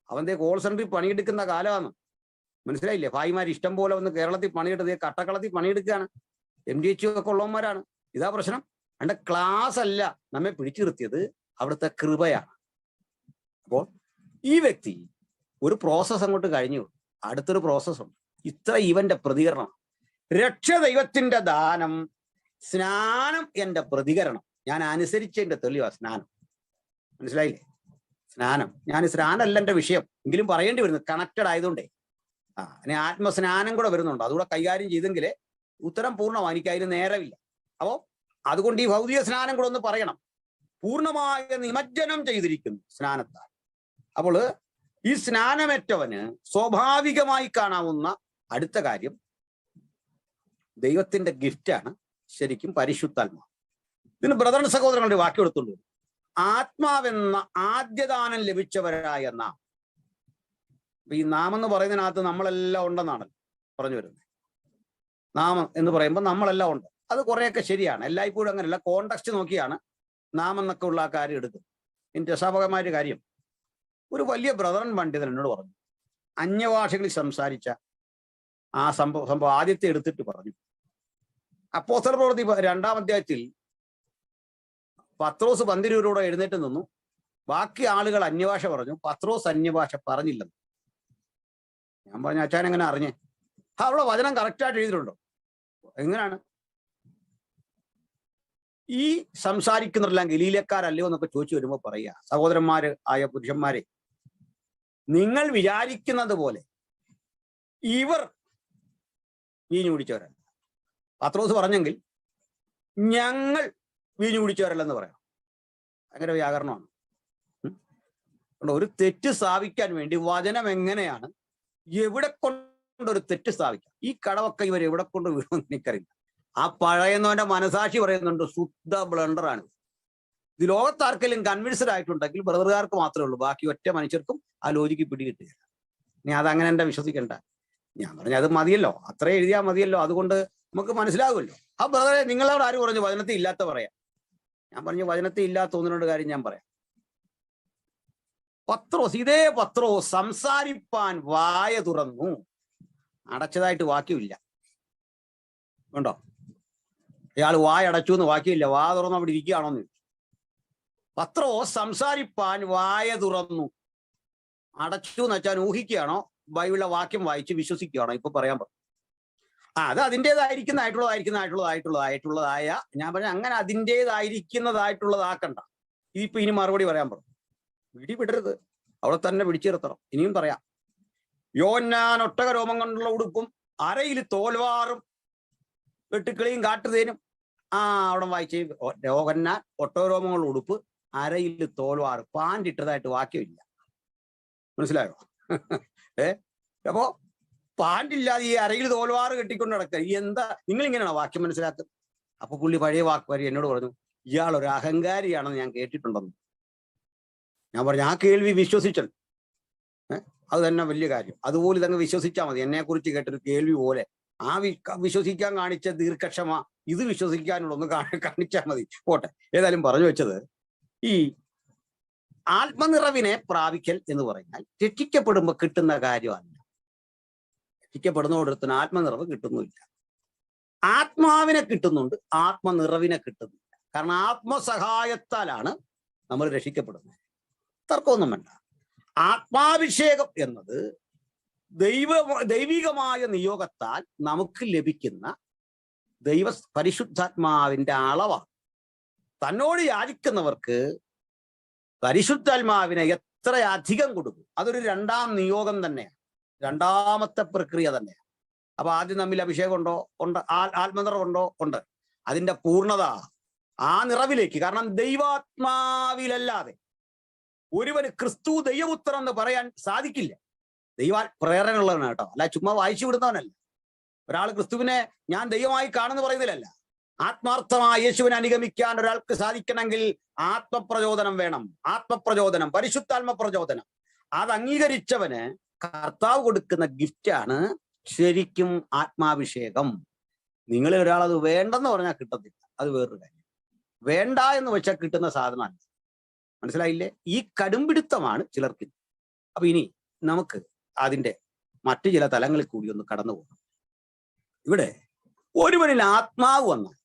അവന്റെ കോൾ സെന്ററിൽ പണിയെടുക്കുന്ന കാലമാണ്. മനസ്സിലായില്ലേ? ഭായിമാർ ഇഷ്ടം പോലെ വന്ന് കേരളത്തിൽ പണിയെടുത്തത് കട്ടക്കളത്തിൽ പണിയെടുക്കുകയാണ്. MDH ഒക്കെ ഉള്ളവന്മാരാണ്. ഇതാ പ്രശ്നം. അണ്ട് ക്ലാസ് അല്ല നമ്മെ പിടിച്ചു നിർത്തിയത്, അവിടുത്തെ കൃപയാണ്. അപ്പോൾ ഈ വ്യക്തി ഒരു പ്രോസസ് അങ്ങോട്ട് കഴിഞ്ഞു, അടുത്തൊരു പ്രോസസ്സുണ്ട്. ഇത്ര ഇവന്റെ പ്രതികരണം. രക്ഷ ദൈവത്തിന്റെ ദാനം, സ്നാനം എന്റെ പ്രതികരണം. ഞാൻ അനുസരിച്ചതിന്റെ തെളിവാ സ്നാനം. മനസ്സിലായില്ലേ? സ്നാനം, ഞാൻ സ്നാനമല്ല എന്റെ വിഷയം, എങ്കിലും പറയേണ്ടി വരുന്നു, കണക്റ്റഡ് ആയതുകൊണ്ടേ. ഇനി ആത്മസ്നാനം കൂടെ വരുന്നുണ്ട്, അതുകൂടെ കൈകാര്യം ചെയ്തെങ്കിലേ ഉത്തരം പൂർണ്ണമാണ്. എനിക്ക് അതിന് നേരമില്ല. അപ്പോ അതുകൊണ്ട് ഈ ഭൗതിക സ്നാനം കൂടെ ഒന്ന് പറയണം. പൂർണ്ണമായ നിമജ്ജനം ചെയ്തിരിക്കുന്നു സ്നാനത്താൽ. അപ്പോൾ ഈ സ്നാനമേറ്റവന് സ്വാഭാവികമായി കാണാവുന്ന അടുത്ത കാര്യം ദൈവത്തിന്റെ ഗിഫ്റ്റാണ് ശരിക്കും പരിശുദ്ധാത്മാവ്. ഇതിന് ബ്രദർ സഹോദരങ്ങളുടെ വാക്യം എടുത്തുള്ളൂ. ആത്മാവെന്ന ആദ്യദാനം ലഭിച്ചവരായ നാം. ഈ നാം എന്ന് പറയുന്നതിനകത്ത് നമ്മളെല്ലാം ഉണ്ടെന്നാണ് പറഞ്ഞു വരുന്നത്. നാമം എന്ന് പറയുമ്പോൾ നമ്മളെല്ലാം ഉണ്ട്. അത് കുറെയൊക്കെ ശരിയാണ്, എല്ലായ്പ്പോഴും അങ്ങനെയല്ല. കോണ്ടക്സ്റ്റ് നോക്കിയാണ് നാം എന്നൊക്കെ ഉള്ള ആ കാര്യം എടുക്കും. ഇനി രസാപകമായൊരു കാര്യം, ഒരു വലിയ ബ്രദറൻ പണ്ഡിതൻ എന്നോട് പറഞ്ഞു, അന്യഭാഷകളിൽ സംസാരിച്ച ആ സംഭവം ആദ്യത്തെ എടുത്തിട്ട് പറഞ്ഞു. അപ്പോസ്തല പ്രവൃത്തി 2-ാം അധ്യായത്തിൽ പത്രോസ് പന്തിരൂരോടെ എഴുന്നേറ്റ് നിന്നു, ബാക്കി ആളുകൾ അന്യഭാഷ പറഞ്ഞു, പത്രോസ് അന്യഭാഷ പറഞ്ഞില്ലെന്ന്. ഞാൻ പറഞ്ഞു, അച്ഛൻ എങ്ങനെ അറിഞ്ഞേ? അവിടെ വചനം കറക്റ്റായിട്ട് എഴുതിയിട്ടുണ്ടോ? എങ്ങനെയാണ് ഈ സംസാരിക്കുന്നതെല്ലാം ഗലീലക്കാരല്ലയോ എന്നൊക്കെ ചോദിച്ചു വരുമ്പോൾ പറയുക, സഹോദരന്മാര് ആയ പുരുഷന്മാരെ, നിങ്ങൾ വിചാരിക്കുന്നത് പോലെ ഇവർ വീഞ്ഞു കുടിച്ചവരല്ല. പത്രോസ് പറഞ്ഞെങ്കിൽ ഞങ്ങൾ വീഞ്ഞു കുടിച്ചവരല്ലെന്ന് പറയണം. ഭയങ്കര വ്യാകരണമാണ്. ഒരു തെറ്റ് സ്ഥാപിക്കാൻ വേണ്ടി വചനം എങ്ങനെയാണ്, എവിടെ കൊണ്ടൊരു തെറ്റ് സ്ഥാപിക്കാം? ഈ കടവൊക്കെ ഇവർ എവിടെ കൊണ്ട് വീഴുമെന്ന് എനിക്കറിയില്ല. ആ പഴയുന്നവന്റെ മനസാക്ഷി പറയുന്നുണ്ട്, ശുദ്ധ ബ്ലണ്ടറാണ്. ഇത് ലോകത്താർക്കെങ്കിലും കൺവിൻസ്ഡ് ആയിട്ടുണ്ടെങ്കിൽ ബ്രദറുകാർക്ക് മാത്രമേ ഉള്ളൂ, ബാക്കി ഒറ്റ മനുഷ്യർക്കും ആ ലോജിക്ക് പിടികിട്ടുകയില്ല. ഇനി അതങ്ങനെ എന്താ വിശ്വസിക്കണ്ട. ഞാൻ പറഞ്ഞു അത് മതിയല്ലോ, അത്ര എഴുതിയാൽ മതിയല്ലോ, അതുകൊണ്ട് നമുക്ക് മനസ്സിലാകുമല്ലോ. ആ ബ്രദറെ, നിങ്ങളോട് ആര് പറഞ്ഞു വചനത്തിൽ ഇല്ലാത്ത പറയാം? ഞാൻ പറഞ്ഞു വചനത്തിൽ ഇല്ലാത്ത ഒന്നിനോട് കാര്യം ഞാൻ പറയാം. ഇതേ പത്രോസ് സംസാരിപ്പാൻ വായ തുറന്നു. അടച്ചതായിട്ട് വാക്യമില്ല, ഉണ്ടോ? ഇയാൾ വായ അടച്ചു എന്ന് വാക്യമില്ല, വാ തുറന്ന് അവിടെ ഇരിക്കുകയാണോന്ന്. പത്രോസ് സംസാരിപ്പാൻ വായ തുറന്നു. അടച്ചു എന്ന് വെച്ചാൽ ഊഹിക്കുകയാണോ, ബൈബിളിലെ വാക്യം വായിച്ച് വിശ്വസിക്കുകയാണോ? ഇപ്പൊ പറയാൻ പറ്റും. അത് അതിൻ്റെതായിരിക്കുന്നതായ ഞാൻ പറഞ്ഞ അങ്ങനെ അതിൻ്റെതായിരിക്കുന്നതായിട്ടുള്ളതാക്കണ്ട. ഇതിപ്പോ ഇനി മറുപടി പറയാൻ പറഞ്ഞു. വിടരുത്, അവിടെ തന്നെ പിടിച്ചിരുത്തണം. ഇനിയും പറയാം. യോഹന്നാൻ ഒട്ടക രോമം കൊണ്ടുള്ള ഉടുപ്പും അരയിൽ തോൽവാറും വെട്ടുക്കിളിയും കാട്ടുതേനും. അവിടെ വായിച്ച് യോഹന്നാൻ ഒട്ടക രോമങ്ങളുടെ ഉടുപ്പ്, അരയിൽ തോൽവാറ്. പാൻറ് ഇട്ടതായിട്ട് വാക്യമില്ല, മനസ്സിലായോ? അപ്പോ പാൻറില്ലാതെ ഈ അരയിൽ തോൽവാറ് കെട്ടിക്കൊണ്ട് നടക്കുക. എന്താ നിങ്ങൾ ഇങ്ങനെയാണോ വാക്യം മനസ്സിലാക്കുന്നത്? അപ്പൊ പുള്ളി പഴയ വാക്കുകാരി എന്നോട് പറഞ്ഞു, ഇയാൾ ഒരു അഹങ്കാരിയാണെന്ന് ഞാൻ കേട്ടിട്ടുണ്ടെന്ന്. ഞാൻ പറഞ്ഞു, ആ കേൾവി വിശ്വസിച്ചു. അത് തന്നെ വലിയ കാര്യം. അതുപോലെ ഇതങ്ങ് വിശ്വസിച്ചാൽ മതി. എന്നെ കുറിച്ച് കേട്ടൊരു കേൾവി പോലെ ആ വിശ്വസിക്കാൻ കാണിച്ച ദീർഘക്ഷമ ഇത് വിശ്വസിക്കാനുള്ള ഒന്ന് കാണിച്ചാൽ മതി. പോട്ടെ, ഏതായാലും പറഞ്ഞു വെച്ചത്, ഈ ആത്മനിറവിനെ പ്രാപിക്കൽ എന്ന് പറഞ്ഞാൽ രക്ഷിക്കപ്പെടുമ്പോ കിട്ടുന്ന കാര്യമല്ല. രക്ഷിക്കപ്പെടുന്നോടത്തിന് ആത്മനിറവ് കിട്ടുന്നില്ല. ആത്മാവിനെ കിട്ടുന്നുണ്ട്, ആത്മനിറവിനെ കിട്ടുന്നില്ല. കാരണം ആത്മസഹായത്താലാണ് നമ്മൾ രക്ഷിക്കപ്പെടുന്നത്. തർക്കമൊന്നും വേണ്ട. ആത്മാഭിഷേകം എന്നത് ദൈവികമായ നിയോഗത്താൽ നമുക്ക് ലഭിക്കുന്ന പരിശുദ്ധാത്മാവിന്റെ അളവാണ്. തന്നോട് യാചിക്കുന്നവർക്ക് പരിശുദ്ധാത്മാവിനെ എത്രയധികം കൊടുക്കും, അതൊരു രണ്ടാം നിയോഗം തന്നെയാണ്, രണ്ടാമത്തെ പ്രക്രിയ തന്നെയാണ്. അപ്പൊ ആദ്യം തമ്മിൽ അഭിഷേകം ഉണ്ടോ? ഉണ്ട്. ആത്മനിറവുണ്ടോ? ഉണ്ട്. അതിന്റെ പൂർണ്ണത ആ നിറവിലേക്ക്. കാരണം ദൈവാത്മാവിലല്ലാതെ ഒരുവന് ക്രിസ്തു ദൈവപുത്രൻ എന്ന് പറയാൻ സാധിക്കില്ല. പ്രേരണ ഉള്ളവനാണ് കേട്ടോ, അല്ല ചുമ്മാ വായിച്ചു വിടുന്നവനല്ല. ഒരാൾ ക്രിസ്തുവിനെ ഞാൻ ദൈവമായി കാണുന്നു പറയുന്നില്ലല്ല. ആത്മാർത്ഥമായി യേശുവിനെ അനുഗമിക്കാൻ ഒരാൾക്ക് സാധിക്കണമെങ്കിൽ ആത്മപ്രചോദനം വേണം. ആത്മപ്രചോദനം, പരിശുദ്ധാത്മ പ്രചോദനം. അത് അംഗീകരിച്ചവന് കർത്താവ് കൊടുക്കുന്ന ഗിഫ്റ്റാണ് ശരിക്കും ആത്മാഭിഷേകം. നിങ്ങൾ ഒരാളത് വേണ്ടെന്ന് പറഞ്ഞാൽ കിട്ടത്തില്ല, അത് വേറൊരു കാര്യം. വേണ്ട എന്ന് വെച്ചാൽ കിട്ടുന്ന സാധനമല്ല. മനസ്സിലായില്ലേ? ഈ കടുംപിടുത്തമാണ് ചിലർക്ക്. അപ്പൊ ഇനി നമുക്ക് അതിന്റെ മറ്റു ചില തലങ്ങളിൽ കൂടി ഒന്ന് കടന്നു പോകണം. ഇവിടെ ഒരുവനിൽ ആത്മാവ് വന്നാൽ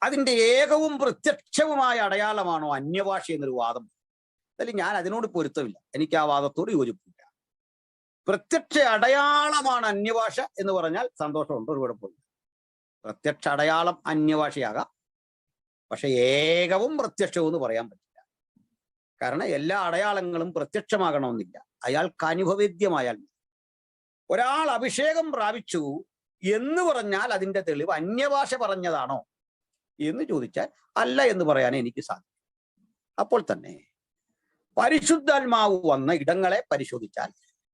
അതിന്റെ ഏകവും പ്രത്യക്ഷവുമായ അടയാളമാണോ അന്യഭാഷ എന്നൊരു വാദം. അല്ലെങ്കിൽ ഞാൻ അതിനോട് പൊരുത്തമില്ല, എനിക്ക് ആ വാദത്തോട് യോജിപ്പില്ല. പ്രത്യക്ഷ അടയാളമാണ് അന്യഭാഷ എന്ന് പറഞ്ഞാൽ സന്തോഷമുണ്ട്, ഒരു കുഴപ്പമില്ല. പ്രത്യക്ഷ അടയാളം അന്യഭാഷയാകാം, പക്ഷെ ഏകവും പ്രത്യക്ഷവും എന്ന് പറയാൻ പറ്റില്ല. കാരണം എല്ലാ അടയാളങ്ങളും പ്രത്യക്ഷമാകണമെന്നില്ല, അയാൾക്ക് അനുഭവേദ്യമായാൽ. ഒരാൾ അഭിഷേകം പ്രാപിച്ചു എന്ന് പറഞ്ഞാൽ അതിന്റെ തെളിവ് അന്യഭാഷ പറഞ്ഞതാണോ എന്ന് ചോദിച്ചാൽ അല്ല എന്ന് പറയാൻ എനിക്ക് സാധിക്കും. അപ്പോൾ തന്നെ പരിശുദ്ധാത്മാവ് വന്ന ഇടങ്ങളെ പരിശോധിച്ചാൽ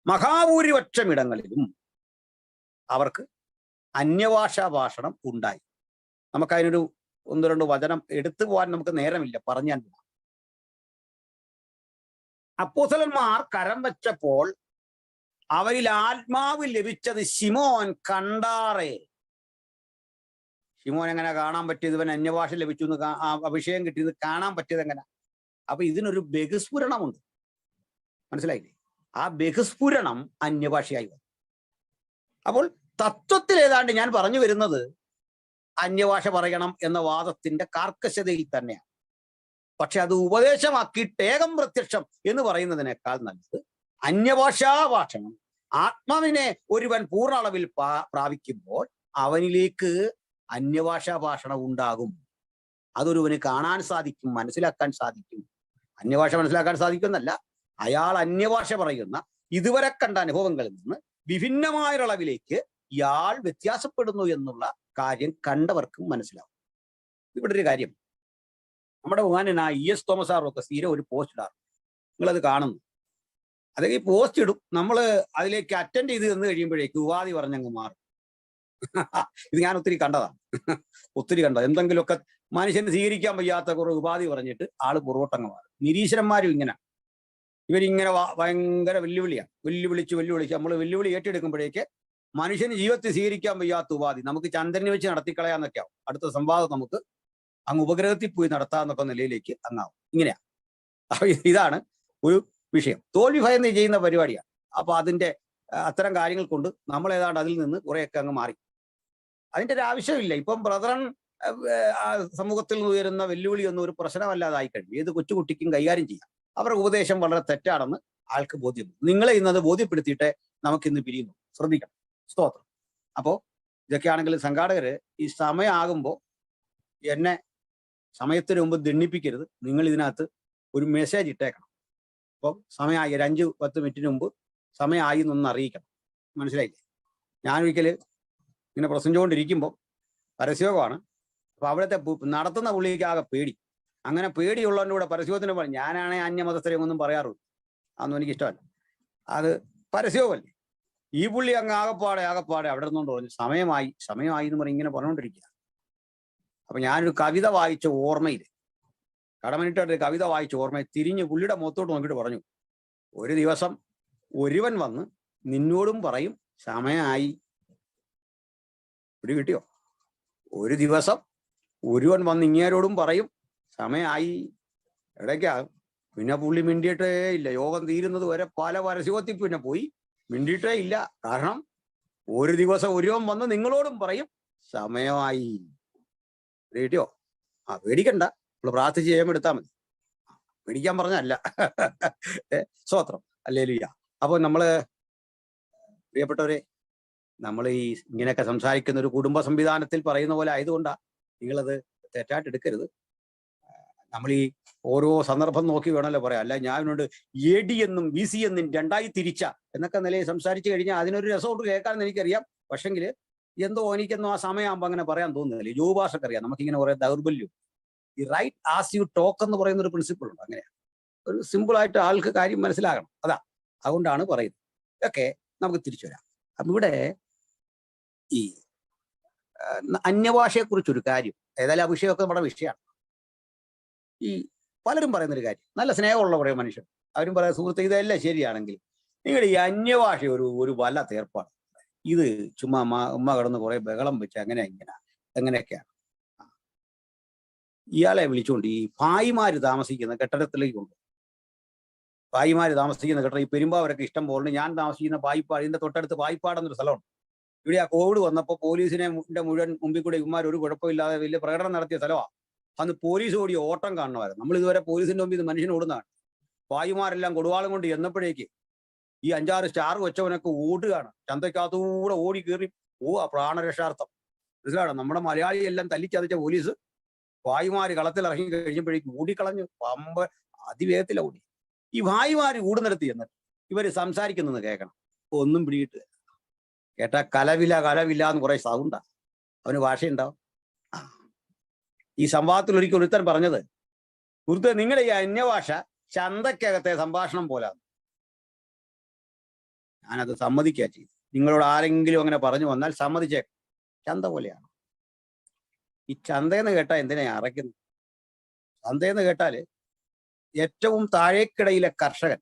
മഹാഭൂരിപക്ഷം ഇടങ്ങളിലും അവർക്ക് അന്യഭാഷാ ഭാഷണം ഉണ്ടായി. നമുക്കതിനൊരു ഒന്ന് രണ്ട് വചനം എടുത്തു പോകാൻ നമുക്ക് നേരമില്ല, പറഞ്ഞാൽ. അപ്പോസ്തലന്മാർ കരം വെച്ചപ്പോൾ അവരിൽ ആത്മാവ് ലഭിച്ചത് ശിമോൻ കണ്ടാറേ. ശിമോൻ എങ്ങനെ കാണാൻ പറ്റിയത്? ഇവൻ അന്യഭാഷ ലഭിച്ചു എന്ന് അഭിഷേകം കിട്ടിയത് കാണാൻ പറ്റിയത് എങ്ങനെ? അപ്പൊ ഇതിനൊരു ബഹുസ്ഫുരണമുണ്ട്, മനസ്സിലായില്ലേ? ആ ബഹുസ്ഫുരണം അന്യഭാഷയായി വന്നു. അപ്പോൾ തത്വത്തിൽ ഏതാണ്ട് ഞാൻ പറഞ്ഞു വരുന്നത് അന്യഭാഷ പറയണം എന്ന വാദത്തിന്റെ കാർക്കശതയിൽ തന്നെയാണ്. പക്ഷെ അത് ഉപദേശമാക്കിയിട്ട് ഏകം പ്രത്യക്ഷം എന്ന് പറയുന്നതിനേക്കാൾ നല്ലത് അന്യഭാഷാ ഭാഷണം. ആത്മാവിനെ ഒരുവൻ പൂർണ്ണ അളവിൽ പ്രാപിക്കുമ്പോൾ അവനിലേക്ക് അന്യഭാഷാ ഭാഷണം ഉണ്ടാകും. അതൊരുവന് കാണാൻ സാധിക്കും, മനസ്സിലാക്കാൻ സാധിക്കും. അന്യഭാഷ മനസ്സിലാക്കാൻ സാധിക്കുമെന്നല്ല, അയാൾ അന്യഭാഷ പറയുന്ന ഇതുവരെ കണ്ട അനുഭവങ്ങളിൽ നിന്ന് വിഭിന്നമായൊരളവിലേക്ക് ഇയാൾ വ്യത്യാസപ്പെടുന്നു എന്നുള്ള കാര്യം കണ്ടവർക്കും മനസ്സിലാവും. ഇവിടെ ഒരു കാര്യം, നമ്മുടെ ബഹുമാനനായ ES തോമസ് സാറൊക്കെ സ്ഥിരം ഒരു പോസ്റ്റ് ഇടാറുണ്ട്, നിങ്ങളത് കാണുന്നു. അതൊക്കെ ഈ പോസ്റ്റ് ഇടും, നമ്മൾ അതിലേക്ക് അറ്റൻഡ് ചെയ്ത് തന്നു കഴിയുമ്പോഴേക്ക് ഉപാധി പറഞ്ഞങ്ങ് മാറും. ഇത് ഞാൻ ഒത്തിരി കണ്ടതാണ്, ഒത്തിരി കണ്ടത്. എന്തെങ്കിലുമൊക്കെ മനുഷ്യന് സ്വീകരിക്കാൻ വയ്യാത്ത കുറെ ഉപാധി പറഞ്ഞിട്ട് ആള് പുറകോട്ടങ്ങ് മാറും. നിരീശ്വരന്മാരും ഇങ്ങനെ, ഇവരിങ്ങനെ ഭയങ്കര വെല്ലുവിളിച്ച് നമ്മൾ വെല്ലുവിളി ഏറ്റെടുക്കുമ്പോഴേക്ക് മനുഷ്യന് ജീവിതത്തിൽ സ്വീകരിക്കാൻ വയ്യാത്ത ഉപാധി നമുക്ക് ചന്ദ്രനെ വെച്ച് നടത്തിക്കളയാന്നൊക്കെ ആവും. അടുത്ത സംവാദം നമുക്ക് അങ്ങ് ഉപഗ്രഹത്തിൽ പോയി നടത്താന്നൊക്കെ നിലയിലേക്ക് അങ്ങാവും. ഇങ്ങനെയാ. ഇതാണ് ഒരു വിഷയം. തോൽവി ഭയന്ന് ചെയ്യുന്ന പരിപാടിയാണ്. അപ്പൊ അതിന്റെ അത്തരം കാര്യങ്ങൾ കൊണ്ട് നമ്മൾ ഏതാണ്ട് അതിൽ നിന്ന് കുറെയൊക്കെ അങ്ങ് മാറി. അതിന്റെ ഒരു ആവശ്യമില്ല. ഇപ്പം ബ്രദറൻ സമൂഹത്തിൽ നിന്ന് ഉയരുന്ന വെല്ലുവിളി ഒന്നും ഒരു പ്രശ്നമല്ലാതായി കഴിഞ്ഞു. ഏത് കൊച്ചുകുട്ടിക്കും കൈകാര്യം ചെയ്യാം. അവരുടെ ഉപദേശം വളരെ തെറ്റാണെന്ന് ആൾക്ക് ബോധ്യം. നിങ്ങളെ ഇന്നത് ബോധ്യപ്പെടുത്തിയിട്ട് നമുക്കിന്ന് പിരിയുന്നു. ശ്രദ്ധിക്കണം. സ്തോത്രം. അപ്പോ ഇതൊക്കെയാണെങ്കിൽ സംഘാടകര് ഈ സമയമാകുമ്പോൾ എന്നെ സമയത്തിന് മുമ്പ് ദണ്ണിപ്പിക്കരുത്. നിങ്ങൾ ഇതിനകത്ത് ഒരു മെസ്സേജ് ഇട്ടേക്കണം. അപ്പം സമയമായി, ഒരു 5-10 മിനിറ്റിന് മുമ്പ് സമയമായി എന്നൊന്ന് അറിയിക്കണം. മനസ്സിലായില്ലേ? ഞാനൊരിക്കൽ ഇങ്ങനെ പ്രസംഗിച്ചുകൊണ്ടിരിക്കുമ്പോൾ പരസ്യോഗമാണ്. അപ്പൊ അവിടുത്തെ നടത്തുന്ന പുള്ളിക്കാകെ പേടി. അങ്ങനെ പേടിയുള്ളവൻ്റെ കൂടെ പരസ്യോഗത്തിന് പറഞ്ഞു. ഞാനാണെ അന്യമതസ്ഥരെ ഒന്നും പറയാറുള്ളൂ, അതൊന്നും എനിക്കിഷ്ടമല്ല. അത് പരസ്യോഗമല്ലേ. ഈ പുള്ളി അങ്ങ് ആകപ്പാടെ അവിടെ നിന്നുകൊണ്ട് പറഞ്ഞു സമയമായി എന്ന് പറഞ്ഞ് ഇങ്ങനെ പറഞ്ഞുകൊണ്ടിരിക്കുക. അപ്പൊ ഞാനൊരു കവിത വായിച്ച ഓർമ്മയിൽ, കടമനിട്ടൊരു കവിത വായിച്ച ഓർമ്മയിൽ തിരിഞ്ഞ് പുള്ളിയുടെ മുഖത്തോട്ട് നോക്കിയിട്ട് പറഞ്ഞു, ഒരു ദിവസം ഒരുവൻ വന്ന് നിന്നോടും പറയും സമയമായി. ഒരു കിട്ടിയോ? ഒരു ദിവസം ഒരുവൻ വന്ന് ഇങ്ങേരോടും പറയും സമയമായി. ഇടയ്ക്കാകും. പിന്നെ പുള്ളി മിണ്ടിയിട്ടേ ഇല്ല. യോഗം തീരുന്നത് വരെ പല പരസ്യത്തിൽ പിന്നെ പോയി മിണ്ടിയിട്ടേ ഇല്ല. കാരണം ഒരു ദിവസം ഒരുവൻ വന്ന് നിങ്ങളോടും പറയും സമയമായി. കിട്ടിയോ? പേടിക്കണ്ട, നമ്മൾ പ്രാർത്ഥിച്ച് ചെയ്യാമെടുത്താൽ മതി. പേടിക്കാൻ പറഞ്ഞല്ല. സ്തോത്രം. ഹല്ലേലൂയ. അപ്പോൾ നമ്മള് പ്രിയപ്പെട്ടവരെ, നമ്മൾ ഈ ഇങ്ങനെയൊക്കെ സംസാരിക്കുന്ന ഒരു കുടുംബ സംവിധാനത്തിൽ പറയുന്ന പോലെ ആയതുകൊണ്ടാണ്. നിങ്ങളത് തെറ്റായിട്ട് എടുക്കരുത്. നമ്മൾ ഈ ഓരോ സന്ദർഭം നോക്കി വേണമല്ലോ പറയാം. അല്ല ഞാൻ എന്നോട് AD എന്നും BC എന്നും രണ്ടായി തിരിച്ച എന്നൊക്കെ നിലയിൽ സംസാരിച്ചു കഴിഞ്ഞാൽ അതിനൊരു രസമോട്ട് കേൾക്കാമെന്ന് എനിക്കറിയാം. പക്ഷെങ്കിൽ എന്തോ എനിക്കൊന്നും ആ സമയമാകുമ്പോൾ അങ്ങനെ പറയാൻ തോന്നുന്നില്ല. യോഭാഷക്ക് അറിയാം നമുക്കിങ്ങനെ കുറെ ദൗർബല്യം. ഈ റൈറ്റ് ആസ് യു ടോക്ക് എന്ന് പറയുന്ന ഒരു പ്രിൻസിപ്പിൾ ഉണ്ട്. അങ്ങനെയാണ് ഒരു സിമ്പിളായിട്ട് ആൾക്ക് കാര്യം മനസ്സിലാകണം. അതാ, അതുകൊണ്ടാണ് പറയുന്നത്. ഒക്കെ നമുക്ക് തിരിച്ചു വരാം. അപ്പൊ ഇവിടെ ഈ അന്യഭാഷയെക്കുറിച്ചൊരു കാര്യം, ഏതായാലും ആ വിഷയമൊക്കെ നമ്മുടെ വിഷയമാണ്. ഈ പലരും പറയുന്നൊരു കാര്യം, നല്ല സ്നേഹമുള്ള കുറേ മനുഷ്യർ, അവരും പറയാം സുഹൃത്ത് ഇതെല്ലാം ശരിയാണെങ്കിൽ നിങ്ങളുടെ ഈ അന്യഭാഷ ഒരു വല്ലാത്ത ഏർപ്പാട്. ഇത് ചുമ്മാ ഉമ്മ കിടന്ന് കുറെ ബഹളം വെച്ച് എങ്ങനെയൊക്കെയാണ്. ഇയാളെ വിളിച്ചുകൊണ്ട് ഈ ഭായിമാര് താമസിക്കുന്ന കെട്ടിടത്തിലേക്ക് കൊണ്ട്, ഭായിമാര് താമസിക്കുന്ന കെട്ടിടം ഈ പെരുമ്പാവരൊക്കെ ഇഷ്ടം പോലെ. ഞാൻ താമസിക്കുന്ന പായിപ്പാട്, ഇതിന്റെ തൊട്ടടുത്ത് പായിപ്പാട് എന്നൊരു സ്ഥലമുണ്ട്. ഇവിടെ ആ കോവിഡ് വന്നപ്പോൾ പോലീസിനെ മുഴുവൻ മുമ്പിൽ കൂടെ ഇവന്മാർ ഒരു കുഴപ്പമില്ലാതെ വലിയ പ്രകടനം നടത്തിയ സ്ഥലമാണ്. അന്ന് പോലീസ് ഓടിയ ഓട്ടം കാണണമായിരുന്നു. നമ്മൾ ഇതുവരെ പോലീസിന്റെ മുമ്പിൽ ഇത് മനുഷ്യൻ ഓടുന്നതാണ്. ഭായിമാരെല്ലാം കൊടുവാളം കൊണ്ട് ചെന്നപ്പോഴേക്ക് ഈ 5-6 സ്റ്റാർ വെച്ചവനൊക്കെ ഓടുകയാണ്. ചന്തയ്ക്കകത്തൂടെ ഓടി കയറി പോവാ പ്രാണരക്ഷാർത്ഥം. മനസ്സിലാണ്? നമ്മുടെ മലയാളി എല്ലാം തല്ലിച്ചതച്ച പോലീസ് ഭായിമാര് കളത്തിൽ ഇറങ്ങി കഴിഞ്ഞപ്പോഴേക്ക് ഓടിക്കളഞ്ഞ് അതിവേഗത്തില ഓടി. ഈ ഭായിമാര് കൂടുന്നിടത്ത് ചെന്നിട്ട് ഇവര് സംസാരിക്കുന്നത് കേൾക്കണം. ഒന്നും പിടിയിട്ട് കേട്ടാ കലവില എന്ന് കുറെ സൗണ്ടാ. അവന് ഭാഷയുണ്ടാവും. ഈ സംവാദത്തിൽ ഒരിക്കൽ ഒരുത്തൻ പറഞ്ഞത്, സുഹൃത്തെ നിങ്ങളുടെ ഈ അന്യഭാഷ ചന്തക്കകത്തെ സംഭാഷണം പോലാണ്. ഞാനത് സമ്മതിക്കുക ചെയ്തു. നിങ്ങളോട് ആരെങ്കിലും അങ്ങനെ പറഞ്ഞു വന്നാൽ സമ്മതിച്ചേക്കാം, ചന്ത പോലെയാണ്. ഈ ചന്തയെന്ന് കേട്ടാൽ എന്തിനാ അറയ്ക്കുന്നത്? ചന്തയെന്ന് കേട്ടാല് ഏറ്റവും താഴേക്കിടയിലെ കർഷകൻ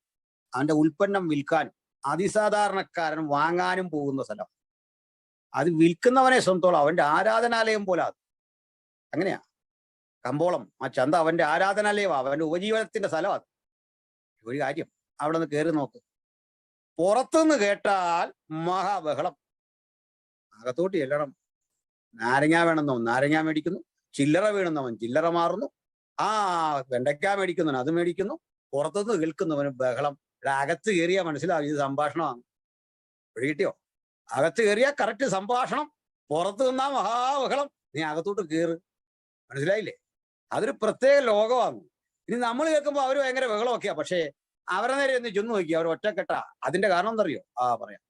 അവന്റെ ഉൽപ്പന്നം വിൽക്കാനും അതിസാധാരണക്കാരൻ വാങ്ങാനും പോകുന്ന സ്ഥലം. അത് വിൽക്കുന്നവനെ സംബന്ധിച്ചോളം അവന്റെ ആരാധനാലയം പോലെ അത്. അങ്ങനെയാ കമ്പോളം. ആ ചന്ത അവന്റെ ആരാധനാലയമാണ്, അവന്റെ ഉപജീവനത്തിന്റെ സ്ഥലമാണ്. ഒരു കാര്യം, അവിടെ നിന്ന് കയറി നോക്ക്. പുറത്തുനിന്ന് കേട്ടാൽ മഹാബഹളം, അകത്തോട്ട് ചെല്ലണം. നാരങ്ങ വേണമെന്നവൻ നാരങ്ങ മേടിക്കുന്നു, ചില്ലറ വേണമെന്നവൻ ചില്ലറ മാറുന്നു, വെണ്ടയ്ക്ക മേടിക്കുന്നവൻ അത് മേടിക്കുന്നു. പുറത്തുനിന്ന് കേൾക്കുന്നവന് ബഹളം. അകത്ത് കയറിയാ മനസ്സിലാവും ഇത് സംഭാഷണമാണ്. കിട്ടിയോ? അകത്ത് കയറിയാ കറക്റ്റ് സംഭാഷണം, പുറത്തു നിന്നാ മഹാബഹളം. നീ അകത്തോട്ട് കയറ്. മനസ്സിലായില്ലേ? അതൊരു പ്രത്യേക ലോകമാണ്. ഇനി നമ്മൾ കേൾക്കുമ്പോൾ അവര് ഭയങ്കര ബഹളമൊക്കെയാ. പക്ഷേ അവരെ നേരെ ഒന്ന് ചെന്ന് നോക്കി, അവർ ഒറ്റക്കെട്ടാ. അതിന്റെ കാരണം എന്തറിയോ? പറയാം.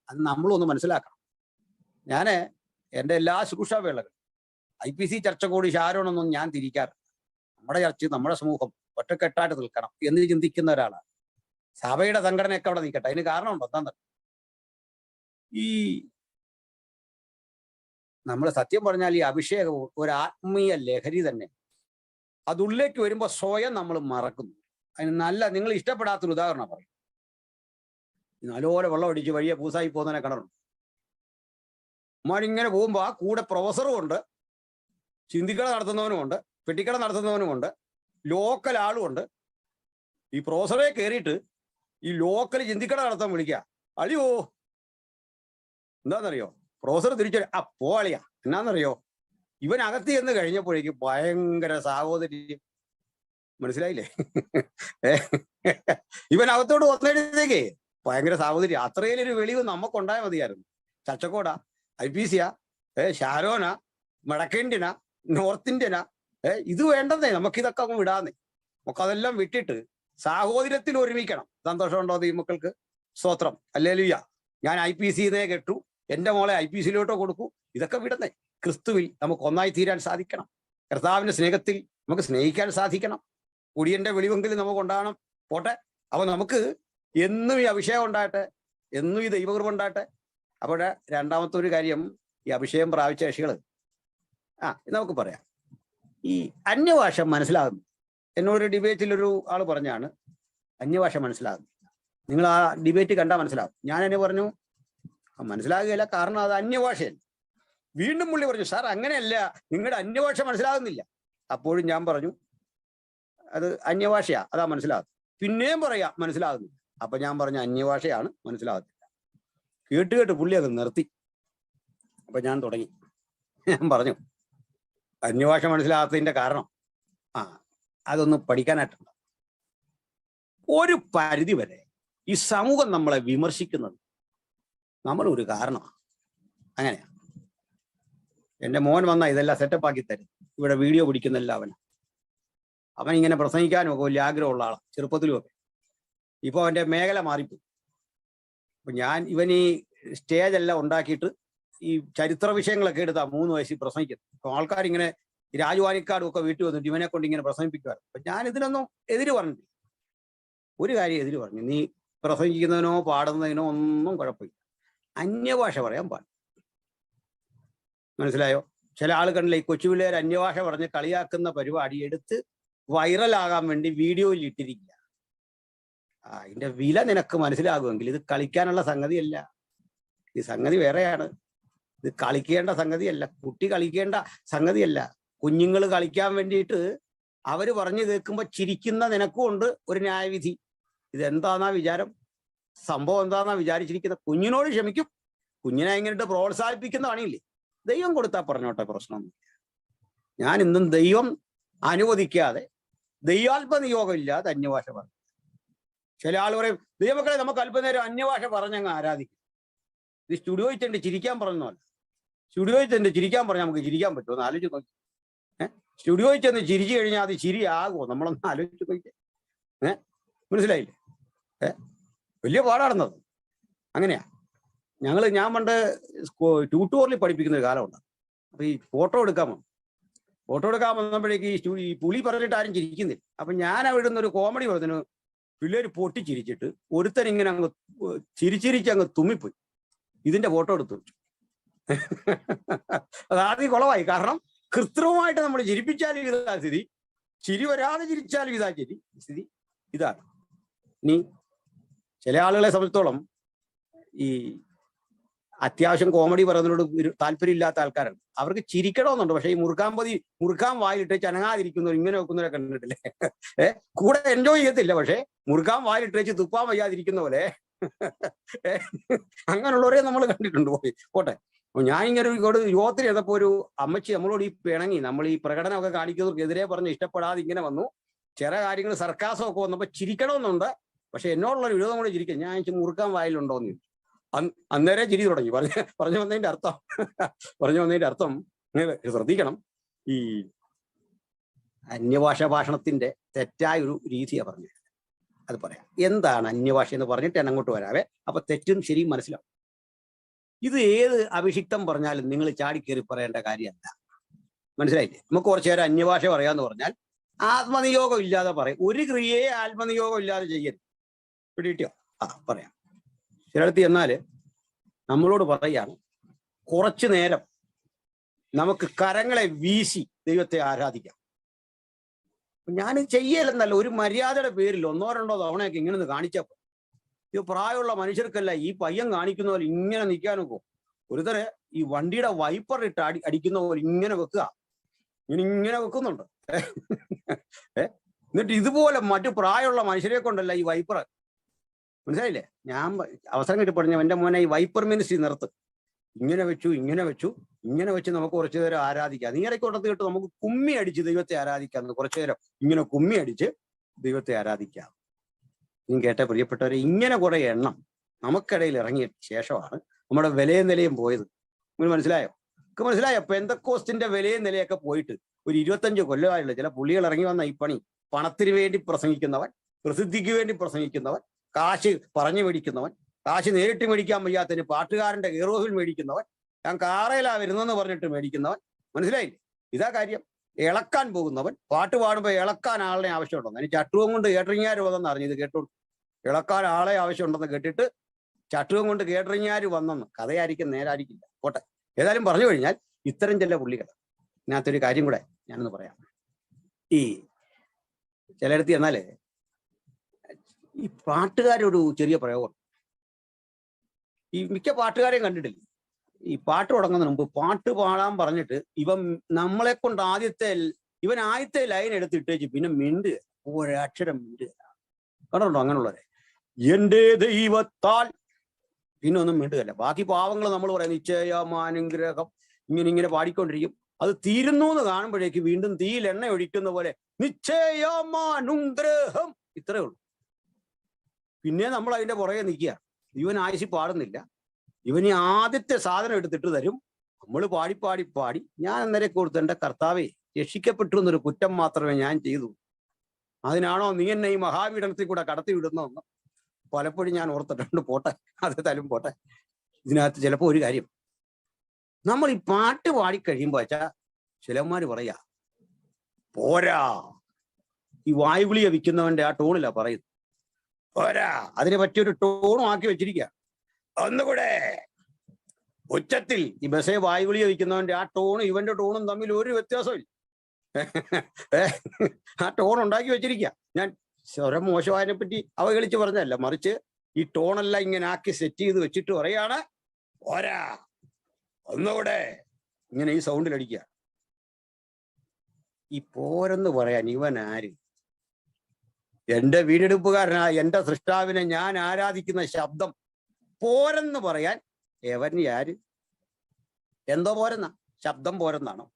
അത് നമ്മളൊന്ന് മനസ്സിലാക്കണം. ഞാന് എൻ്റെ എല്ലാ ശുശ്രൂഷാ വേളകളും IPC ചർച്ച കൂടി ഷാരോണൊന്നും ഞാൻ തിരിക്കാറില്ല. നമ്മുടെ ചർച്ച, നമ്മുടെ സമൂഹം ഒറ്റക്കെട്ടായിട്ട് നിൽക്കണം എന്ന് ചിന്തിക്കുന്ന ഒരാളാണ്. സഭയുടെ സംഘടനയൊക്കെ അവിടെ നിൽക്കട്ടെ. അതിന് കാരണമുണ്ടോ? എന്താ ഈ നമ്മൾ സത്യം പറഞ്ഞാൽ ഈ അഭിഷേകവും ഒരു ആത്മീയ ലഹരി തന്നെ. അതുള്ളിലേക്ക് വരുമ്പോൾ സ്വയം നമ്മൾ മറക്കുന്നു. അതിന് നിങ്ങൾ ഇഷ്ടപ്പെടാത്തൊരു ഉദാഹരണം പറയും. നല്ലപോലെ വെള്ളം അടിച്ച് വഴിയെ പൂസായി പോകുന്നതിനെ കണ്ടിട്ടുണ്ട്. ഇങ്ങനെ പോകുമ്പോൾ ആ കൂടെ പ്രൊഫസറും ഉണ്ട്, ചിന്തിക്കട നടത്തുന്നവനും ഉണ്ട്, പെട്ടിക്കട നടത്തുന്നവനും ഉണ്ട്, ലോക്കൽ ആളും ഉണ്ട്. ഈ പ്രൊഫസറെ കയറിയിട്ട് ഈ ലോക്കൽ ചിന്തിക്കട നടത്താൻ വിളിക്കുക. അളിയോ എന്താണെന്നറിയോ? പ്രൊഫസർ തിരിച്ചു പോളിയാ എന്നാന്നറിയോ, ഇവനകത്ത് ചെന്ന് കഴിഞ്ഞപ്പോഴേക്കും ഭയങ്കര സാഹോദര്യം. മനസ്സിലായില്ലേ? ഇവനകത്തോട്ട് വന്നേക്കേ ഭയങ്കര സാഹോദര്യം. അത്രയിലൊരു വെളിവ് നമുക്കുണ്ടായാൽ മതിയായിരുന്നു. ചച്ചക്കോട, IPC, ഷാരോന, വടക്കേന്ത്യന, നോർത്ത് ഇന്ത്യന, ഇത് വേണ്ടതേ. നമുക്കിതൊക്കെ അങ്ങ് വിടാന്നേ. നമുക്കതെല്ലാം വിട്ടിട്ട് സാഹോദര്യത്തിൽ ഒരുമിക്കണം. സന്തോഷമുണ്ടോ ദൈവമക്കൾക്ക്? സ്തോത്രം, ഹല്ലേലൂയ. ഞാൻ IPC കെട്ടു, എന്റെ മോളെ IPC കൊടുക്കൂ. ഇതൊക്കെ വിടുന്നേ. ക്രിസ്തുവിൽ നമുക്ക് ഒന്നായി തീരാൻ സാധിക്കണം. കർത്താവിന്റെ സ്നേഹത്തിൽ നമുക്ക് സ്നേഹിക്കാൻ സാധിക്കണം. കുടിയന്റെ വെളിവെങ്കിലും നമുക്ക് ഉണ്ടാകണം. പോട്ടെ, അപ്പൊ നമുക്ക് എന്നും ഈ അഭിഷേകം ഉണ്ടാകട്ടെ, എന്നും ഈ ദൈവകൃപ ഉണ്ടാകട്ടെ. അപ്പോൾ രണ്ടാമത്തെ ഒരു കാര്യം, ഈ അഭിഷേകം പ്രാപിച്ച കക്ഷികൾ നമുക്ക് പറയാം, ഈ അന്യഭാഷ മനസ്സിലാകുന്നു. എന്നോട് ഡിബേറ്റിലൊരു ആൾ പറഞ്ഞാണ് അന്യഭാഷ മനസ്സിലാകുന്നു. നിങ്ങൾ ആ ഡിബേറ്റ് കണ്ടാൽ മനസ്സിലാകും. ഞാൻ എന്നെ പറഞ്ഞു മനസ്സിലാകുകയില്ല, കാരണം അത് അന്യഭാഷയല്ല. വീണ്ടും പുള്ളി പറഞ്ഞു, സാർ അങ്ങനെയല്ല, നിങ്ങളുടെ അന്യഭാഷ മനസ്സിലാകുന്നില്ല. അപ്പോഴും ഞാൻ പറഞ്ഞു അത് അന്യഭാഷയാ, അതാ മനസ്സിലാകും. പിന്നെയും പറയാ മനസ്സിലാകുന്നില്ല. അപ്പൊ ഞാൻ പറഞ്ഞു അന്യഭാഷയാണ്, മനസ്സിലാകത്തില്ല. കേട്ട് പുള്ളി അത് നിർത്തി. അപ്പൊ ഞാൻ തുടങ്ങി. ഞാൻ പറഞ്ഞു അന്യഭാഷ മനസ്സിലാകാത്തതിന്റെ കാരണം അതൊന്ന് പഠിക്കാനായിട്ടുണ്ട്. ഒരു പരിധി വരെ ഈ സമൂഹം നമ്മളെ വിമർശിക്കുന്നത് നമ്മളൊരു കാരണമാണ്. അങ്ങനെയാ. എൻ്റെ മോൻ വന്നാ ഇതെല്ലാം സെറ്റപ്പ് ആക്കി തരും. ഇവിടെ വീഡിയോ പിടിക്കുന്നില്ല. അവൻ ഇങ്ങനെ പ്രസംഗിക്കാനും ഒക്കെ വലിയ ആഗ്രഹമുള്ള ആളാണ്, ചെറുപ്പത്തിലുമൊക്കെ. ഇപ്പൊ അവന്റെ മേഖല മാറിപ്പോയി. അപ്പൊ ഇവൻ ഈ സ്റ്റേജെല്ലാം ഉണ്ടാക്കിയിട്ട് ഈ ചരിത്ര വിഷയങ്ങളൊക്കെ എടുത്താ 3 വയസ്സിൽ പ്രസംഗിക്കുന്നത്. അപ്പൊ ആൾക്കാരിങ്ങനെ രാജവാനിക്കാടും ഒക്കെ വീട്ടിൽ വന്നിട്ട് ഇവനെ കൊണ്ട് ഇങ്ങനെ പ്രസംഗിപ്പിക്കുവായിരുന്നു. അപ്പൊ ഞാൻ ഇതിനൊന്നും എതിര് പറഞ്ഞില്ല. ഒരു കാര്യം എതിര് പറഞ്ഞു, നീ പ്രസംഗിക്കുന്നതിനോ പാടുന്നതിനോ ഒന്നും കുഴപ്പമില്ല, അന്യഭാഷ പറയാൻ പാടില്ല. മനസ്സിലായോ? ചില ആൾ കണ്ടില്ല, ഈ കൊച്ചുപിള്ളേർ അന്യഭാഷ പറഞ്ഞ് കളിയാക്കുന്ന പരിപാടി എടുത്ത് വൈറലാകാൻ വേണ്ടി വീഡിയോയിൽ ഇട്ടിരിക്കുക. ഇതിന്റെ വില നിനക്ക് മനസ്സിലാകുമെങ്കിൽ ഇത് കളിക്കാനുള്ള സംഗതിയല്ല. ഈ സംഗതി വേറെയാണ്. ഇത് കളിക്കേണ്ട സംഗതിയല്ല, കുട്ടി കളിക്കേണ്ട സംഗതിയല്ല. കുഞ്ഞുങ്ങൾ കളിക്കാൻ വേണ്ടിയിട്ട് അവര് പറഞ്ഞു കേൾക്കുമ്പോ ചിരിക്കുന്ന നിനക്കും ഉണ്ട് ഒരു ന്യായവിധി. ഇതെന്താന്നാ വിചാരം? സംഭവം എന്താന്നാ വിചാരിച്ചിരിക്കുന്നത്? കുഞ്ഞിനോട് ക്ഷമിക്കും, കുഞ്ഞിനെ ഇങ്ങനെ പ്രോത്സാഹിപ്പിക്കുന്ന പണിയില്ലേ? ദൈവം കൊടുത്താൽ പറഞ്ഞോട്ടെ, പ്രശ്നമൊന്നും. ഞാൻ ഇന്നും ദൈവം അനുവദിക്കാതെ, ദൈവാത്മനിയോഗം ഇല്ലാതെ അന്യഭാഷ പറഞ്ഞു. ചില ആൾ പറയും, ദൈവമക്കളെ നമുക്ക് അല്പനേരം അന്യഭാഷ പറഞ്ഞങ്ങ് ആരാധിക്കും. ഇത് സ്റ്റുഡിയോയിൽ ചെന്ന് ചിരിക്കാൻ പറഞ്ഞല്ല. സ്റ്റുഡിയോയിൽ ചെന്ന് ചിരിക്കാൻ പറഞ്ഞാൽ നമുക്ക് ചിരിക്കാൻ പറ്റുമോ? ഒന്ന് ആലോചിച്ച് നോക്കി. സ്റ്റുഡിയോയിൽ ചെന്ന് ചിരിച്ചു കഴിഞ്ഞാൽ അത് ശരിയാകുമോ? നമ്മളൊന്ന് ആലോചിച്ച് നോക്കി. മനസ്സിലായില്ലേ? വലിയ പാടാടുന്നത്. അങ്ങനെയാ. ഞാൻ പണ്ട് ട്യൂട്ടോറിയൽ പഠിപ്പിക്കുന്ന ഒരു കാലമുണ്ട്. അപ്പൊ ഈ ഫോട്ടോ എടുക്കാൻ വന്നപ്പോഴേക്ക് ഈ പുലി പറഞ്ഞിട്ട് ആരും ചിരിക്കുന്നില്ല. അപ്പൊ ഞാൻ അവിടെ നിന്ന് ഒരു കോമഡി പറഞ്ഞതിന് പിള്ളേര് പൊട്ടിച്ചിരിച്ചിട്ട് ഒരുത്തൻ ഇങ്ങനെ അങ്ങ് ചിരിച്ചിരിച്ച് അങ്ങ് തുമ്മിപ്പോയി. ഇതിന്റെ ഫോട്ടോ എടുത്തു വെച്ചു. അത് ആദ്യം കുളമായി. കാരണം കൃത്രിമമായിട്ട് നമ്മൾ ചിരിപ്പിച്ചാലും ഇതാ സ്ഥിതി, ചിരി വരാതെ ചിരിച്ചാലും ഇതാ സ്ഥിതി. ഇതാണ്. ഇനി ചില ആളുകളെ സംബന്ധിച്ചോളം ഈ അത്യാവശ്യം കോമഡി പറയുന്നതിനോട് താല്പര്യമില്ലാത്ത ആൾക്കാരാണ്. അവർക്ക് ചിരിക്കണമെന്നുണ്ട്. പക്ഷെ ഈ മുറുക്കാൻ വായിലിട്ട് ചനങ്ങാതിരിക്കുന്നവർ, ഇങ്ങനെ വെക്കുന്നവരെ കണ്ടിട്ടില്ലേ? കൂടെ എൻജോയ് ചെയ്യത്തില്ല, പക്ഷെ മുറുക്കാൻ വായിലിട്ട് വെച്ച് തുപ്പാൻ വയ്യാതിരിക്കുന്ന പോലെ അങ്ങനെയുള്ളവരെ നമ്മൾ കണ്ടിട്ടുണ്ട്. പോട്ടെ. ഞാനിങ്ങനെ ഒരു യോഗത്തിൽ ചെയ്തപ്പോ ഒരു അമ്മച്ചി നമ്മളോട് ഈ പിണങ്ങി, നമ്മൾ ഈ പ്രകടനമൊക്കെ കാണിക്കുന്നവർക്കെതിരെ പറഞ്ഞ് ഇഷ്ടപ്പെടാതെ ഇങ്ങനെ വന്നു. ചില കാര്യങ്ങൾ സർക്കാസമൊക്കെ വന്നപ്പോ ചിരിക്കണമെന്നുണ്ട്, പക്ഷെ എന്നോടുള്ള വിരോധം കൂടെ ചിരിക്കും. ഞാൻ മുറുക്കാൻ വായിലുണ്ടോന്ന് ചോദിച്ചു. അന്നേരം ചിരി തുടങ്ങി. പറഞ്ഞു വന്നതിന്റെ അർത്ഥം ശ്രദ്ധിക്കണം. ഈ അന്യഭാഷ ഭാഷണത്തിന്റെ തെറ്റായ ഒരു രീതിയാ പറഞ്ഞത്. അത് പറയാം. എന്താണ് അന്യഭാഷ എന്ന് പറഞ്ഞിട്ട് ഞാൻ അങ്ങോട്ട് വരാവേ. അപ്പൊ തെറ്റും ശരിയും മനസ്സിലാവും. ഇത് ഏത് അഭിഷിക്തം പറഞ്ഞാലും നിങ്ങൾ ചാടിക്കേറി പറയേണ്ട കാര്യമല്ല. മനസ്സിലായില്ലേ? നമുക്ക് കുറച്ചു നേരം അന്യഭാഷ പറയാന്ന് പറഞ്ഞാൽ ആത്മനിയോഗം ഇല്ലാതെ പറയും. ഒരു ക്രിയയെ ആത്മനിയോഗം ഇല്ലാതെ ചെയ്യരുത്. പിടികിട്ടിയോ? പറയാം. ചിലടത്ത് ചെന്നാല് നമ്മളോട് പറയാണ്, കുറച്ചു നേരം നമുക്ക് കരങ്ങളെ വീശി ദൈവത്തെ ആരാധിക്കാം. ഞാൻ ചെയ്യലെന്നല്ല, ഒരു മര്യാദയുടെ പേരിൽ 1-2 തവണയൊക്കെ ഇങ്ങനെ കാണിച്ചപ്പോ, ഇത് പ്രായമുള്ള മനുഷ്യർക്കല്ല ഈ പയ്യൻ കാണിക്കുന്ന പോലെ ഇങ്ങനെ നിൽക്കാനൊക്കെ. ഒരുതരം ഈ വണ്ടിയുടെ വൈപ്പർ ഇട്ട് അടിക്കുന്ന പോലെ ഇങ്ങനെ വെക്കുക. ഇങ്ങനെ വെക്കുന്നുണ്ട്. എന്നിട്ട് ഇതുപോലെ മറ്റു പ്രായമുള്ള മനുഷ്യരെ കൊണ്ടല്ല ഈ വൈപ്പർ, മനസ്സിലായില്ലേ? ഞാൻ അവസരം കിട്ടി പറഞ്ഞു, എൻ്റെ മോനെ ഈ വൈപ്പർ മിനിസ്ട്രി നിർത്ത്, ഇങ്ങനെ വെച്ചു ഇങ്ങനെ വെച്ച് നമുക്ക് കുറച്ചു നേരം ആരാധിക്കാം. നീ ഇടയ്ക്ക് കൊണ്ടത്ത് കേട്ട് നമുക്ക് കുമ്മി അടിച്ച് ദൈവത്തെ ആരാധിക്കാം, കുറച്ചു നേരം ഇങ്ങനെ കുമ്മി അടിച്ച് ദൈവത്തെ ആരാധിക്കാം. നീ കേട്ട പ്രിയപ്പെട്ടവരെ, ഇങ്ങനെ കുറെ എണ്ണം നമുക്കിടയിൽ ഇറങ്ങിയ ശേഷമാണ് നമ്മുടെ വിലയും നിലയും പോയത്. നിങ്ങൾ മനസ്സിലായോ? മനസ്സിലായോ? പെന്തക്കോസ്റ്റിന്റെ വിലയും നിലയൊക്കെ പോയിട്ട് ഒരു 25 കൊല്ലമായുള്ള ചില പുള്ളികൾ ഇറങ്ങി വന്ന ഈ പണി, പണത്തിന് വേണ്ടി പ്രസംഗിക്കുന്നവൻ, പ്രസിദ്ധിക്ക് വേണ്ടി പ്രസംഗിക്കുന്നവൻ, കാശ് പറഞ്ഞു മേടിക്കുന്നവൻ, കാശ് നേരിട്ട് മേടിക്കാൻ വയ്യാത്തതിന് പാട്ടുകാരന്റെ ഗേറോഹിൽ മേടിക്കുന്നവൻ, ഞാൻ കാറയിലാ വരുന്നെന്ന് പറഞ്ഞിട്ട് മേടിക്കുന്നവൻ, മനസ്സിലായില്ലേ? ഇതാ കാര്യം. ഇളക്കാൻ പോകുന്നവൻ, പാട്ട് പാടുമ്പോൾ ഇളക്കാൻ ആളിനെ ആവശ്യമുണ്ടോ? അതിന് ചട്ടുവം കൊണ്ട് കേട്ടറിങ്ങാർ വന്നെന്ന് അറിഞ്ഞത് കേട്ടോളൂ. ഇളക്കാൻ ആളെ ആവശ്യമുണ്ടെന്ന് കേട്ടിട്ട് ചട്ടുവം കൊണ്ട് കേട്ടറിങ്ങാർ വന്നെന്ന് കഥയായിരിക്കും, നേരായിരിക്കില്ല. പോട്ടെ. ഏതായാലും പറഞ്ഞു കഴിഞ്ഞാൽ ഇത്തരം ചില പുള്ളികൾ. ഇതിനകത്തൊരു കാര്യം കൂടെ ഞാനൊന്ന് പറയാം. ഈ ചിലയിടത്ത് എന്നാല് ഈ പാട്ടുകാരൊരു ചെറിയ പ്രയോഗം, ഈ മിക്ക പാട്ടുകാരെയും കണ്ടിട്ടില്ലേ, ഈ പാട്ട് തുടങ്ങുന്നതിന് മുമ്പ് പാട്ട് പാടാൻ പറഞ്ഞിട്ട് നമ്മളെ കൊണ്ട് ആദ്യത്തെ ലൈൻ എടുത്തിട്ടേച്ച് പിന്നെ മിണ്ടുക, ഒരക്ഷരം മിണ്ടുക. കണ്ടോ അങ്ങനെയുള്ളവരെ? എന്റെ ദൈവത്താൽ പിന്നെ ഒന്നും മിണ്ടുകയല്ല. ബാക്കി പാവങ്ങൾ നമ്മൾ പറയാം നിശ്ചയമാനുഗ്രഹം ഇങ്ങനെ പാടിക്കൊണ്ടിരിക്കും. അത് തീരുന്നു എന്ന് കാണുമ്പോഴേക്ക് വീണ്ടും തീയിൽ എണ്ണ ഒഴിക്കുന്ന പോലെ നിശ്ചയമാനുഗ്രഹം, ഇത്രയേ ഉള്ളൂ. പിന്നെ നമ്മൾ അതിന്റെ പുറകെ നിൽക്കുക. ഇവൻ ആയുഷി പാടുന്നില്ല, ഇവന് ആദ്യത്തെ സാധനം എടുത്തിട്ട് തരും. നമ്മൾ പാടി ഞാൻ അന്നേരം കൊടുത്തു, എൻ്റെ കർത്താവേ രക്ഷിക്കപ്പെട്ടു എന്നൊരു കുറ്റം മാത്രമേ ഞാൻ ചെയ്തു, അതിനാണോ നീ എന്നെ ഈ മഹാപീഠനത്തിൽ കൂടെ കടത്തി വിടുന്നതെന്ന് പലപ്പോഴും ഞാൻ ഓർത്തിട്ടുണ്ട്. പോട്ടെ, അതേതായാലും പോട്ടെ. ഇതിനകത്ത് ചിലപ്പോൾ ഒരു കാര്യം, നമ്മൾ ഈ പാട്ട് പാടിക്കഴിയുമ്പോ വെച്ചാ ചിലന്മാര് പറയാ പോരാ, ഈ വായുഗുളിക വിൽക്കുന്നവന്റെ ആ ടോണിലാ പറയുന്നത്, പോരാ, അതിനെ പറ്റിയൊരു ടോണും ആക്കി വെച്ചിരിക്കുക. ഒന്നുകൂടെ ഉച്ചത്തിൽ, ഈ ബസ്സേ വായുഗുളിക വിൽക്കുന്നവന്റെ ആ ടോണും ഇവന്റെ ടോണും തമ്മിൽ ഒരു വ്യത്യാസമില്ല. ആ ടോൺ ഉണ്ടാക്കി വെച്ചിരിക്കുക. ഞാൻ സ്വരം മോശമായതിനെ പറ്റി അവഗണിച്ച് പറഞ്ഞതല്ല, മറിച്ച് ഈ ടോണെല്ലാം ഇങ്ങനെ ആക്കി സെറ്റ് ചെയ്ത് വെച്ചിട്ട് പറയാണ് പോരാ, ഒന്നുകൂടെ, ഇങ്ങനെ ഈ സൗണ്ടിൽ അടിക്കുക. ഈ പോരെന്ന് പറയാൻ ഇവൻ ആര്? എന്റെ വീണ്ടെടുപ്പുകാരനാ, എന്റെ സൃഷ്ടാവിനെ ഞാൻ ആരാധിക്കുന്ന ശബ്ദം പോരെന്ന് പറയാൻ എവൻ ആര്? എന്തോ പോരെന്നാ? ശബ്ദം പോരെന്നാണോ?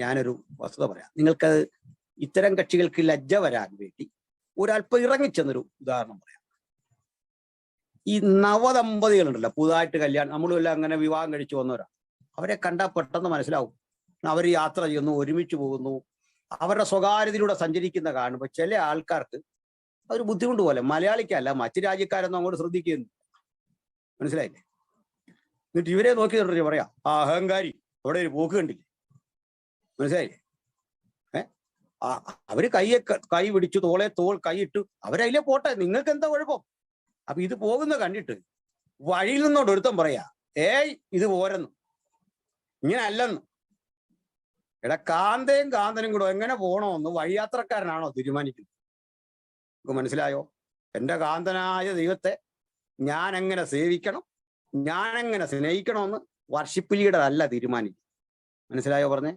ഞാനൊരു വസ്തുത പറയാം. നിങ്ങൾക്കത് ഇത്തരം കക്ഷികൾക്ക് ലജ്ജ വരാൻ വേണ്ടി ഒരല്പം ഇറങ്ങിച്ചെന്നൊരു ഉദാഹരണം പറയാം. ഈ നവദമ്പതികളുണ്ടല്ലോ, പുതുതായിട്ട് കല്യാണം, നമ്മളും എല്ലാം അങ്ങനെ വിവാഹം കഴിച്ചു വന്നവരാണ്. അവരെ കണ്ടാൽ പെട്ടെന്ന് മനസ്സിലാവും. അവർ യാത്ര ചെയ്യുന്നു, ഒരുമിച്ച് പോകുന്നു, അവരുടെ സ്വകാര്യതയിലൂടെ സഞ്ചരിക്കുന്ന കാണുമ്പോൾ ചില ആൾക്കാർക്ക് അതൊരു ബുദ്ധിമുട്ട് പോലെ. മലയാളിക്കല്ല, മറ്റു രാജ്യക്കാരൊന്നും അങ്ങോട്ട് ശ്രദ്ധിക്കുന്നു, മനസ്സിലായില്ലേ? എന്നിട്ട് ഇവരെ നോക്കി പറയാം, ആ അഹങ്കാരി, അവിടെ ഒരു പോക്ക് കണ്ടില്ലേ, മനസ്സിലായില്ലേ? അവര് കൈ പിടിച്ചു, തോൾ കൈയിട്ടു, അവരതിലെ പോട്ടെ, നിങ്ങൾക്ക് എന്താ കുഴപ്പം? അപ്പൊ ഇത് പോകുന്ന കണ്ടിട്ട് വഴിയിൽ നിന്നോട് ഒരുത്തം പറയാ, ഏയ് ഇത് പോരെന്ന്, ഇങ്ങനെ അല്ലെന്ന്. എടാ, കാന്തനും കൂടെ എങ്ങനെ പോകണമെന്ന് വഴിയാത്രക്കാരനാണോ തീരുമാനിക്കുന്നത്? നമുക്ക് മനസ്സിലായോ? എൻ്റെ കാന്തനായ ദൈവത്തെ ഞാൻ എങ്ങനെ സേവിക്കണം, ഞാൻ എങ്ങനെ സ്നേഹിക്കണമെന്ന് വർഷിപ്പ് ലീഡർ അല്ല തീരുമാനിക്കും. മനസ്സിലായോ പറഞ്ഞേ?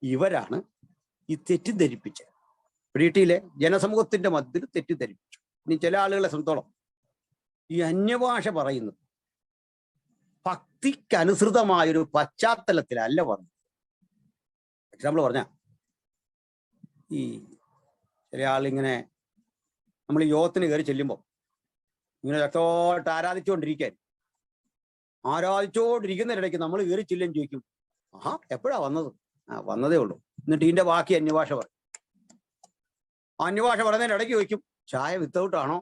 ഇവരാണ് ഈ തെറ്റിദ്ധരിപ്പിച്ച് വീട്ടിലെ ജനസമൂഹത്തിന്റെ മധ്യത്തിൽ തെറ്റിദ്ധരിപ്പിച്ചു. ഇനി ചില ആളുകളെ സംബന്ധിച്ചോളം ഈ അന്യഭാഷ പറയുന്നത് ഭക്തിക്കനുസൃതമായൊരു പശ്ചാത്തലത്തിലല്ല പറഞ്ഞത്. എക്സാമ്പിൾ പറഞ്ഞ, ഈ ചില ആളിങ്ങനെ നമ്മൾ യോഗത്തിന് കയറി ചെല്ലുമ്പോൾ ഇങ്ങനെ രക്തമായിട്ട് ആരാധിച്ചുകൊണ്ടിരിക്കുന്നതിനിടയ്ക്ക് നമ്മൾ കയറി ചെല്ലും, ചോദിക്കും, ആഹാ എപ്പോഴാ വന്നത്? വന്നതേ ഉള്ളൂ. എന്നിട്ട് ഇതിന്റെ ബാക്കി അന്യഭാഷ പറയും. അന്യഭാഷ പറയുന്നതിന്റെ ഇടയ്ക്ക് ചോദിക്കും, ചായ വിത്തൗട്ടാണോ?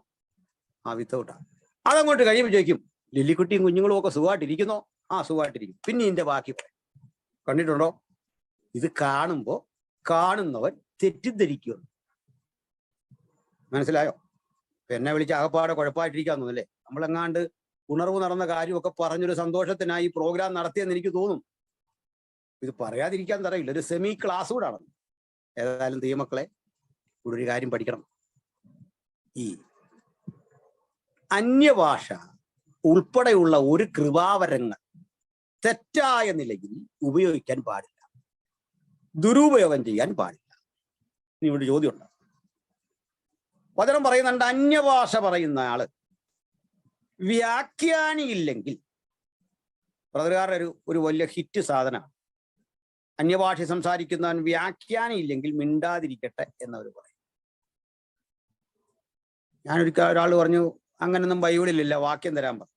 ആ വിത്തൗട്ടാണ്. അതങ്ങോട്ട് കഴിയുമ്പോൾ ചോദിക്കും, ലില്ലിക്കുട്ടിയും കുഞ്ഞുങ്ങളും ഒക്കെ സുഖമായിട്ടിരിക്കുന്നോ? ആ സുഖമായിട്ടിരിക്കും. പിന്നെ ഇതിന്റെ ബാക്കി പറയും. കണ്ടിട്ടുണ്ടോ? ഇത് കാണുമ്പോ കാണുന്നവൻ തെറ്റിദ്ധരിക്കുക. മനസ്സിലായോ? എന്നെ വിളിച്ച് അകപ്പാടെ കുഴപ്പമായിട്ടിരിക്കാന്നല്ലേ? നമ്മളെങ്ങാണ്ട് ഉണർവ് നടന്ന കാര്യമൊക്കെ പറഞ്ഞൊരു സന്തോഷത്തിനായി ഈ പ്രോഗ്രാം നടത്തിയെന്ന് എനിക്ക് തോന്നും. ഇത് പറയാതിരിക്കാൻ തരയില്ല, ഒരു സെമി ക്ലാസ് കൂടെ ആണ്. ഏതായാലും ദൈവമക്കളെ, ഇവിടെ ഒരു കാര്യം പഠിക്കണം. ഈ അന്യഭാഷ ഉൾപ്പെടെയുള്ള ഒരു കൃപാവരങ്ങൾ തെറ്റായ നിലയിൽ ഉപയോഗിക്കാൻ പാടില്ല, ദുരുപയോഗം ചെയ്യാൻ പാടില്ല. ഇനി ഇവിടെ ചോദ്യമുണ്ട്. വചനം പറയുന്നുണ്ട്, അന്യഭാഷ പറയുന്ന ആള് വ്യാഖ്യാനിയില്ലെങ്കിൽ, ബ്രദറുകാരുടെ ഒരു വലിയ ഹിറ്റ് സാധനമാണ്. അന്യഭാഷ സംസാരിക്കുന്നവൻ വ്യാഖ്യാനിയില്ലെങ്കിൽ മിണ്ടാതിരിക്കട്ടെ എന്നവർ പറയും. ഒരാൾ പറഞ്ഞു, അങ്ങനൊന്നും ബൈബിളിലില്ല, വാക്യം തരാൻ പറഞ്ഞു.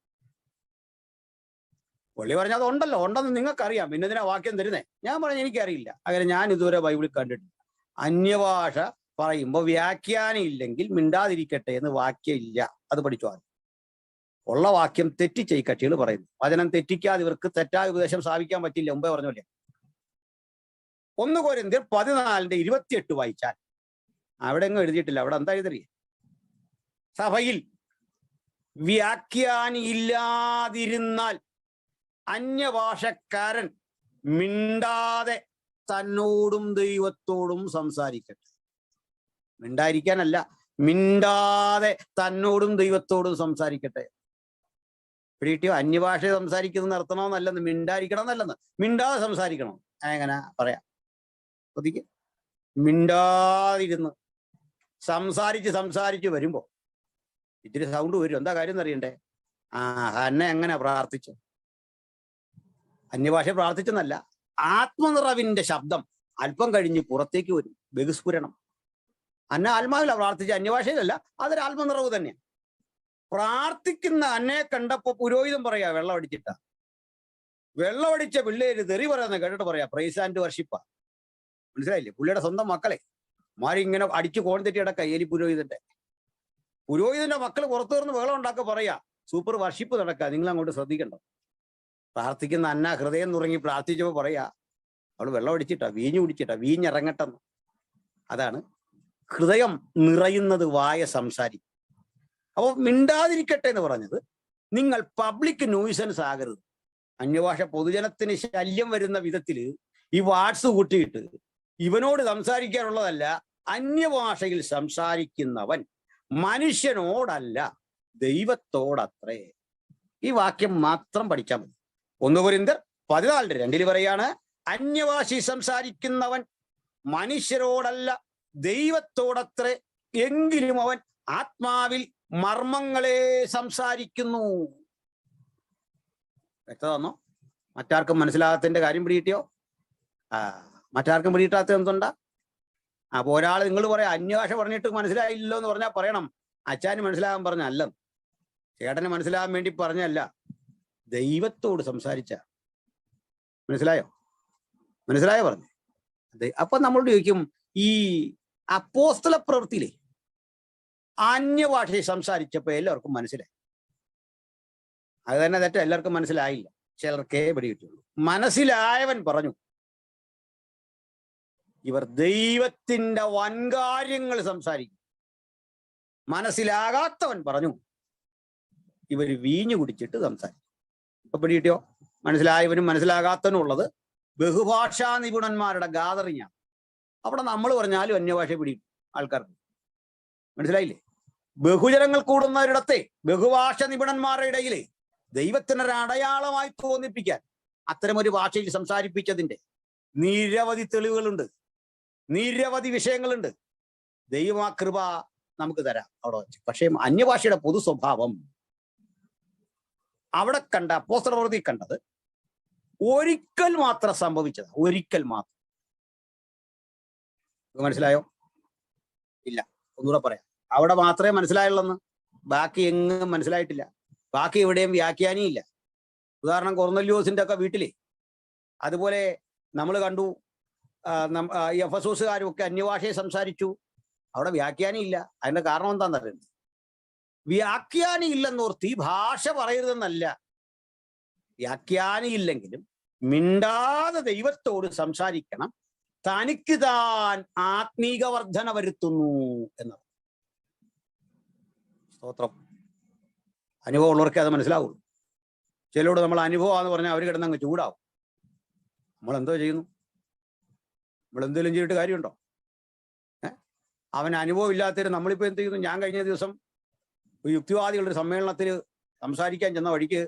പുള്ളി പറഞ്ഞു, അതുണ്ടല്ലോ, ഉണ്ടെന്ന് നിങ്ങൾക്കറിയാം, പിന്നെ ഇതിനാ വാക്യം തരുന്നേ? ഞാൻ പറഞ്ഞു, എനിക്കറിയില്ല, അങ്ങനെ ഞാൻ ഇതുവരെ ബൈബിളിൽ കണ്ടിട്ടില്ല. അന്യഭാഷ പറയുമ്പോൾ വ്യാഖ്യാനം ഇല്ലെങ്കിൽ മിണ്ടാതിരിക്കട്ടെ എന്ന് വാക്യം ഇല്ല. അത് പഠിച്ചു. ആദ്യം ഉള്ള വാക്യം തെറ്റിച്ച ഈ കക്ഷികൾ പറയുന്നു. വചനം തെറ്റിക്കാതെ ഇവർക്ക് തെറ്റായ ഉപദേശം സ്ഥാപിക്കാൻ പറ്റില്ല. മുമ്പേ പറഞ്ഞല്ലേ, 1 കൊരിന്ത്യർ 14:28 വായിച്ചാൽ അവിടെ എങ്ങും എഴുതിയിട്ടില്ല. അവിടെ എന്താ എഴുതിയ? സഭയിൽ വ്യാഖ്യാനി ഇല്ലാതിരുന്നാൽ അന്യഭാഷക്കാരൻ മിണ്ടാതെ തന്നോടും ദൈവത്തോടും സംസാരിക്കട്ടെ. മിണ്ടായിരിക്കാനല്ല, മിണ്ടാതെ തന്നോടും ദൈവത്തോടും സംസാരിക്കട്ടെ. പിടിയോ? അന്യഭാഷ സംസാരിക്കുന്നത് നിർത്തണമെന്നല്ലെന്ന്, മിണ്ടായിരിക്കണം എന്നല്ലെന്ന്, മിണ്ടാതെ സംസാരിക്കണം. എങ്ങനെ പറയാം? ഒതുക്കി മിണ്ടാതിരുന്ന് സംസാരിച്ച് വരുമ്പോ ഇത്തിരി സൗണ്ട് വരും. എന്താ കാര്യം എന്നറിയണ്ടേ? ഹന്ന എങ്ങനെ പ്രാർത്ഥിച്ചു? അന്യഭാഷ പ്രാർത്ഥിച്ചെന്നല്ല, ആത്മനിറവിന്റെ ശബ്ദം അല്പം കഴിഞ്ഞ് പുറത്തേക്ക് വരും. ബഹുസ്ഫുരണം. അന്ന ആത്മാവില പ്രാർത്ഥിച്ച, അന്യഭാഷയിലല്ല. അതൊരു ആത്മനിറവ് തന്നെയാണ്. പ്രാർത്ഥിക്കുന്ന അന്നെ കണ്ടപ്പോ പുരോഹിതം പറയാ, വെള്ളമടിച്ചിട്ട. വെള്ളമടിച്ച പിള്ളേര് തെറി പറയുന്ന കേട്ടിട്ട് പറയാ, പ്രൈസ് ആൻഡ് വർഷിപ്പാ. മനസ്സിലായില്ലേ? പുള്ളിയുടെ സ്വന്തം മക്കളെ ഇങ്ങനെ അടിച്ചു കോൺ തെറ്റി കിടക്ക. പുരോഹിതന്റെ മക്കൾ പുറത്തു നിന്ന് വെള്ളം ഉണ്ടാക്കി പറയാ, സൂപ്പർ വർഷിപ്പ് നടക്കുക, നിങ്ങൾ അങ്ങോട്ട് ശ്രദ്ധിക്കണ്ട. പ്രാർത്ഥിക്കുന്ന അന്ന ഹൃദയം നുറങ്ങി പ്രാർത്ഥിച്ചപ്പോ പറയാ, അവള് വെള്ളം അടിച്ചിട്ടാ, വീഞ്ഞു കുടിച്ചിട്ടാ, വീഞ്ഞിറങ്ങട്ടെന്ന്. അതാണ് ഹൃദയം നിറയുന്നത് വായ സംസാരിക്കും. അപ്പൊ മിണ്ടാതിരിക്കട്ടെ എന്ന് പറഞ്ഞത്, നിങ്ങൾ പബ്ലിക് ന്യൂസൻസ് ആകരുത്. അന്യഭാഷ പൊതുജനത്തിന് ശല്യം വരുന്ന വിധത്തില് ഈ വാട്സ് കൂട്ടിയിട്ട് ഇവനോട് സംസാരിക്കാനുള്ളതല്ല. അന്യഭാഷയിൽ സംസാരിക്കുന്നവൻ മനുഷ്യനോടല്ല, ദൈവത്തോടത്രേ. ഈ വാക്യം മാത്രം പഠിച്ചാൽ മതി. 1 കൊരിന്ത്യർ 14:2 പറയാണ്, അന്യഭാഷ സംസാരിക്കുന്നവൻ മനുഷ്യരോടല്ല, ദൈവത്തോടത്രേ. എങ്കിലും അവൻ ആത്മാവിൽ മർമ്മങ്ങളെ സംസാരിക്കുന്നു. വ്യക്തതന്നോ? മറ്റാർക്കും മനസ്സിലാകാത്തതിന്റെ കാര്യം പിടികിട്ടിയോ? മറ്റാർക്കും പിടികിട്ടാത്ത എന്തുണ്ടാ? അപ്പൊ ഒരാൾ നിങ്ങൾ പറയാം, അന്യഭാഷ പറഞ്ഞിട്ട് മനസ്സിലായില്ലോ എന്ന് പറഞ്ഞാൽ പറയണം, അച്ഛന് മനസ്സിലാകാൻ പറഞ്ഞല്ല, ചേട്ടന് മനസ്സിലാകാൻ വേണ്ടി പറഞ്ഞല്ല, ദൈവത്തോട് സംസാരിച്ച. മനസ്സിലായോ? പറഞ്ഞു. അപ്പൊ നമ്മളോട് ചോദിക്കും, ഈ അപ്പോസ്തല പ്രവൃത്തിയിലെ അന്യഭാഷയെ സംസാരിച്ചപ്പോ എല്ലാവർക്കും മനസ്സിലായി. അത് തന്നെ തെറ്റ, എല്ലാവർക്കും മനസ്സിലായില്ല, ചിലർക്കേ പിടികിട്ടുള്ളൂ. മനസ്സിലായവൻ പറഞ്ഞു, ഇവർ ദൈവത്തിന്റെ വൻകാര്യങ്ങൾ സംസാരിക്കും. മനസ്സിലാകാത്തവൻ പറഞ്ഞു, ഇവർ വീഞ്ഞു കുടിച്ചിട്ട് സംസാരിക്കും. ഇപ്പൊ പിടികിട്ടിയോ? മനസ്സിലായവനും മനസ്സിലാകാത്തവനും ഉള്ളത് ബഹുഭാഷാ നിപുണന്മാരുടെ ഗാദറിംഗ് ആണ്. അവിടെ നമ്മൾ പറഞ്ഞാലും അന്യഭാഷ പിടിക്കും ആൾക്കാർക്ക്. മനസ്സിലായില്ലേ? ബഹുജനങ്ങൾ കൂടുന്നവരിടത്തെ ബഹുഭാഷ നിപുണന്മാരുടെ ഇടയിലെ ദൈവത്തിനൊരു അടയാളമായി തോന്നിപ്പിക്കാൻ അത്തരമൊരു ഭാഷയിൽ സംസാരിപ്പിച്ചതിന്റെ നിരവധി തെളിവുകളുണ്ട്, നിരവധി വിഷയങ്ങളുണ്ട്. ദൈവകൃപ നമുക്ക് തരാം അവിടെ വെച്ച്. പക്ഷേ അന്യഭാഷയുടെ പൊതു സ്വഭാവം അവിടെ കണ്ട അപ്പോസ്തല പ്രവൃത്തി കണ്ടത് ഒരിക്കൽ മാത്രം സംഭവിച്ചത്, ഒരിക്കൽ മാത്രം. മനസ്സിലായോ? ഇല്ല, ഒന്നുകൂടെ പറയാം. അവിടെ മാത്രമേ മനസ്സിലായുള്ളെന്ന്, ബാക്കി എങ്ങും മനസ്സിലായിട്ടില്ല. ബാക്കി എവിടെയും വ്യാഖ്യാനിയില്ല. ഉദാഹരണം, കൊർന്നല്യോസിന്റെ ഒക്കെ വീട്ടിലെ അതുപോലെ നമ്മൾ കണ്ടു. ഈ എഫെസോസുകാരും ഒക്കെ അന്യഭാഷയെ സംസാരിച്ചു, അവിടെ വ്യാഖ്യാനി ഇല്ല. അതിന്റെ കാരണം എന്താണെന്ന് അറിയുന്നത്? വ്യാഖ്യാനി ഇല്ലെന്നോർത്ത് ഈ ഭാഷ പറയരുതെന്നല്ല, വ്യാഖ്യാനി ഇല്ലെങ്കിലും മിണ്ടാതെ ദൈവത്തോട് സംസാരിക്കണം, തനിക്ക് താൻ ആത്മീക വർധന വരുത്തുന്നു എന്നത്. സ്തോത്രം. അനുഭവം ഉള്ളവർക്കേ അത് മനസ്സിലാവുള്ളൂ. ചിലരോട് നമ്മൾ അനുഭവമാണെന്ന് പറഞ്ഞാൽ അവർ കിടന്നങ്ങ് ചൂടാവും. നമ്മൾ എന്തോ ചെയ്യുന്നു? നമ്മൾ എന്തെങ്കിലും ചെയ്തിട്ട് കാര്യമുണ്ടോ? അവന് അനുഭവം ഇല്ലാത്തവര് നമ്മളിപ്പോൾ എന്ത് ചെയ്യുന്നു? ഞാൻ കഴിഞ്ഞ ദിവസം ഒരു യുക്തിവാദികളുടെ സമ്മേളനത്തിൽ സംസാരിക്കാൻ ചെന്ന വഴിക്ക്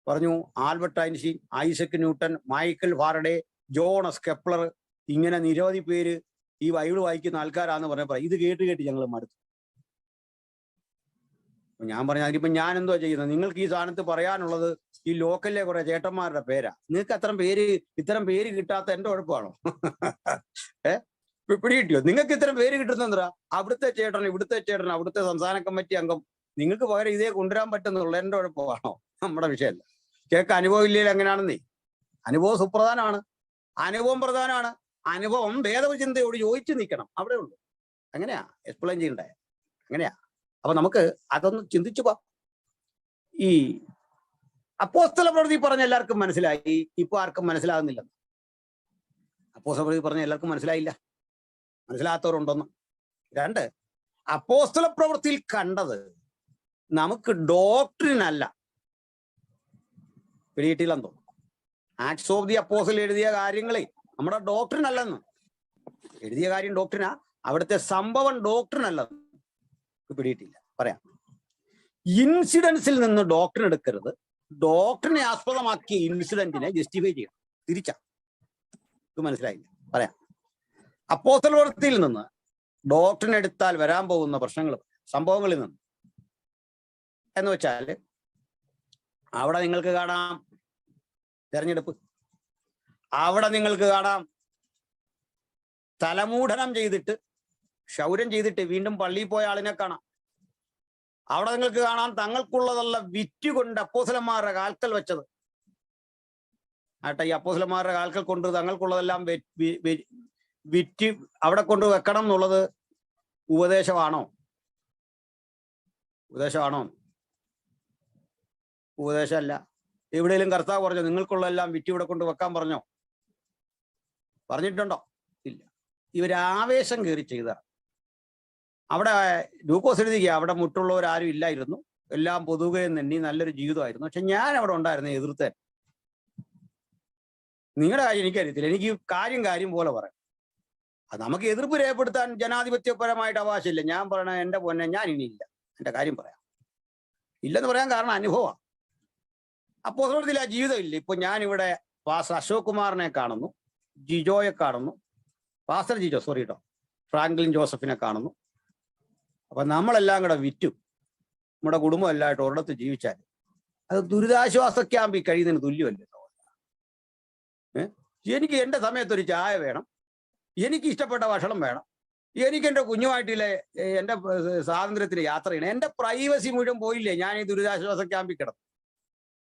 പറഞ്ഞു, Albert Einstein, Isaac Newton, Michael Faraday, John S Kepler, ഇങ്ങനെ നിരവധി പേര് ഈ ബൈബിൾ വായിക്കുന്ന ആൾക്കാരാന്ന് പറഞ്ഞപ്പോൾ ഇത് കേട്ട് കേട്ട് ഞങ്ങൾ മടുത്തു. ഞാൻ പറഞ്ഞ അതിനിപ്പോ ഞാൻ എന്തോ ചെയ്യുന്നത്? നിങ്ങൾക്ക് ഈ സ്ഥാനത്ത് പറയാനുള്ളത് ഈ ലോക്കലിലെ കുറെ ചേട്ടന്മാരുടെ പേരാ. നിങ്ങൾക്ക് ഇത്തരം പേര് കിട്ടാത്ത എന്റെ കുഴപ്പമാണോ? പിടികിട്ടിയോ? നിങ്ങൾക്ക് ഇത്തരം പേര് കിട്ടുന്നെന്താ? അവിടുത്തെ ചേട്ടൻ, ഇവിടുത്തെ ചേട്ടൻ, അവിടുത്തെ സംസ്ഥാന കമ്മിറ്റി അംഗം, നിങ്ങൾക്ക് പകരം ഇതേ കൊണ്ടുവരാൻ പറ്റുന്നുള്ള എന്റെ കുഴപ്പമാണോ? നമ്മുടെ വിഷയമല്ല. കേക്ക് അനുഭവം ഇല്ലെങ്കിൽ എങ്ങനെയാണെന്നേ? അനുഭവം സുപ്രധാനമാണ്, അനുഭവം പ്രധാനമാണ്. അനുഭവം ഭേദവിചിന്തയോട് യോജിച്ച് നിൽക്കണം, അവിടെ ഉള്ളൂ. അങ്ങനെയാ എക്സ്പ്ലെയിൻ ചെയ്യണ്ടേ, അങ്ങനെയാ. അപ്പൊ നമുക്ക് അതൊന്ന് ചിന്തിച്ചു പോ. ഈ അപ്പോസ്തല പ്രവൃത്തി പറഞ്ഞ എല്ലാവർക്കും മനസ്സിലായി, ഇപ്പൊ ആർക്കും മനസ്സിലാകുന്നില്ല. അപ്പോസ്തല പ്രവൃത്തി പറഞ്ഞ എല്ലാവർക്കും മനസ്സിലായില്ല, മനസ്സിലാത്തവരുണ്ടോന്ന്. രണ്ട്, അപ്പോസ്തല പ്രവൃത്തിയിൽ കണ്ടത് നമുക്ക് ഡോക്ട്രിൻ അല്ല. പിടിയിട്ടില്ലെന്ന് തോന്നുന്നു. ആക്ട്സ് ഓഫ് ദി അപ്പോസ്റ്റൽ എഴുതിയ കാര്യങ്ങളെ നമ്മുടെ ഡോക്ട്രിൻ അല്ലെന്ന്. എഴുതിയ കാര്യം ഡോക്ട്രിനാ, അവിടുത്തെ സംഭവം ഡോക്ട്രിൻ അല്ലെന്ന്. പിടിയിട്ടില്ല. പറയാം, ഇൻസിഡൻസിൽ നിന്ന് ഡോക്ട്രിൻ എടുക്കരുത്, ഡോക്ട്രിനെ ആസ്പദമാക്കിയ ഇൻസിഡന്റിനെ ജസ്റ്റിഫൈ ചെയ്യണം. തിരിച്ചാ. ഇത് മനസ്സിലായില്ല. പറയാം, അപ്പോസ്തല പ്രവൃത്തിയിൽ നിന്ന് ഡോക്ട്രിൻ എടുത്താൽ വരാൻ പോകുന്ന പ്രശ്നങ്ങൾ, സംഭവങ്ങളിൽ നിന്ന് എന്ന് വെച്ചാൽ അവിടെ നിങ്ങൾക്ക് കാണാം തെരഞ്ഞെടുപ്പ്, അവിടെ നിങ്ങൾക്ക് കാണാം തലമൂഢനം ചെയ്തിട്ട് ക്ഷൗരം ചെയ്തിട്ട് വീണ്ടും പള്ളിയിൽ പോയ ആളിനെ കാണാം. അവിടെ നിങ്ങൾക്ക് കാണാം തങ്ങൾക്കുള്ളതല്ല വിറ്റുകൊണ്ട് അപ്പോസ്തലന്മാരുടെ കാൽക്കൽ വെച്ചത്. ആട്ടെ, ഈ അപ്പോസ്തലന്മാരുടെ കാൽക്കൽ കൊണ്ട് തങ്ങൾക്കുള്ളതെല്ലാം വിറ്റ് അവിടെ കൊണ്ട് വെക്കണം എന്നുള്ളത് ഉപദേശമാണോ? ഉപദേശമാണോ? ഉപദേശമല്ല. എവിടെയെങ്കിലും കർത്താവ് പറഞ്ഞോ നിങ്ങൾക്കുള്ളതെല്ലാം വിറ്റ് ഇവിടെ കൊണ്ട് വെക്കാൻ പറഞ്ഞോ? പറഞ്ഞിട്ടുണ്ടോ? ഇല്ല. ഇവരാവേശം കയറി ചെയ്തതാണ്. അവിടെ ലൂക്കോസ് എഴുതിക്കുക, അവിടെ മുട്ടുള്ളവരാരും ഇല്ലായിരുന്നു, എല്ലാം പൊതുകയും തന്നെ നല്ലൊരു ജീവിതമായിരുന്നു. പക്ഷെ ഞാൻ അവിടെ ഉണ്ടായിരുന്നു എതിർത്തൻ. നിങ്ങളുടെ കാര്യം എനിക്കറിയത്തില്ല, എനിക്ക് കാര്യം പോലെ പറയാം. അത് നമുക്ക് എതിർപ്പ് രേഖപ്പെടുത്താൻ ജനാധിപത്യപരമായിട്ട് അവകാശമില്ല. ഞാൻ പറയണ എന്റെ പൊന്നെ, ഞാൻ ഇനിയില്ല, എന്റെ കാര്യം പറയാം. ഇല്ലെന്ന് പറയാൻ കാരണം അനുഭവമാണ്. അപ്പോസ്തലത്തിൽ ആ ജീവിതം ഇല്ല. ഇപ്പൊ ഞാനിവിടെ പാസ്റ്റർ അശോക് കുമാറിനെ കാണുന്നു, ജിജോയെ കാണുന്നു, പാസ്റ്റർ ജിജോ സോറി കേട്ടോ, ഫ്രാങ്ക്ലിൻ ജോസഫിനെ കാണുന്നു. അപ്പൊ നമ്മളെല്ലാം കൂടെ വിറ്റും നമ്മുടെ കുടുംബം എല്ലായിട്ട് ഒരിടത്ത് ജീവിച്ചാൽ അത് ദുരിതാശ്വാസ ക്യാമ്പിൽ കഴിയുന്നതിന് തുല്യമല്ലേ? എനിക്ക് എൻ്റെ സമയത്തൊരു ചായ വേണം, എനിക്ക് ഇഷ്ടപ്പെട്ട ഭക്ഷണം വേണം, എനിക്ക് എൻ്റെ കുഞ്ഞുമായിട്ടില്ലേ എൻ്റെ സ്വാതന്ത്ര്യത്തിന് യാത്ര ചെയ്യണം. എൻ്റെ പ്രൈവസി മുഴുവൻ പോയില്ലേ ഞാൻ ഈ ദുരിതാശ്വാസ ക്യാമ്പിൽ കിടന്നു.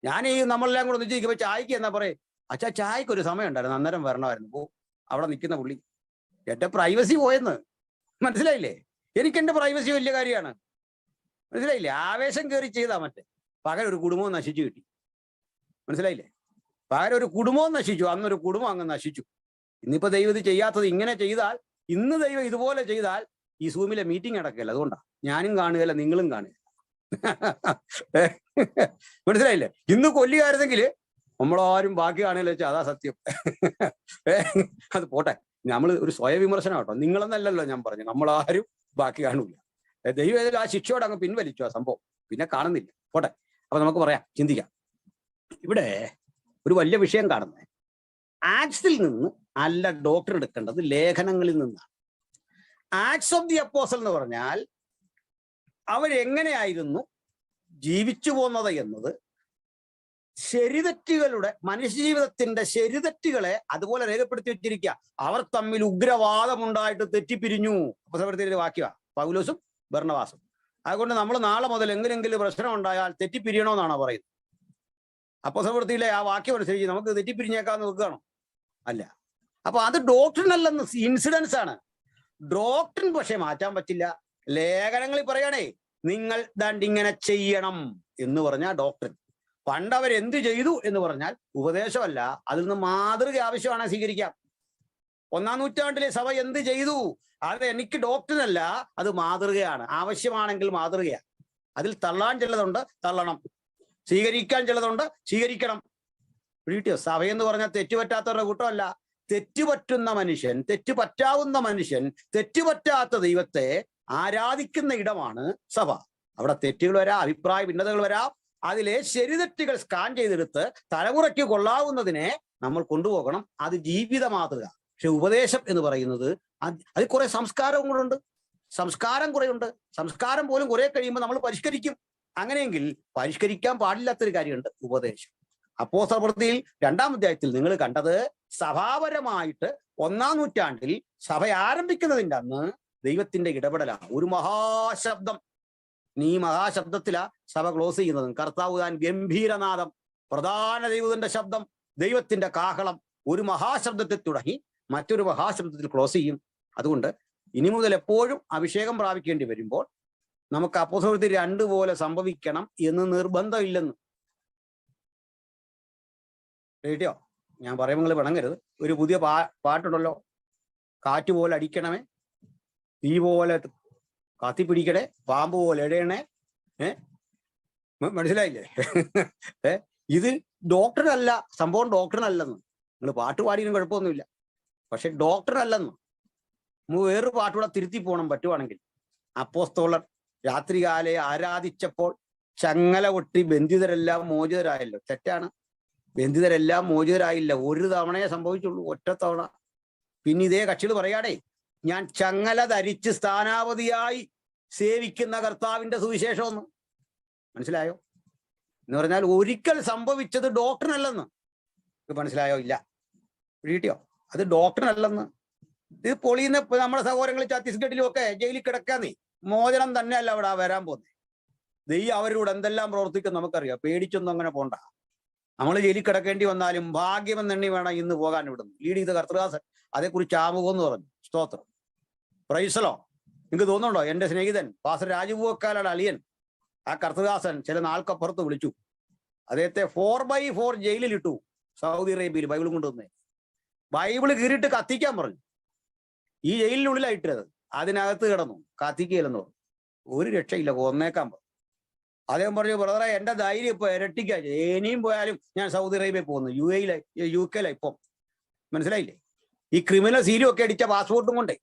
ഞാൻ ഈ നമ്മളെല്ലാം കൂടെ ഒന്നിച്ച് നിൽക്കുമ്പോൾ ചായക്ക് എന്നാ പറയും, അച്ഛാ ചായക്ക് ഒരു സമയം ഉണ്ടായിരുന്നു, അന്നേരം വരണമായിരുന്നു. അവിടെ നിൽക്കുന്ന പുള്ളി എൻ്റെ പ്രൈവസി പോയെന്ന് മനസ്സിലായില്ലേ? എനിക്ക് എൻ്റെ പ്രൈവസി വലിയ കാര്യമാണ്, മനസ്സിലായില്ലേ? ആവേശം കയറി ചെയ്താ മറ്റേ പകരം ഒരു കുടുംബവും നശിച്ചു കിട്ടി, മനസ്സിലായില്ലേ? പകരം ഒരു കുടുംബവും നശിച്ചു, അന്നൊരു കുടുംബം അങ്ങ് നശിച്ചു. ഇന്നിപ്പോ ദൈവം ഇത് ചെയ്യാത്തത്, ഇങ്ങനെ ചെയ്താൽ, ഇന്ന് ദൈവം ഇതുപോലെ ചെയ്താൽ ഈ സൂമിലെ മീറ്റിംഗ് നടക്കില്ല. അതുകൊണ്ടാണ് ഞാനും കാണുകയല്ല, നിങ്ങളും കാണുക. മനസ്സിലായില്ലേ? ഇന്ന് കൊല്ലുകായിരുന്നെങ്കിൽ നമ്മളാരും ബാക്കി കാണുകയല്ല വെച്ചാൽ അതാ സത്യം. അത് പോട്ടെ, നമ്മൾ ഒരു സ്വയവിമർശനം കേട്ടോ, നിങ്ങളെന്നല്ലല്ലോ ഞാൻ പറഞ്ഞു, നമ്മളാരും ബാക്കി കാണൂല. ദൈവം ഏതായാലും ആ ശിക്ഷയോടെ അങ്ങ് പിൻവലിച്ചു ആ സംഭവം, പിന്നെ കാണുന്നില്ല. പോട്ടെ, അപ്പൊ നമുക്ക് പറയാം, ചിന്തിക്കാം. ഇവിടെ ഒരു വലിയ വിഷയം കാണുന്നത് ആക്ട്സിൽ നിന്ന് അല്ല ഡോക്ടർ എടുക്കേണ്ടത്, ലേഖനങ്ങളിൽ നിന്നാണ്. ആക്ട്സ് ഓഫ് ദി അപ്പോസ്റ്റൽ എന്ന് പറഞ്ഞാൽ അവരെങ്ങനെയായിരുന്നു ജീവിച്ചു പോന്നത് എന്നത്, ശരിതെറ്റുകളുടെ, മനുഷ്യജീവിതത്തിന്റെ ശരിതെറ്റുകളെ അതുപോലെ രേഖപ്പെടുത്തി വെച്ചിരിക്കുക. അവർ തമ്മിൽ ഉഗ്രവാദമുണ്ടായിട്ട് തെറ്റിപ്പിരിഞ്ഞു. അപ്പോസ്തലരുടെ വാക്യമാണ് പൗലോസും ബർന്നബാസും. അതുകൊണ്ട് നമ്മൾ നാളെ മുതൽ എങ്ങനെയെങ്കിലും പ്രശ്നം ഉണ്ടായാൽ തെറ്റിപ്പിരിയണമെന്നാണോ പറയുന്നത്? അപ്പോസ്തലത്തിലെ ആ വാക്യം അനുസരിച്ച് നമുക്ക് തെറ്റിപ്പിരിഞ്ഞേക്കാന്ന് വെക്കുകയാണോ? അല്ല. അപ്പൊ അത് ഡോക്ട്രിൻ അല്ലെന്ന്, ഇൻസിഡൻസ് ആണ്. ഡോക്ട്രിൻ പക്ഷെ മാറ്റാൻ പറ്റില്ല. ലേഖനങ്ങളിൽ പറയണേ നിങ്ങൾ ദാണ്ടിങ്ങനെ ചെയ്യണം എന്ന് പറഞ്ഞാൽ ഡോക്ട്രിൻ. പണ്ട് അവരെന്ത് ചെയ്തു എന്ന് പറഞ്ഞാൽ ഉപദേശമല്ല, അതിൽ നിന്ന് മാതൃക ആവശ്യമാണ് സ്വീകരിക്കാം. 1-ാം നൂറ്റാണ്ടിലെ സഭ എന്ത് ചെയ്തു, അത് എനിക്ക് ഡോക്ട്രിൻ അല്ല, അത് മാതൃകയാണ്. ആവശ്യമാണെങ്കിൽ മാതൃകയാണ്. അതിൽ തള്ളാൻ ചിലതുണ്ട്, തള്ളണം. സ്വീകരിക്കാൻ ചിലതുണ്ട്, സ്വീകരിക്കണം. പിടിയോ? സഭയെന്ന് പറഞ്ഞാൽ തെറ്റുപറ്റാത്തവരുടെ കൂട്ടമല്ല. തെറ്റുപറ്റുന്ന മനുഷ്യൻ, തെറ്റുപറ്റാവുന്ന മനുഷ്യൻ, തെറ്റുപറ്റാത്ത ദൈവത്തെ ആരാധിക്കുന്ന ഇടമാണ് സഭ. അവിടെ തെറ്റുകൾ വരാം, അഭിപ്രായ ഭിന്നതകൾ വരാം. അതിലെ ശരിതെറ്റുകൾ സ്കാൻ ചെയ്തെടുത്ത് തലമുറയ്ക്ക് കൊള്ളാവുന്നതിനെ നമ്മൾ കൊണ്ടുപോകണം. അത് ജീവിത മാതൃക. പക്ഷെ ഉപദേശം എന്ന് പറയുന്നത് അതിൽ കുറെ സംസ്കാരവും കൂടെ ഉണ്ട്. സംസ്കാരം കുറെയുണ്ട്. സംസ്കാരം പോലും കുറെ കഴിയുമ്പോൾ നമ്മൾ പരിഷ്കരിക്കും. അങ്ങനെയെങ്കിൽ പരിഷ്കരിക്കാൻ പാടില്ലാത്തൊരു കാര്യമുണ്ട്, ഉപദേശം. അപ്പോസ്തലപ്രവൃത്തിയിൽ 2-ാം അധ്യായത്തിൽ നിങ്ങൾ കണ്ടത് സഭാപരമായിട്ട് 1-ാം നൂറ്റാണ്ടിൽ സഭ ആരംഭിക്കുന്നതിൻ്റെ അന്ന് ദൈവത്തിന്റെ ഇടപെടലാണ്. ഒരു മഹാശബ്ദം. ഈ മഹാശബ്ദത്തിലാ സഭ ക്ലോസ് ചെയ്യുന്നത്. കർത്താവ് താൻ ഗംഭീരനാദം, പ്രധാന ദൈവത്തിന്റെ ശബ്ദം, ദൈവത്തിന്റെ കാഹളം, ഒരു മഹാശബ്ദത്തിൽ തുടങ്ങി മറ്റൊരു മഹാശബ്ദത്തിൽ ക്ലോസ് ചെയ്യും. അതുകൊണ്ട് ഇനി മുതൽ എപ്പോഴും അഭിഷേകം പ്രാപിക്കേണ്ടി വരുമ്പോൾ നമുക്ക് അപ്പോസ്തലപ്രവൃത്തി 2 പോലെ സംഭവിക്കണം എന്ന് നിർബന്ധമില്ലെന്ന്. കേട്ടോ? ഞാൻ പറയുമ്പോൾ നിങ്ങൾ പിണങ്ങരുത്. ഒരു പുതിയ പാട്ടുണ്ടല്ലോ, കാറ്റ് പോലെ അടിക്കണമേ, തീ പോലെ കത്തിപ്പിടിക്കണേ, പാമ്പ് പോലെ ഇടയണേ. മനസ്സിലായില്ലേ? ഇത് ഡോക്ടറല്ല, സംഭവം ഡോക്ടറിനല്ലെന്ന്. നിങ്ങൾ പാട്ട് പാടിയും കുഴപ്പമൊന്നുമില്ല, പക്ഷെ ഡോക്ടറല്ലെന്ന്. നമുക്ക് വേറൊരു പാട്ടുകൂടെ തിരുത്തി പോകണം പറ്റുവാണെങ്കിൽ. അപ്പോസ്തലർ രാത്രികാലെ ആരാധിച്ചപ്പോൾ ചങ്ങല പൊട്ടി ബന്ധിതരെല്ലാം മോചിതരായല്ലോ. തെറ്റാണ്. ബന്ധിതരെല്ലാം മോചിതരായില്ല. ഒരു തവണയെ സംഭവിച്ചുള്ളൂ, ഒറ്റ തവണ. പിന്നെ ഇതേ കക്ഷികൾ പറയാടേ, ഞാൻ ചങ്ങല ധരിച്ച് സ്ഥാനാപതിയായി സേവിക്കുന്ന കർത്താവിന്റെ സുവിശേഷമെന്ന്. മനസ്സിലായോ? എന്ന് പറഞ്ഞാൽ ഒരിക്കൽ സംഭവിച്ചത് ഡോക്ടറിനല്ലെന്ന്. മനസ്സിലായോ? ഇല്ല, കിട്ടിയോ? അത് ഡോക്ടറിനല്ലെന്ന്. ഇത് പൊളിയുന്ന നമ്മുടെ സഹോദരങ്ങൾ ഛത്തീസ്ഗഡിലും ഒക്കെ ജയിലിൽ കിടക്കാന്നേ, മോചനം തന്നെയല്ല അവിടെ വരാൻ പോകുന്നത്. ദൈവം അവരോട് എന്തെല്ലാം പ്രവർത്തിക്കും നമുക്കറിയാം. പേടിച്ചൊന്നും അങ്ങനെ പോണ്ട. നമ്മൾ ജയിലിൽ കിടക്കേണ്ടി വന്നാലും ഭാഗ്യമെന്നെണ്ണി വേണം ഇന്ന് പോകാൻ ഇവിടുന്ന്. ലീഡ് ചെയ്ത കർത്തൃദാസൻ അതേക്കുറിച്ച് ആമുഖം എന്ന് പറഞ്ഞു. സ്തോത്രം, പ്രൈസലോ. നിങ്ങൾക്ക് തോന്നുന്നുണ്ടോ? എന്റെ സ്നേഹിതൻ പാസ്റ്റർ രാജുപൂക്കാലയുടെ അളിയൻ ആ കർത്തൃദാസൻ ചില നാൾക്കപ്പുറത്ത് വിളിച്ചു. അദ്ദേഹത്തെ 4x4 ജയിലിൽ ഇട്ടു. സൗദി അറേബ്യയിൽ ബൈബിളും കൊണ്ടുവന്നേ. ബൈബിള് കീറിയിട്ട് കത്തിക്കാൻ പറഞ്ഞു. ഈ ജയിലിനുള്ളിലായിട്ടത്. അതിനകത്ത് കിടന്നു. കത്തിക്കയില്ലെന്ന് പറഞ്ഞു. ഒരു രക്ഷയില്ല, കൊന്നേക്കാൻ പറഞ്ഞു. അദ്ദേഹം പറഞ്ഞു, ബ്രദറെ എന്റെ ധൈര്യം ഇപ്പൊ ഇരട്ടിക്കാ, ഇനിയും പോയാലും ഞാൻ സൗദി അറേബ്യയിൽ പോകുന്നു, UK ഇപ്പം. മനസ്സിലായില്ലേ? ഈ ക്രിമിനൽ സീലും ഒക്കെ അടിച്ച പാസ്പോർട്ടും കൊണ്ടേ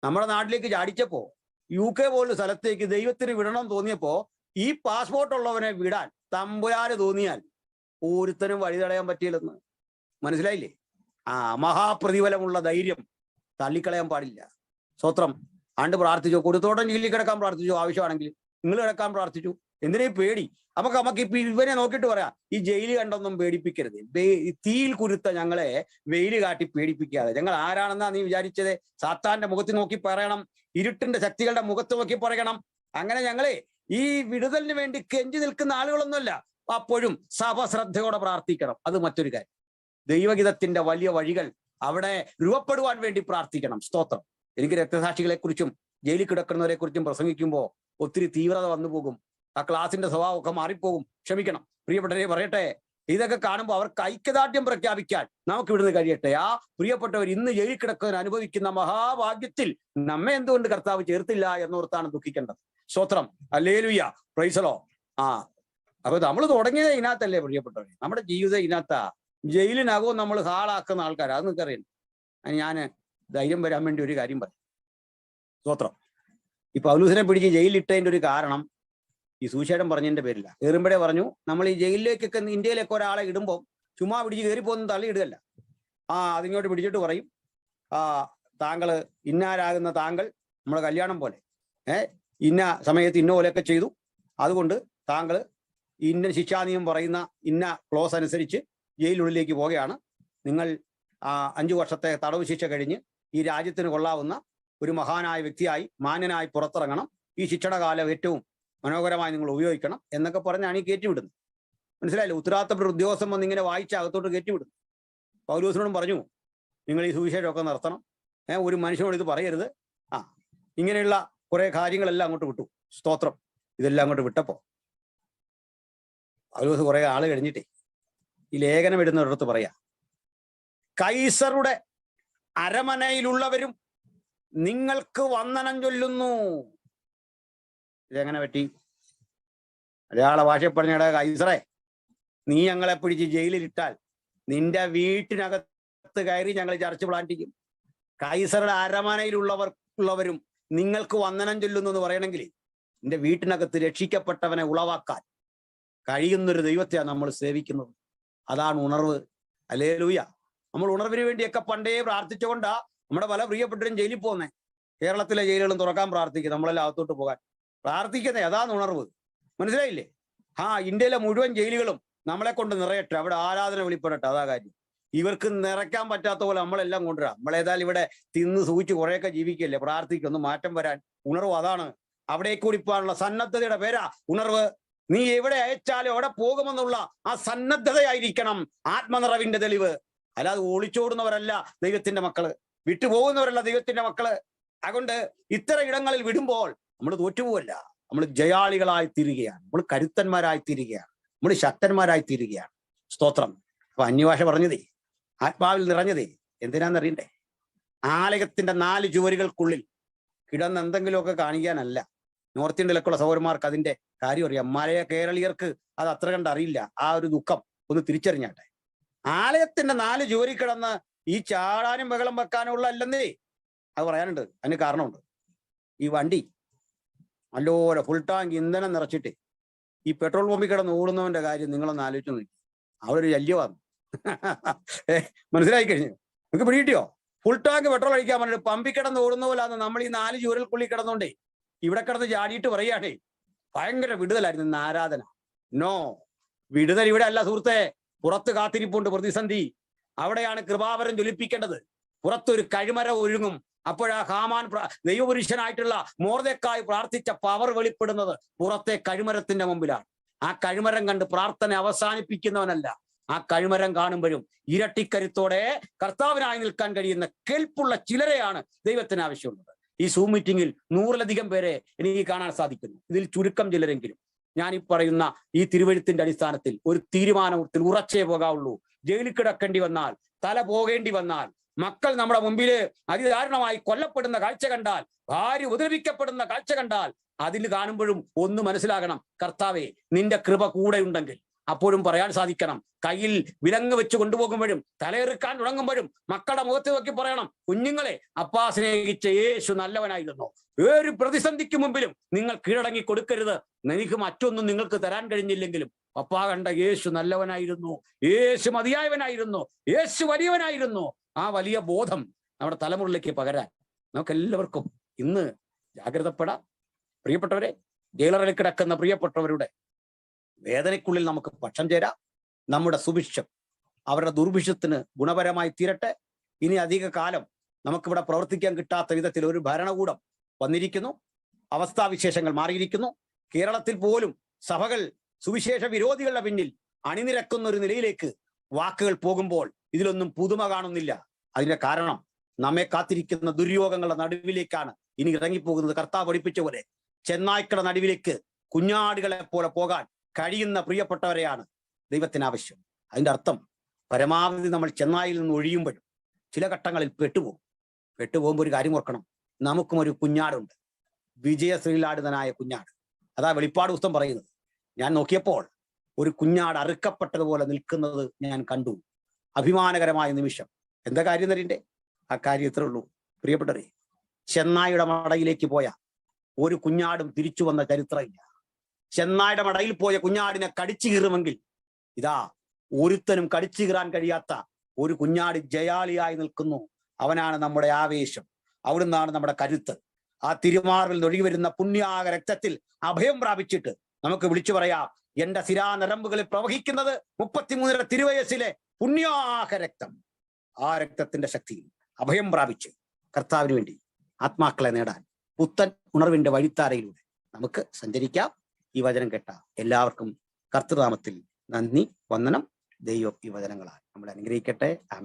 നമ്മുടെ നാട്ടിലേക്ക് ചാടിച്ചപ്പോ UK പോലുള്ള സ്ഥലത്തേക്ക് ദൈവത്തിന് വിടണം തോന്നിയപ്പോ ഈ പാസ്പോർട്ട് ഉള്ളവനെ വിടാൻ തമ്പുരാന് തോന്നിയാൽ ഒരുത്തനും വഴി തടയാൻ പറ്റിയില്ലെന്ന്. മനസ്സിലായില്ലേ? മഹാപ്രതിഫലമുള്ള ധൈര്യം തള്ളിക്കളയാൻ പാടില്ല. സ്വത്രം ആണ്ട് പ്രാർത്ഥിച്ചോ, കൊടുത്തോട്ടം ജയിലിൽ കിടക്കാൻ പ്രാർത്ഥിച്ചോ, ആവശ്യമാണെങ്കിൽ നിങ്ങൾ കിടക്കാൻ പ്രാർത്ഥിച്ചു. എന്തിനാ പേടി? നമുക്ക് ഇപ്പൊ ഇവനെ നോക്കിയിട്ട് പറയാം, ഈ ജയില് കണ്ടൊന്നും പേടിപ്പിക്കരുത്. തീയിൽ കുരുത്ത ഞങ്ങളെ വെയിൽ കാട്ടി പേടിപ്പിക്കാതെ. ഞങ്ങൾ ആരാണെന്നാ നീ വിചാരിച്ചത്? സാത്താന്റെ മുഖത്ത് നോക്കി പറയണം, ഇരുട്ടിന്റെ ശക്തികളുടെ മുഖത്ത് നോക്കി പറയണം. അങ്ങനെ ഞങ്ങളെ ഈ വിടുതലിന് വേണ്ടി കെഞ്ചി നിൽക്കുന്ന ആളുകളൊന്നുമല്ല. അപ്പോഴും സഭ ശ്രദ്ധയോടെ പ്രാർത്ഥിക്കണം. അത് മറ്റൊരു കാര്യം. ദൈവഗീതത്തിന്റെ വലിയ വഴികൾ അവിടെ രൂപപ്പെടുവാൻ വേണ്ടി പ്രാർത്ഥിക്കണം. സ്തോത്രം. എനിക്ക് രക്തസാക്ഷികളെ കുറിച്ചും ജയിലിൽ കിടക്കുന്നവരെ കുറിച്ചും പ്രസംഗിക്കുമ്പോൾ ഒത്തിരി തീവ്രത വന്നു പോകും. ആ ക്ലാസിന്റെ സ്വഭാവമൊക്കെ മാറിപ്പോകും. ക്ഷമിക്കണം പ്രിയപ്പെട്ടവരെ. പറയട്ടെ, ഇതൊക്കെ കാണുമ്പോൾ അവർക്ക് ഐക്യദാർഢ്യം പ്രഖ്യാപിക്കാൻ നമുക്ക് ഇവിടുന്ന് കഴിയട്ടെ. ആ പ്രിയപ്പെട്ടവർ ഇന്ന് ജയിലിൽ കിടക്കാൻ അനുഭവിക്കുന്ന മഹാഭാഗ്യത്തിൽ നമ്മെ എന്തുകൊണ്ട് കർത്താവ് ചേർത്തില്ല എന്നോർത്താണ് ദുഃഖിക്കേണ്ടത്. സ്തോത്രം, ഹല്ലേലൂയ, പ്രൈസലോ. അപ്പൊ നമ്മൾ തുടങ്ങിയത് ഇതിനകത്തല്ലേ പ്രിയപ്പെട്ടവരെ? നമ്മുടെ ജീവിതം ഇതിനകത്താ. ജയിലിനകവും നമ്മൾ ഹാളാക്കുന്ന ആൾക്കാർ. അത് നിങ്ങൾക്കറിയാം. ഞാൻ ധൈര്യം വരാൻ വേണ്ടി ഒരു കാര്യം പറയും. സ്തോത്രം. ഈ പൗലൂസിനെ പിടിച്ച് ജയിലിലിട്ടതിന്റെ ഒരു കാരണം ഈ സുവിശേഷം പറഞ്ഞതിന്റെ പേരില്ല. കയറുമ്പോഴേ പറഞ്ഞു, നമ്മൾ ഈ ജയിലിലേക്കൊക്കെ ഇന്ത്യയിലേക്ക് ഒരാളെ ഇടുമ്പോൾ ചുമ്മാ പിടിച്ച് കയറിപ്പോന്നും തള്ളിയിടുകയല്ല. അതിങ്ങോട്ട് പിടിച്ചിട്ട് പറയും, താങ്കൾ ഇന്നാരാകുന്ന താങ്കൾ നമ്മുടെ കല്യാണം പോലെ ഇന്ന സമയത്ത് ഇന്ന പോലെയൊക്കെ ചെയ്തു, അതുകൊണ്ട് താങ്കൾ ഇന്ന ശിക്ഷാനിയമം പറയുന്ന ഇന്ന ക്ലോസ് അനുസരിച്ച് ജയിലിനുള്ളിലേക്ക് പോവുകയാണ്. നിങ്ങൾ 5 വർഷത്തെ തടവ് ശിക്ഷ കഴിഞ്ഞ് ഈ രാജ്യത്തിന് കൊള്ളാവുന്ന ഒരു മഹാനായ വ്യക്തിയായി മാന്യനായി പുറത്തിറങ്ങണം. ഈ ശിക്ഷണ കാലം ഏറ്റവും മനോഹരമായി നിങ്ങൾ ഉപയോഗിക്കണം എന്നൊക്കെ പറഞ്ഞാണ് ഈ കയറ്റിവിടുന്നത്. മനസ്സിലായില്ലേ? ഉത്തരവാദിത്തപ്പെട്ട ഉദ്യോഗസ്ഥൻ വന്ന് ഇങ്ങനെ വായിച്ച അകത്തോട്ട് കയറ്റിവിടുന്നു. പൗലോസിനോടും പറഞ്ഞു, നിങ്ങൾ ഈ സുവിശേഷമൊക്കെ നിർത്തണം, ഒരു മനുഷ്യനോട് ഇത് പറയരുത്. ഇങ്ങനെയുള്ള കുറെ കാര്യങ്ങളെല്ലാം അങ്ങോട്ട് വിട്ടു. സ്തോത്രം. ഇതെല്ലാം അങ്ങോട്ട് വിട്ടപ്പോ പൗലോസ് കുറെ ആള് കഴിഞ്ഞിട്ടേ ഈ ലേഖനം ഇടുന്നവരടുത്ത് പറയാ, കൈസറുടെ അരമനയിലുള്ളവരും നിങ്ങൾക്ക് വന്ദനം ചൊല്ലുന്നു. ഇതെങ്ങനെ പറ്റി? മലയാള ഭാഷ പറഞ്ഞ കൈസറെ, നീ ഞങ്ങളെ പിടിച്ച് ജയിലിലിട്ടാൽ നിന്റെ വീട്ടിനകത്ത് കയറി ഞങ്ങൾ ചർച്ച പ്ലാൻ ചെയ്യും. കൈസറുടെ അരമനയിലുള്ളവരും നിങ്ങൾക്ക് വന്ദനം ചൊല്ലുന്നു എന്ന് പറയണമെങ്കിൽ നിന്റെ വീട്ടിനകത്ത് രക്ഷിക്കപ്പെട്ടവനെ ഉളവാക്കാൻ കഴിയുന്നൊരു ദൈവത്തെയാണ് നമ്മൾ സേവിക്കുന്നത്. അതാണ് ഉണർവ്. ഹല്ലേലൂയ. നമ്മൾ ഉണർവിന് വേണ്ടിയൊക്കെ പണ്ടേ പ്രാർത്ഥിച്ചുകൊണ്ടാ നമ്മുടെ പല പ്രിയപ്പെട്ടവരും ജയിലിൽ പോകുന്നേ. കേരളത്തിലെ ജയിലുകളും തുറക്കാൻ പ്രാർത്ഥിക്കും, നമ്മളെല്ലാം അകത്തോട്ട് പോകാൻ പ്രാർത്ഥിക്കുന്നേ. അതാണ് ഉണർവ്. മനസ്സിലായില്ലേ? ഇന്ത്യയിലെ മുഴുവൻ ജയിലുകളും നമ്മളെ കൊണ്ട് നിറയട്ടെ, അവിടെ ആരാധന വെളിപ്പെടട്ടെ. അതാ കാര്യം. ഇവർക്ക് നിറയ്ക്കാൻ പറ്റാത്ത പോലെ നമ്മളെല്ലാം കൊണ്ടുവരാം. നമ്മളേതായാലും ഇവിടെ തിന്ന് സൂചിച്ച് കുറേയൊക്കെ ജീവിക്കല്ലേ. പ്രാർത്ഥിക്കൊന്ന് മാറ്റം വരാൻ. ഉണർവ് അതാണ്. അവിടേക്ക് കുടിപ്പാനുള്ള സന്നദ്ധതയുടെ പേരാ ഉണർവ്. നീ എവിടെ അയച്ചാലും അവിടെ പോകുമെന്നുള്ള ആ സന്നദ്ധതയായിരിക്കണം ആത്മനിറവിന്റെ തെളിവ്. അല്ലാതെ ഒളിച്ചോടുന്നവരല്ല ദൈവത്തിന്റെ മക്കള്, വിട്ടുപോകുന്നവരല്ല ദൈവത്തിന്റെ മക്കള്. അതുകൊണ്ട് ഇത്തരം ഇടങ്ങളിൽ വിടുമ്പോൾ നമ്മൾ തോറ്റുപോവല്ല, നമ്മൾ ജയാളികളായി തീരുകയാണ്, നമ്മൾ കരുത്തന്മാരായി തീരുകയാണ്, നമ്മൾ ശക്തന്മാരായി തീരുകയാണ്. സ്തോത്രം. അപ്പൊ അന്യഭാഷ പറഞ്ഞതേ, ആത്മാവിൽ നിറഞ്ഞതേ എന്തിനാന്നറിയണ്ടേ? ആലയത്തിന്റെ 4 ചുവരുകൾക്കുള്ളിൽ കിടന്ന് എന്തെങ്കിലുമൊക്കെ കാണിക്കാനല്ല. നോർത്ത് ഇന്ത്യയിലൊക്കെയുള്ള സഹോദരന്മാർക്ക് അതിന്റെ കാര്യം അറിയാം. മലയ കേരളീയർക്ക് അത് അത്ര കണ്ട് അറിയില്ല. ആ ഒരു ദുഃഖം ഒന്ന് തിരിച്ചറിഞ്ഞാട്ടെ. ആലയത്തിന്റെ 4 ചുവരിൽ കിടന്ന് ഈ ചാടാനും ബഹളം വെക്കാനുള്ള അല്ലെന്നേ അത് പറയാനുണ്ട്. അതിന് കാരണമുണ്ട്. ഈ വണ്ടി നല്ലപോലെ ഫുൾ ടാങ്ക് ഇന്ധനം നിറച്ചിട്ട് ഈ പെട്രോൾ പമ്പിൽ കിടന്ന് ഓടുന്നവന്റെ കാര്യം നിങ്ങളൊന്ന് ആലോചിച്ച് നോക്കി. അവിടെ ഒരു ശല്യമാണ്. മനസ്സിലായി കഴിഞ്ഞു? നിങ്ങൾക്ക് പിടികിട്ടിയോ? ഫുൾ ടാങ്ക് പെട്രോൾ അടിക്കാൻ പറഞ്ഞിട്ട് പമ്പിൽ കിടന്ന് ഓടുന്ന പോലാന്ന് നമ്മൾ ഈ 4 ചുവരൽക്കുള്ളിൽ കിടന്നോണ്ടേ ഇവിടെ കിടന്ന് ചാടിയിട്ട് പറയാണേ ഭയങ്കര വിടുതലായിരുന്നു ഇന്ന് ആരാധന. നോ, വിടുതൽ ഇവിടെ അല്ല സുഹൃത്തെ. പുറത്ത് കാത്തിരിപ്പുണ്ട് പ്രതിസന്ധി. അവിടെയാണ് കൃപാവരം ജ്വലിപ്പിക്കേണ്ടത്. പുറത്തൊരു കഴിമര ഒഴുങ്ങും. അപ്പോഴാ ഹാമാൻ ദൈവപുരുഷനായിട്ടുള്ള മോർദെഖായി പ്രാർത്ഥിച്ച പവർ വെളിപ്പെടുന്നത് പുറത്തെ കഴിമരത്തിന്റെ മുമ്പിലാണ്. ആ കഴിമരം കണ്ട് പ്രാർത്ഥന അവസാനിപ്പിക്കുന്നവനല്ല, ആ കഴിമരം കാണുമ്പോഴും ഇരട്ടിക്കരുത്തോടെ കർത്താവിനായി നിൽക്കാൻ കഴിയുന്ന കേൾപ്പുള്ള ചിലരെയാണ് ദൈവത്തിന് ആവശ്യമുള്ളത്. ഈ സൂം മീറ്റിംഗിൽ 100-ലധികം പേരെ എനിക്ക് കാണാൻ സാധിക്കുന്നു. ഇതിൽ ചുരുക്കം ചിലരെങ്കിലും ഞാൻ ഈ പറയുന്ന ഈ തിരുവഴുത്തിന്റെ അടിസ്ഥാനത്തിൽ ഒരു തീരുമാനത്തിൽ ഉറച്ചേ പോകാവുള്ളൂ. ജയിലിൽ കിടക്കേണ്ടി വന്നാൽ, തല പോകേണ്ടി വന്നാൽ, മക്കൾ നമ്മുടെ മുമ്പില് അതിദാരുണമായി കൊല്ലപ്പെടുന്ന കാഴ്ച കണ്ടാൽ, ഭാര്യ ഉപദ്രവിക്കപ്പെടുന്ന കാഴ്ച കണ്ടാൽ, അതിന് കാണുമ്പോഴും ഒന്ന് മനസ്സിലാകണം, കർത്താവേ നിന്റെ കൃപ കൂടെ ഉണ്ടെങ്കിൽ. അപ്പോഴും പറയാൻ സാധിക്കണം, കയ്യിൽ വിലങ്ങ് വെച്ച് കൊണ്ടുപോകുമ്പോഴും തലയെറുക്കാൻ തുടങ്ങുമ്പോഴും മക്കളുടെ മുഖത്ത് നോക്കി പറയണം, കുഞ്ഞുങ്ങളെ അപ്പാ സ്നേഹിച്ച യേശു നല്ലവനായിരുന്നു. ഒരു പ്രതിസന്ധിക്ക് മുമ്പിലും നിങ്ങൾ കീഴടങ്ങി കൊടുക്കരുത്. എനിക്ക് മറ്റൊന്നും നിങ്ങൾക്ക് തരാൻ കഴിഞ്ഞില്ലെങ്കിലും അപ്പാ കണ്ട യേശു നല്ലവനായിരുന്നു, യേശു മതിയായവനായിരുന്നു, യേശു വലിയവനായിരുന്നു. ആ വലിയ ബോധം നമ്മുടെ തലമുറയിലേക്ക് പകരാൻ നമുക്ക് എല്ലാവർക്കും ഇന്ന് ജാഗ്രതപ്പെടാം. പ്രിയപ്പെട്ടവരെ, ജയിലറിൽ കിടക്കുന്ന പ്രിയപ്പെട്ടവരുടെ വേദനയ്ക്കുള്ളിൽ നമുക്ക് പക്ഷം ചേരാം. നമ്മുടെ സുഭിക്ഷം അവരുടെ ദുർഭിക്ഷത്തിന് ഗുണപരമായി തീരട്ടെ. ഇനി അധിക കാലം നമുക്കിവിടെ പ്രവർത്തിക്കാൻ കിട്ടാത്ത വിധത്തിൽ ഒരു ഭരണകൂടം വന്നിരിക്കുന്നു. അവസ്ഥാവിശേഷങ്ങൾ മാറിയിരിക്കുന്നു. കേരളത്തിൽ പോലും സഭകൾ സുവിശേഷ വിരോധികളുടെ പിന്നിൽ അണിനിരക്കുന്ന ഒരു നിലയിലേക്ക് വാക്കുകൾ പോകുമ്പോൾ ഇതിലൊന്നും പുതുമ കാണുന്നില്ല. അതിന്റെ കാരണം നമ്മെ കാത്തിരിക്കുന്ന ദുര്യോഗങ്ങളുടെ നടുവിലേക്കാണ് ഇനി ഇറങ്ങിപ്പോകുന്നത്. കർത്താവ് പഠിപ്പിച്ച പോലെ ചെന്നായ്ക്കളുടെ നടുവിലേക്ക് കുഞ്ഞാടുകളെ പോലെ പോകാൻ കഴിയുന്ന പ്രിയപ്പെട്ടവരെയാണ് ദൈവത്തിന് ആവശ്യം. അതിന്റെ അർത്ഥം പരമാവധി നമ്മൾ ചെന്നായിൽ നിന്ന് ഒഴിയുമ്പോഴും ചില ഘട്ടങ്ങളിൽ പെട്ടുപോകുമ്പോൾ ഒരു കാര്യം ഓർക്കണം, നമുക്കും ഒരു കുഞ്ഞാടുണ്ട്, വിജയശ്രീലാടിതനായ കുഞ്ഞാട്. അതാ വെളിപ്പാട് പുസ്തകം പറയുന്നത്. ഞാൻ നോക്കിയപ്പോൾ ഒരു കുഞ്ഞാട് അറുക്കപ്പെട്ടതുപോലെ നിൽക്കുന്നത് ഞാൻ കണ്ടു. അഭിമാനകരമായ നിമിഷം. എന്താ കാര്യം തരീണ്ടേ? ആ കാര്യം ഇത്രേ ഉള്ളൂ പ്രിയപ്പെട്ടവരെ. ചെന്നായുടെ മടയിലേക്ക് പോയ ഒരു കുഞ്ഞാടും തിരിച്ചു വന്ന ചരിത്രമില്ല. ചെന്നായുടെ മടയിൽ പോയ കുഞ്ഞാടിനെ കടിച്ചു കീറുമെങ്കിൽ ഇതാ ഒരുത്തനും കടിച്ചു കീറാൻ കഴിയാത്ത ഒരു കുഞ്ഞാട് ജയാളിയായി നിൽക്കുന്നു. അവനാണ് നമ്മുടെ ആവേശം, അവിടുന്നാണ് നമ്മുടെ കരുത്ത്. ആ തിരുമാർവിൽ ഒഴുകി വരുന്ന പുണ്യാക രക്തത്തിൽ അഭയം പ്രാപിച്ചിട്ട് നമുക്ക് വിളിച്ചു പറയാം, എന്റെ സിരാനരമ്പുകളിൽ പ്രവഹിക്കുന്നത് 33 തിരുവയസ്സിലെ പുണ്യാക രക്തം. ആ രക്തത്തിന്റെ ശക്തിയിൽ അഭയം പ്രാപിച്ച് കർത്താവിന് വേണ്ടി ആത്മാക്കളെ നേടാൻ പുത്തൻ ഉണർവിന്റെ വഴിത്താരയിലൂടെ നമുക്ക് സഞ്ചരിക്കാം. ഈ വചനം കേട്ട എല്ലാവർക്കും കർത്തൃനാമത്തിൽ നന്ദി, വന്ദനം. ദൈവം ഈ വചനങ്ങളാൽ നമ്മളെ അനുഗ്രഹിക്കട്ടെ. ആമേൻ.